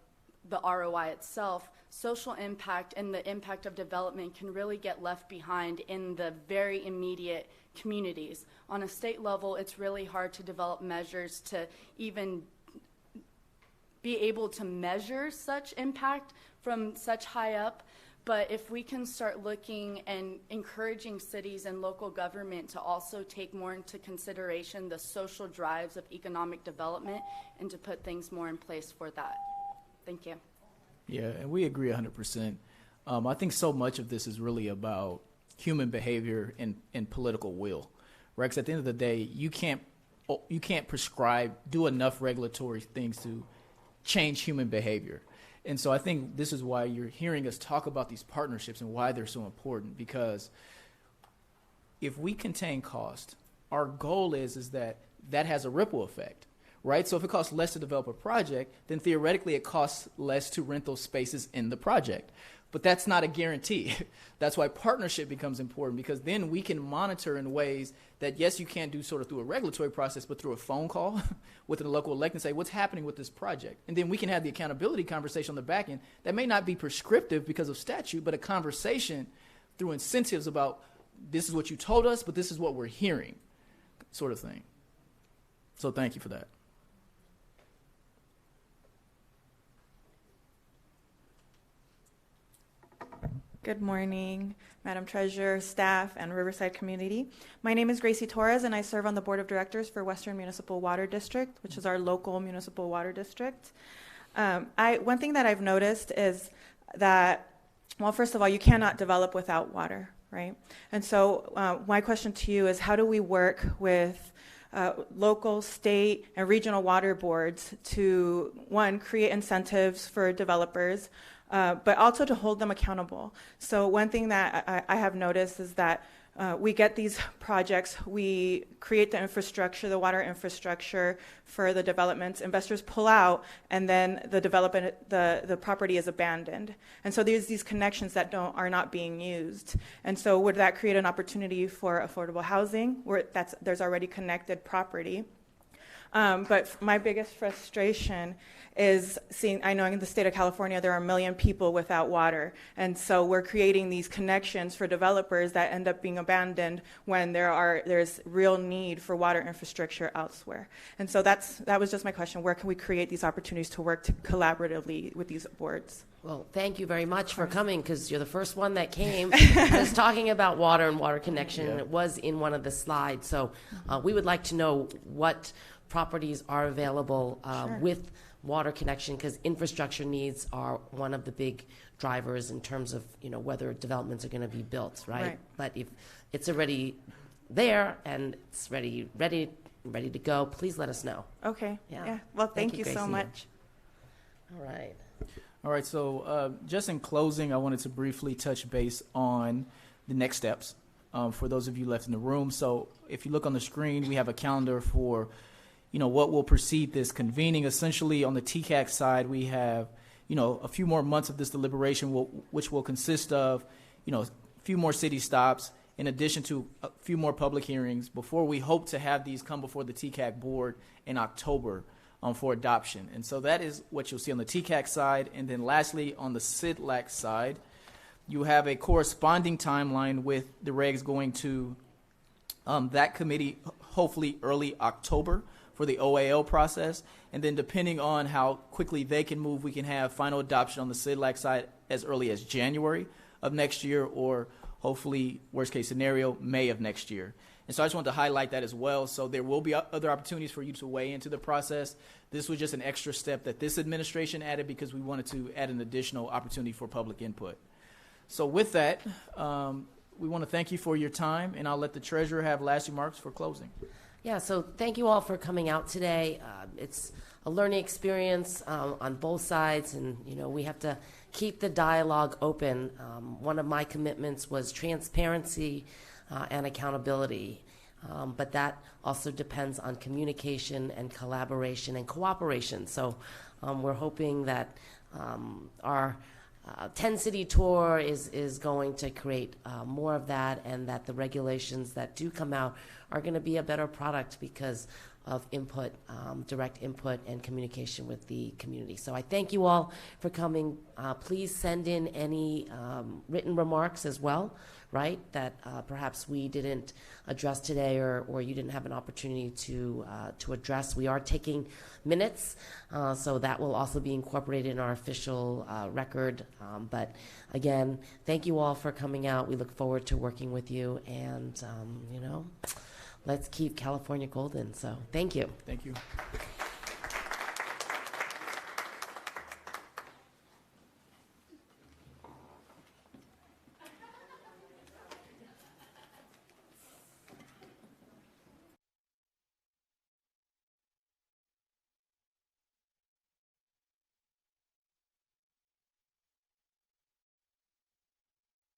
the ROI itself, social impact and the impact of development can really get left behind in the very immediate communities. On a state level, it's really hard to develop measures to even be able to measure such impact from such high up. But if we can start looking and encouraging cities and local government to also take more into consideration the social drives of economic development and to put things more in place for that. Thank you. Yeah, and we agree 100%. I think so much of this is really about human behavior and political will, right? 'Cause at the end of the day, you can't do enough regulatory things to change human behavior. And so I think this is why you're hearing us talk about these partnerships and why they're so important, because if we contain cost, our goal is that has a ripple effect, right? So if it costs less to develop a project, then theoretically it costs less to rent those spaces in the project. But that's not a guarantee. That's why partnership becomes important, because then we can monitor in ways that, yes, you can't do sort of through a regulatory process, but through a phone call with a local elect and say, what's happening with this project? And then we can have the accountability conversation on the back end that may not be prescriptive because of statute, but a conversation through incentives about this is what you told us, but this is what we're hearing, sort of thing. So thank you for that. Good morning, Madam Treasurer, staff, and Riverside community. My name is Gracie Torres, and I serve on the Board of Directors for Western Municipal Water District, which is our local municipal water district. One thing that I've noticed is that, well, first of all, you cannot develop without water, right? And so my question to you is, how do we work with local, state, and regional water boards to, one, create incentives for developers, but also to hold them accountable? So one thing that I have noticed is that we get these projects, we create the infrastructure, the water infrastructure for the developments, investors pull out, and then the property is abandoned. And so there's these connections that are not being used. And so would that create an opportunity for affordable housing where there's already connected property? But my biggest frustration is I know in the state of California, there are 1 million people without water. And so we're creating these connections for developers that end up being abandoned when there's real need for water infrastructure elsewhere. And so that was just my question. Where can we create these opportunities to work collaboratively with these boards? Well, thank you very much for coming, because you're the first one that came. Was talking about water and water connection, and it was in one of the slides. So we would like to know what properties are available with water connection, because infrastructure needs are one of the big drivers in terms of whether developments are going to be built, right? But if it's already there and it's ready to go, please let us know. Okay. Yeah. Well, thank you so much. All right. So just in closing, I wanted to briefly touch base on the next steps. for those of you left in the room. So if you look on the screen, we have a calendar for, what will precede this convening. Essentially, on the TCAC side, we have, a few more months of this deliberation, which will consist of, a few more city stops, in addition to a few more public hearings, before we hope to have these come before the TCAC board in October for adoption. And so that is what you'll see on the TCAC side. And then lastly, on the CDLAC side, you have a corresponding timeline with the regs going to that committee, hopefully early October for the OAL process. And then depending on how quickly they can move, we can have final adoption on the CDLAC side as early as January of next year, or hopefully, worst case scenario, May of next year. And so I just wanted to highlight that as well. So there will be other opportunities for you to weigh into the process. This was just an extra step that this administration added because we wanted to add an additional opportunity for public input. So with that, we want to thank you for your time, and I'll let the treasurer have last remarks for closing. Yeah, so thank you all for coming out today. It's a learning experience on both sides, and we have to keep the dialogue open. One of my commitments was transparency and accountability, but that also depends on communication and collaboration and cooperation. So we're hoping that our 10-city tour is going to create more of that, and that the regulations that do come out are going to be a better product because of input, direct input and communication with the community. So I thank you all for coming. Please send in any written remarks as well, right, that perhaps we didn't address today, or you didn't have an opportunity to address. We are taking minutes, so that will also be incorporated in our official record. But again, thank you all for coming out. We look forward to working with you, and let's keep California golden. So thank you. Thank you.